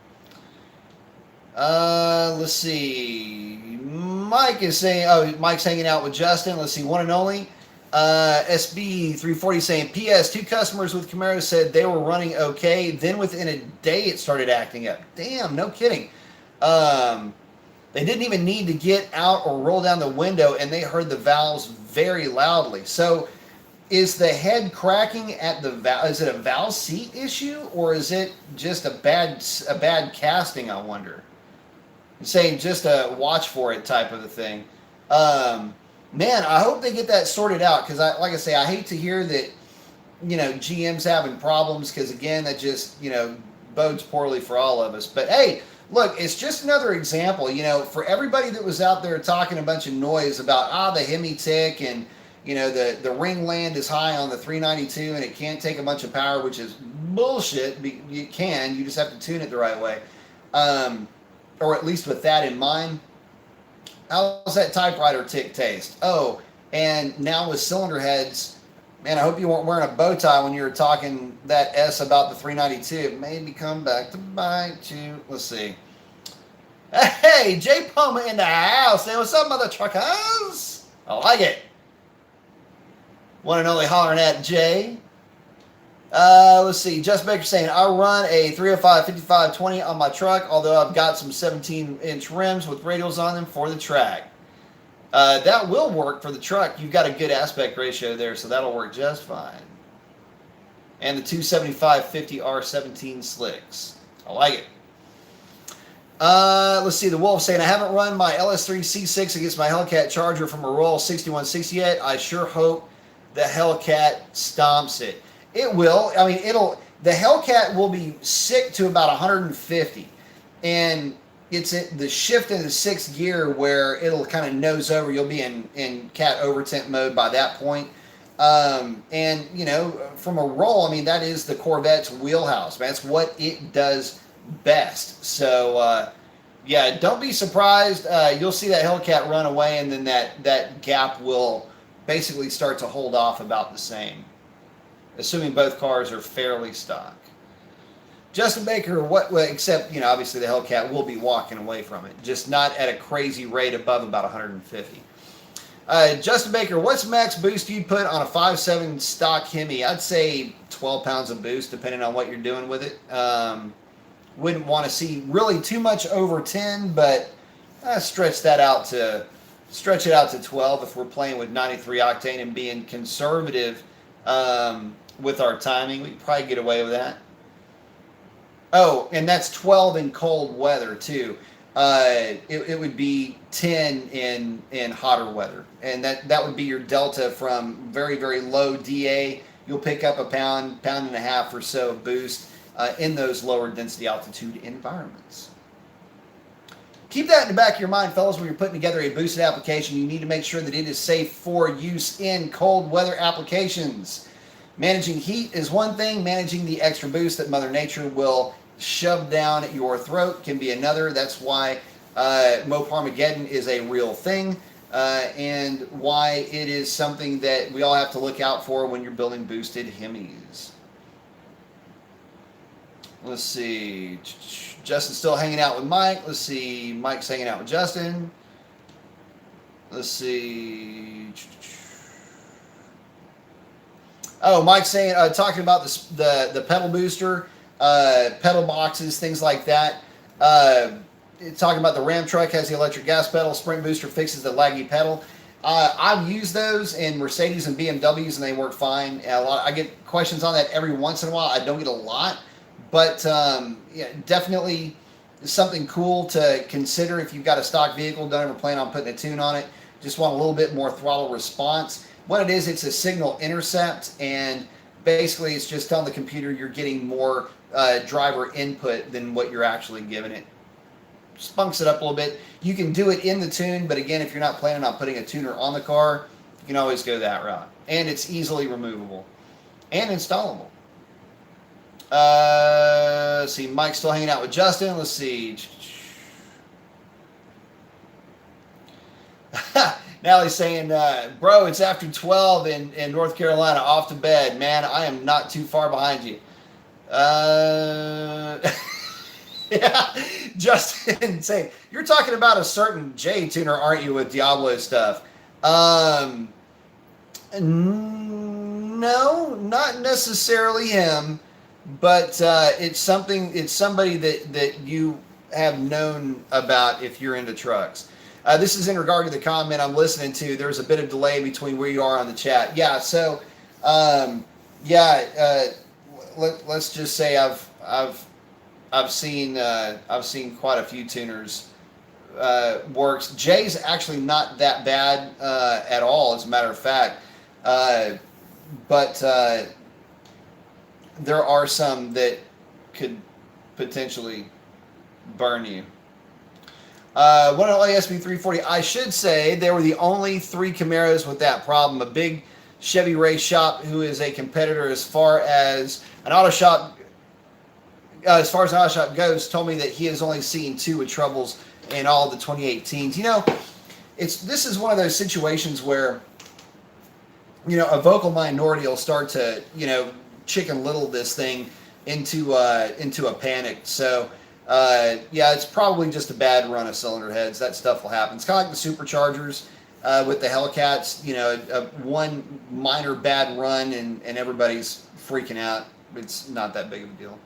Let's see. Mike is saying, oh, Mike's hanging out with Justin. Let's see, one and only. SB340 saying, P.S. 2 customers with Camaros said they were running okay. Then within a day, it started acting up. Damn, no kidding. They didn't even need to get out or roll down the window, and they heard the valves very loudly. So, is the head cracking at the valve? Is it a valve seat issue, or is it just a bad casting? I wonder. I'm saying just a watch for it type of a thing. Man, I hope they get that sorted out, because like I say, I hate to hear that, you know, GM's having problems, because again, that just, you know, bodes poorly for all of us. But hey, look, it's just another example, you know, for everybody that was out there talking a bunch of noise about, the Hemi tick, and, you know, the ring land is high on the 392 and it can't take a bunch of power, which is bullshit. You can, you just have to tune it the right way. Or at least with that in mind. How's that typewriter tick taste? Oh, and now with cylinder heads, man, I hope you weren't wearing a bow tie when you were talking that S about the 392. It maybe come back to bite you. Let's see. Hey, Jay Poma in the house. Hey, what's up, mother truckers? I like it. One and only hollering at Jay. Let's see. Just Baker saying, I run a 305 5520 on my truck, although I've got some 17-inch rims with radials on them for the track. That will work for the truck. You've got a good aspect ratio there, so that'll work just fine. And the 275/50 R17 slicks. I like it. Let's see. The Wolf saying, I haven't run my LS3 C6 against my Hellcat Charger from a Royal 6160 yet. I sure hope the Hellcat stomps it. It will. I mean, the Hellcat will be sick to about 150. And it's the shift into 6th gear where it'll kind of nose over. You'll be in cat overtent mode by that point. And, you know, from a roll, I mean, that is the Corvette's wheelhouse. That's what it does best. So, yeah, don't be surprised. You'll see that Hellcat run away, and then that gap will basically start to hold off about the same, assuming both cars are fairly stock. Justin Baker, except, you know, obviously the Hellcat will be walking away from it, just not at a crazy rate above about 150. Justin Baker, what's max boost you'd put on a 5.7 stock Hemi? I'd say 12 pounds of boost, depending on what you're doing with it. Wouldn't want to see really too much over 10, but stretch it out to 12 if we're playing with 93 octane and being conservative with our timing. We could probably get away with that. Oh, and that's 12 in cold weather too. It would be 10 in hotter weather, and that would be your delta from very, very low DA. You'll pick up a pound and a half or so of boost in those lower density altitude environments. Keep that in the back of your mind, fellas, when you're putting together a boosted application. You need to make sure that it is safe for use in cold weather applications. Managing heat is one thing. Managing the extra boost that Mother Nature will shove down your throat can be another. That's why Moparmageddon is a real thing, and why it is something that we all have to look out for when you're building boosted Hemis. Let's see. Justin's still hanging out with Mike. Let's see. Mike's hanging out with Justin. Let's see. Oh, Mike's saying, talking about the pedal booster, pedal boxes, things like that. Talking about the Ram truck has the electric gas pedal. Sprint booster fixes the laggy pedal. I've used those in Mercedes and BMWs, and they work fine. I get questions on that every once in a while. I don't get a lot. But yeah, definitely something cool to consider if you've got a stock vehicle, don't ever plan on putting a tune on it, just want a little bit more throttle response. What it is, it's a signal intercept, and basically it's just telling the computer you're getting more driver input than what you're actually giving it. Spunks it up a little bit. You can do it in the tune, but again, if you're not planning on putting a tuner on the car, You can always go that route. And it's easily removable and installable. Let's see, Mike's still hanging out with Justin. Let's see. Now he's saying, bro, it's after 12 in North Carolina. Off to bed. Man, I am not too far behind you. Yeah, Justin saying, you're talking about a certain J tuner, aren't you, with Diablo stuff? No, not necessarily him, but it's somebody that you have known about if you're into trucks. This is in regard to the comment I'm listening to. There's a bit of delay between where you are on the chat. Yeah, so let's just say I've seen quite a few tuners works. Jay's actually not that bad at all, as a matter of fact, but there are some that could potentially burn you. One of ASB 340. I should say they were the only 3 Camaros with that problem. A big Chevy race shop who is a competitor as far as an auto shop goes, told me that he has only seen 2 with troubles in all the 2018s. You know, this is one of those situations where, you know, a vocal minority will start to, you know, Chicken Little this thing into a panic. So yeah, it's probably just a bad run of cylinder heads. That stuff will happen. It's kind of like the superchargers with the Hellcats. You know, one minor bad run and everybody's freaking out. It's not that big of a deal.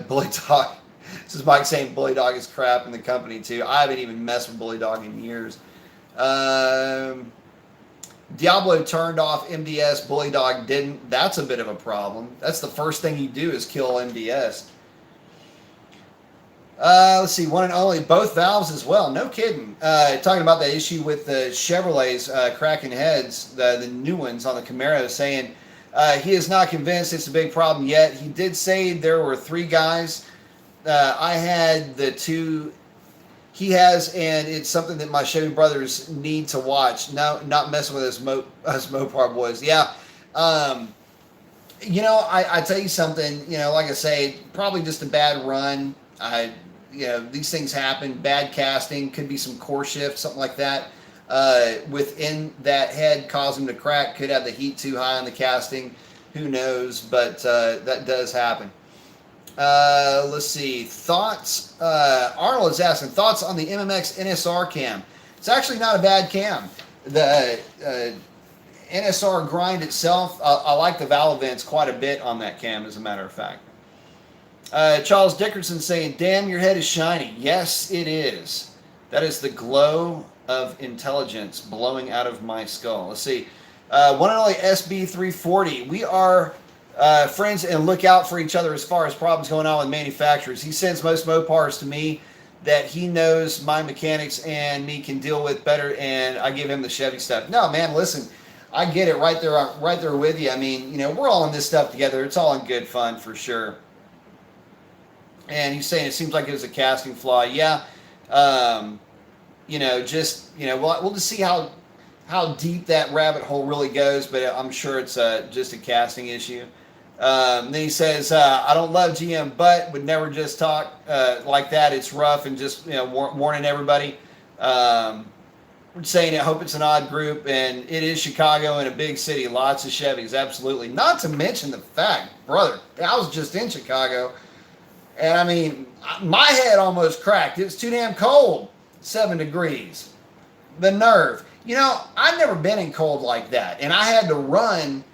Bully Dog. This is Mike saying Bully Dog is crap in the company too. I haven't even messed with Bully Dog in years. Diablo turned off MDS. Bully Dog didn't. That's a bit of a problem. That's the first thing you do is kill MDS. Let's see, one and only, both valves as well. No kidding. Talking about the issue with the Chevrolets cracking heads, the new ones on the Camaro, saying he is not convinced it's a big problem yet. He did say there were 3 guys. I had the 2 he has, and it's something that my Chevy brothers need to watch. No, not messing with us Mopar boys. Yeah. You know, I tell you something, you know, like I say, probably just a bad run. You know, these things happen. Bad casting, could be some core shift, something like that. Within that head, cause them to crack. Could have the heat too high on the casting. Who knows? But that does happen. Let's see. Thoughts? Arnold is asking, thoughts on the MMX NSR cam. It's actually not a bad cam. The NSR grind itself, I like the valve vents quite a bit on that cam, as a matter of fact. Charles Dickerson saying, damn, your head is shiny. Yes, it is. That is the glow of intelligence blowing out of my skull. Let's see. One and only SB340. We are friends and look out for each other as far as problems going on with manufacturers. He sends most Mopars to me that he knows my mechanics and me can deal with better, and I give him the Chevy stuff. No, man, listen, I get it right there with you. I mean, you know, we're all in this stuff together. It's all in good fun for sure. And he's saying it seems like it was a casting flaw. Yeah, you know, just, you know, we'll just see how deep that rabbit hole really goes, but I'm sure it's just a casting issue. Then he says, I don't love GM, but would never just talk like that. It's rough, and just, you know, warning everybody. We're saying, I hope it's an odd group, and it is Chicago in a big city. Lots of Chevys, absolutely. Not to mention the fact, brother, I was just in Chicago, and I mean, my head almost cracked. It was too damn cold, 7 degrees. The nerve. You know, I've never been in cold like that, and I had to run,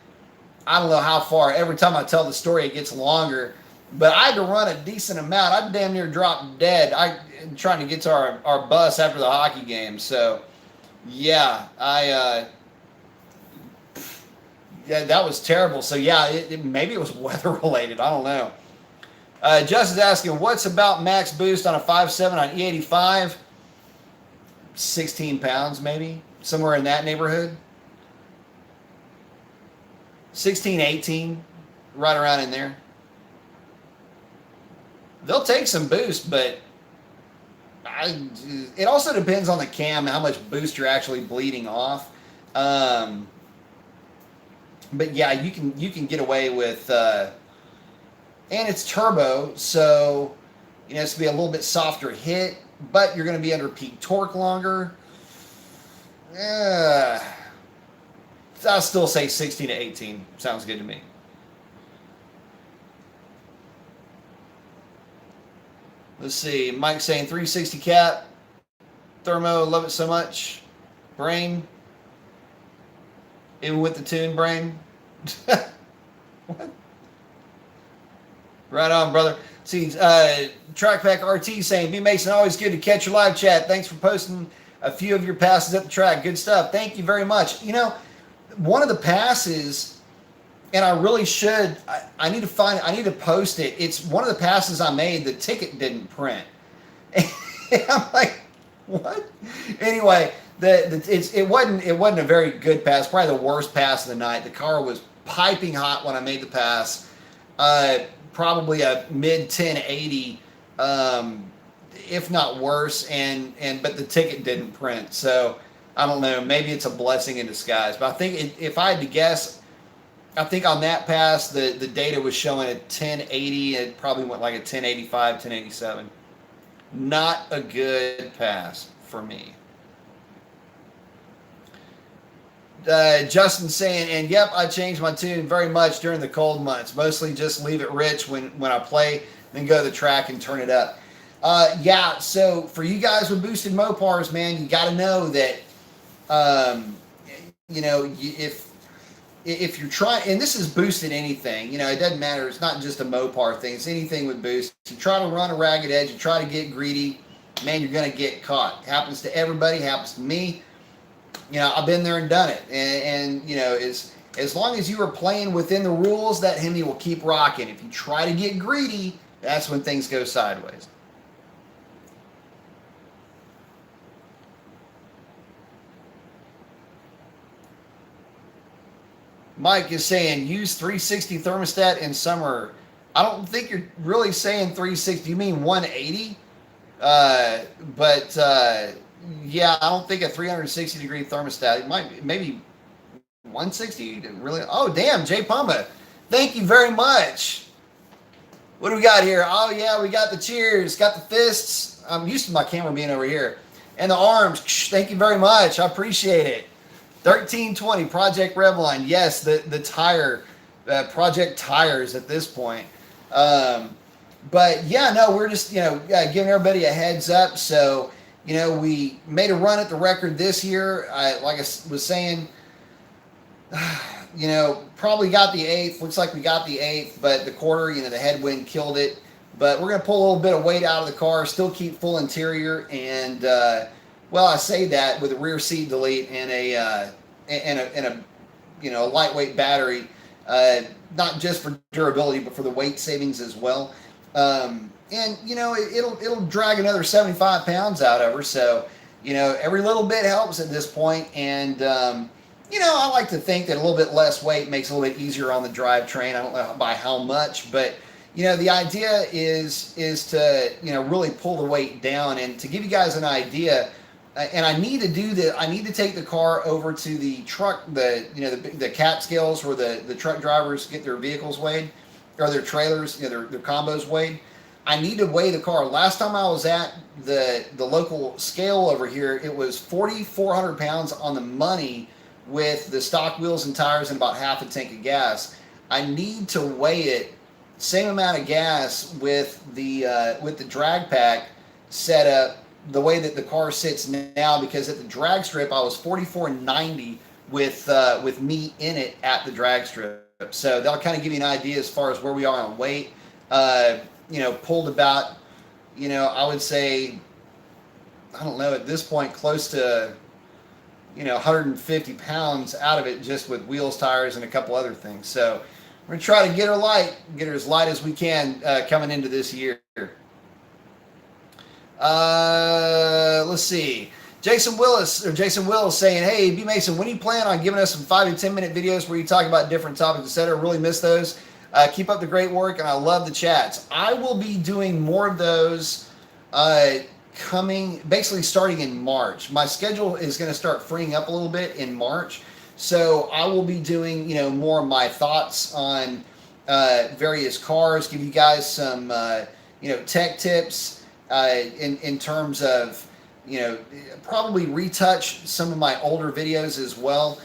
I don't know how far. Every time I tell the story, it gets longer, but I had to run a decent amount. I damn near dropped dead. I'm trying to get to our bus after the hockey game. So, yeah, yeah, that was terrible. So, yeah, maybe it was weather related. I don't know. Justin's asking, what's about max boost on a 5.7 on E85? 16 pounds, maybe, somewhere in that neighborhood. 16, 18, right around in there. They'll take some boost, but it also depends on the cam, how much boost you're actually bleeding off. Um, but yeah, you can get away with, and it's turbo, so it's gonna be a little bit softer hit, but you're gonna be under peak torque longer. I'll still say 16 to 18 sounds good to me. Let's see. Mike saying 360 cap, thermo, love it so much. Brain, even with the tune, brain. What? Right on, brother. See, Trackpack RT saying, B Mason, always good to catch your live chat. Thanks for posting a few of your passes at the track. Good stuff. Thank you very much. One of the passes, and I really should, I need to post it. It's one of the passes I made, the ticket didn't print. And I'm like, what? Anyway, it wasn't a very good pass, probably the worst pass of the night. The car was piping hot when I made the pass. Probably a mid 1080, if not worse, but the ticket didn't print. So I don't know, maybe it's a blessing in disguise. But I think if I had to guess, I think on that pass the data was showing a 1080. It probably went like a 1085, 1087. Not a good pass for me. Justin saying, and yep, I changed my tune very much during the cold months. Mostly just leave it rich when I play, then go to the track and turn it up. Yeah, so for you guys with boosted Mopars, man, you got to know that, if you're trying, and this is boosted anything, it doesn't matter. It's not just a Mopar thing. It's anything with boost. You try to run a ragged edge, you try to get greedy, man, you're going to get caught. Happens to everybody, happens to me. I've been there and done it. And as long as you are playing within the rules, that Hemi will keep rocking. If you try to get greedy, that's when things go sideways. Mike is saying, use 360 thermostat in summer. I don't think you're really saying 360. You mean 180? Yeah, I don't think a 360 degree thermostat. It might maybe 160. Really? Oh, damn, Jay Pumba. Thank you very much. What do we got here? Oh yeah, we got the cheers, got the fists. I'm used to my camera being over here, and the arms. Thank you very much. I appreciate it. 1320 Project Revline. Yes, the tire, Project Tires at this point. But yeah, no, we're just giving everybody a heads up. So we made a run at the record this year. Like I was saying, probably got the 8th. Looks like we got the 8th, but the quarter, the headwind killed it. But we're gonna pull a little bit of weight out of the car, still keep full interior, and I say that with a rear seat delete and a lightweight battery, not just for durability but for the weight savings as well. It'll drag another 75 pounds out of her. So, every little bit helps at this point. And, I like to think that a little bit less weight makes it a little bit easier on the drivetrain. I don't know by how much, but, the idea is to, really pull the weight down. And to give you guys an idea, and I need to do that. I need to take the car over to the truck, the cat scales where the truck drivers get their vehicles weighed, or their trailers, their combos weighed. I need to weigh the car. Last time I was at the local scale over here, it was 4,400 pounds on the money with the stock wheels and tires and about half a tank of gas. I need to weigh it, same amount of gas with the drag pack set up the way that the car sits now, because at the drag strip I was 4490 with me in it at the drag strip. So that'll kind of give you an idea as far as where we are on weight. Pulled about, I would say, I don't know, at this point, close to, 150 pounds out of it just with wheels, tires, and a couple other things. So we're going to try to get her as light as we can coming into this year. Let's see. Jason Willis saying, hey, B Mason, when do you plan on giving us some 5 to 10 minute videos where you talk about different topics, etc.? Really miss those. Keep up the great work, and I love the chats. I will be doing more of those basically starting in March. My schedule is going to start freeing up a little bit in March. So I will be doing, more of my thoughts on various cars, give you guys some, tech tips in terms of, probably retouch some of my older videos as well.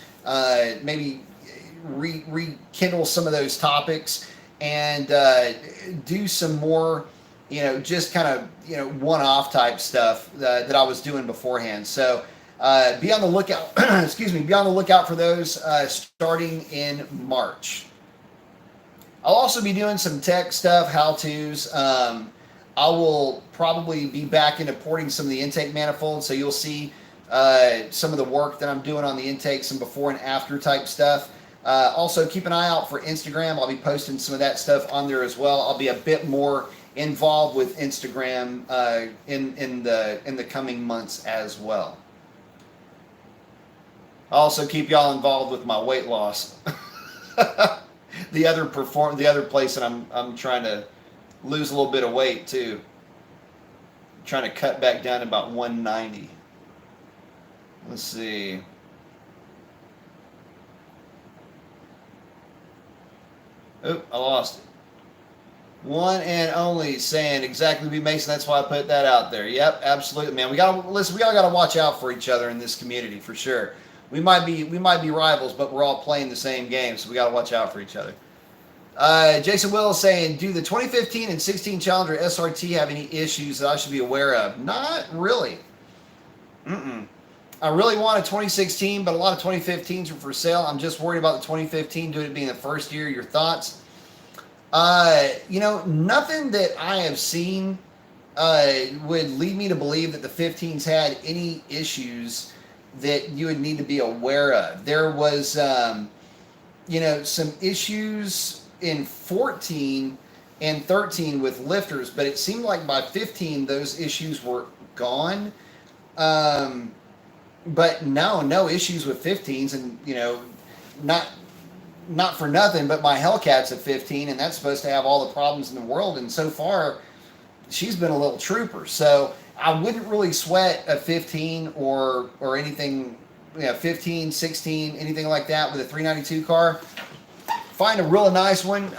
Maybe rekindle some of those topics and do some more, just kind of, one-off type stuff that I was doing beforehand. So be on the lookout. Excuse me. Be on the lookout for those starting in March. I'll also be doing some tech stuff, how-tos. I will probably be back into porting some of the intake manifolds, so you'll see some of the work that I'm doing on the intake, some before and after type stuff. Also, keep an eye out for Instagram. I'll be posting some of that stuff on there as well. I'll be a bit more involved with Instagram in the coming months as well. I'll also keep y'all involved with my weight loss. the other place that I'm trying to lose a little bit of weight too. I'm trying to cut back down to about 190. Let's see. Oh, I lost it. One and only saying exactly B Mason. That's why I put that out there. Yep, absolutely, man. We all gotta watch out for each other in this community for sure. We might be rivals, but we're all playing the same game, so we gotta watch out for each other. Jason Will is saying, do the 2015 and 16 Challenger SRT have any issues that I should be aware of? Not really. I really want a 2016, but a lot of 2015s are for sale. I'm just worried about the 2015 due to it being the first year. Your thoughts? Nothing that I have seen would lead me to believe that the 15s had any issues that you would need to be aware of. There was, some issues in 14 and 13 with lifters, but it seemed like by 15 those issues were gone. But no issues with 15s, and not for nothing, but my Hellcat's a 15, and that's supposed to have all the problems in the world, and so far she's been a little trooper. So I wouldn't really sweat a 15 or anything, 15, 16, anything like that with a 392 car. Find a real nice one,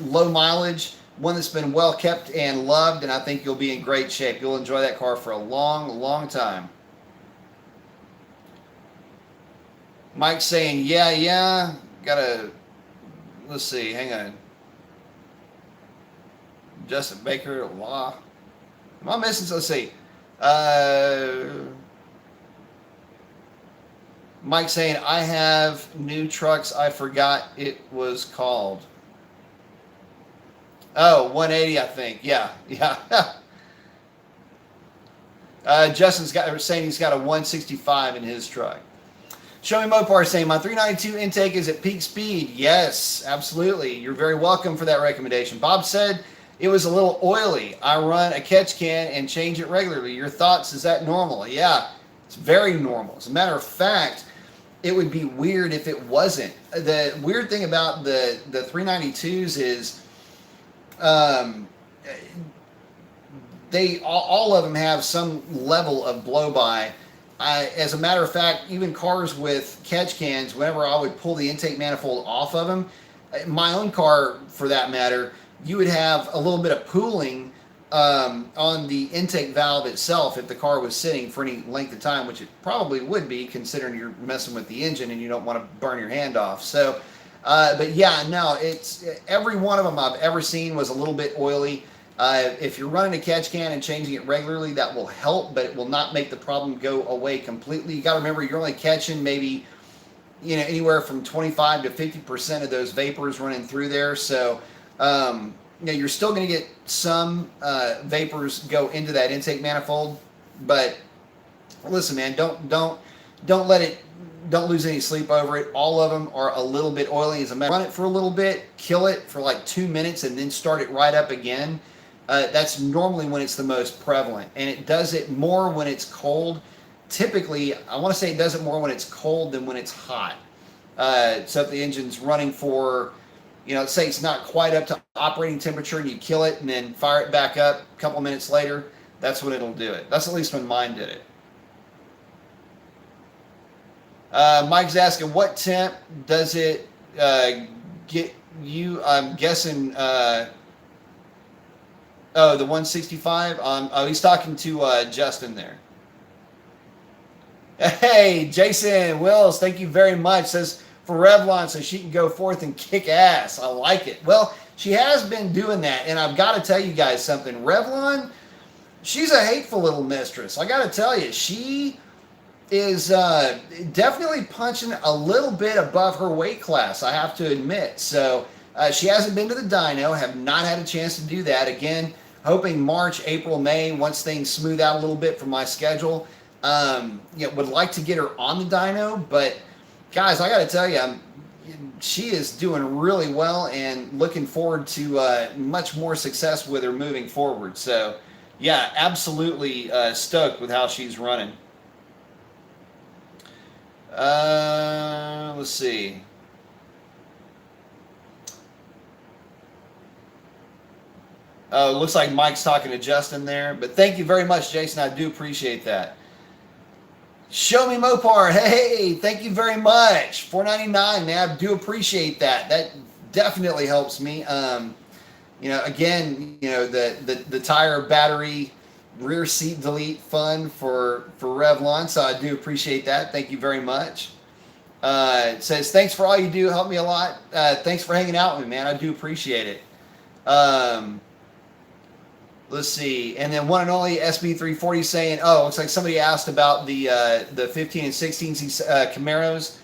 low mileage, one that's been well kept and loved, and I think you'll be in great shape. You'll enjoy that car for a long, long time. Mike's saying, yeah, let's see, hang on. Justin Baker, Law. Am I missing? Let's see. Mike saying, I have new trucks. I forgot it was called. Oh, 180, I think. Yeah. Justin's saying he's got a 165 in his truck. Show Me Mopar saying, my 392 intake is at peak speed. Yes, absolutely. You're very welcome for that recommendation. Bob said it was a little oily. I run a catch can and change it regularly. Your thoughts, is that normal? Yeah, it's very normal. As a matter of fact, it would be weird if it wasn't. The weird thing about the 392s is they all of them have some level of blow-by. As a matter of fact, even cars with catch cans, whenever I would pull the intake manifold off of them, my own car for that matter, you would have a little bit of pooling on the intake valve itself if the car was sitting for any length of time, which it probably would be considering you're messing with the engine and you don't want to burn your hand off. So, but yeah, no, it's every one of them I've ever seen was a little bit oily. If you're running a catch can and changing it regularly, that will help, but it will not make the problem go away completely. You got to remember, you're only catching maybe, anywhere from 25 to 50% of those vapors running through there. So, you're still going to get some vapors go into that intake manifold, but listen, man, don't lose any sleep over it. All of them are a little bit oily. As a matter, run it for a little bit, kill it for like 2 minutes, and then start it right up again. That's normally when it's the most prevalent, and it does it more when it's cold. Typically, I want to say it does it more when it's cold than when it's hot. So if the engine's running for, let's say it's not quite up to operating temperature, and you kill it and then fire it back up a couple minutes later, That's what it'll do it. That's at least when mine did it. Mike's asking, what temp does it get you? I'm guessing, oh, the 165? Oh, he's talking to Justin there. Hey, Jason Wills, thank you very much. Says, for Revlon so she can go forth and kick ass. I like it. Well, she has been doing that, and I've got to tell you guys something. Revlon, she's a hateful little mistress. I got to tell you, she is definitely punching a little bit above her weight class, I have to admit. So she hasn't been to the dyno, have not had a chance to do that. Again, hoping March, April, May, once things smooth out a little bit from my schedule, would like to get her on the dyno. But guys, I got to tell you, she is doing really well and looking forward to much more success with her moving forward. So yeah, absolutely stoked with how she's running. Let's see. Oh, it looks like Mike's talking to Justin there, but thank you very much, Jason. I do appreciate that. Show me Mopar. Hey, thank you very much. $4.99, man. I do appreciate that. That definitely helps me. Again, the tire battery rear seat delete fund for Revlon, so I do appreciate that. Thank you very much. It says, thanks for all you do, help me a lot. Thanks for hanging out with me, man. I do appreciate it. Let's see, and then one and only SB340 saying, oh, looks like somebody asked about the 15 and 16 Camaros.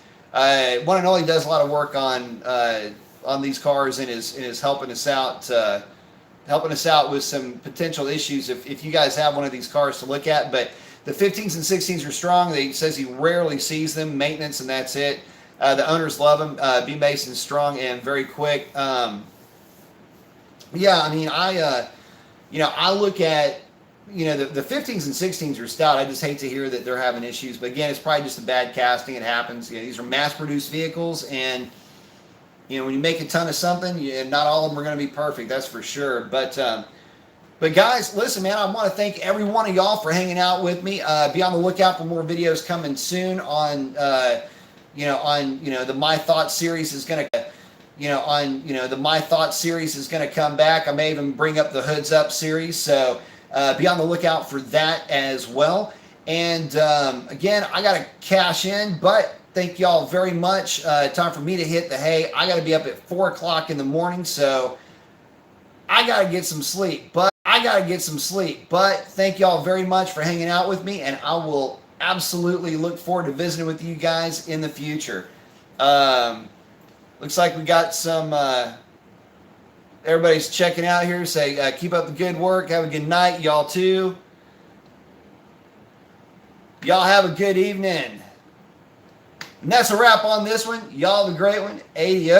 One and only does a lot of work on these cars and is helping us out. Helping us out with some potential issues if you guys have one of these cars to look at. But the 15s and 16s are strong. He says he rarely sees them, maintenance, and that's it. The owners love them. B-Mason's strong and very quick. I mean, I look at, the 15s and 16s are stout. I just hate to hear that they're having issues. But again, it's probably just a bad casting. It happens. These are mass-produced vehicles, and when you make a ton of something, not all of them are going to be perfect, that's for sure. But guys, listen, man, I want to thank every one of y'all for hanging out with me. Be on the lookout for more videos coming soon on, the My Thoughts series is going to, the My Thoughts series is going to come back. I may even bring up the Hoods Up series, so be on the lookout for that as well. And again, I got to cash in, but thank y'all very much. Time for me to hit the hay. I got to be up at 4 o'clock in the morning, so I got to get some sleep. But thank y'all very much for hanging out with me, and I will absolutely look forward to visiting with you guys in the future. Looks like we got some, everybody's checking out here. Say, keep up the good work. Have a good night, y'all too. Y'all have a good evening. And that's a wrap on this one. Y'all have a great one. Adios.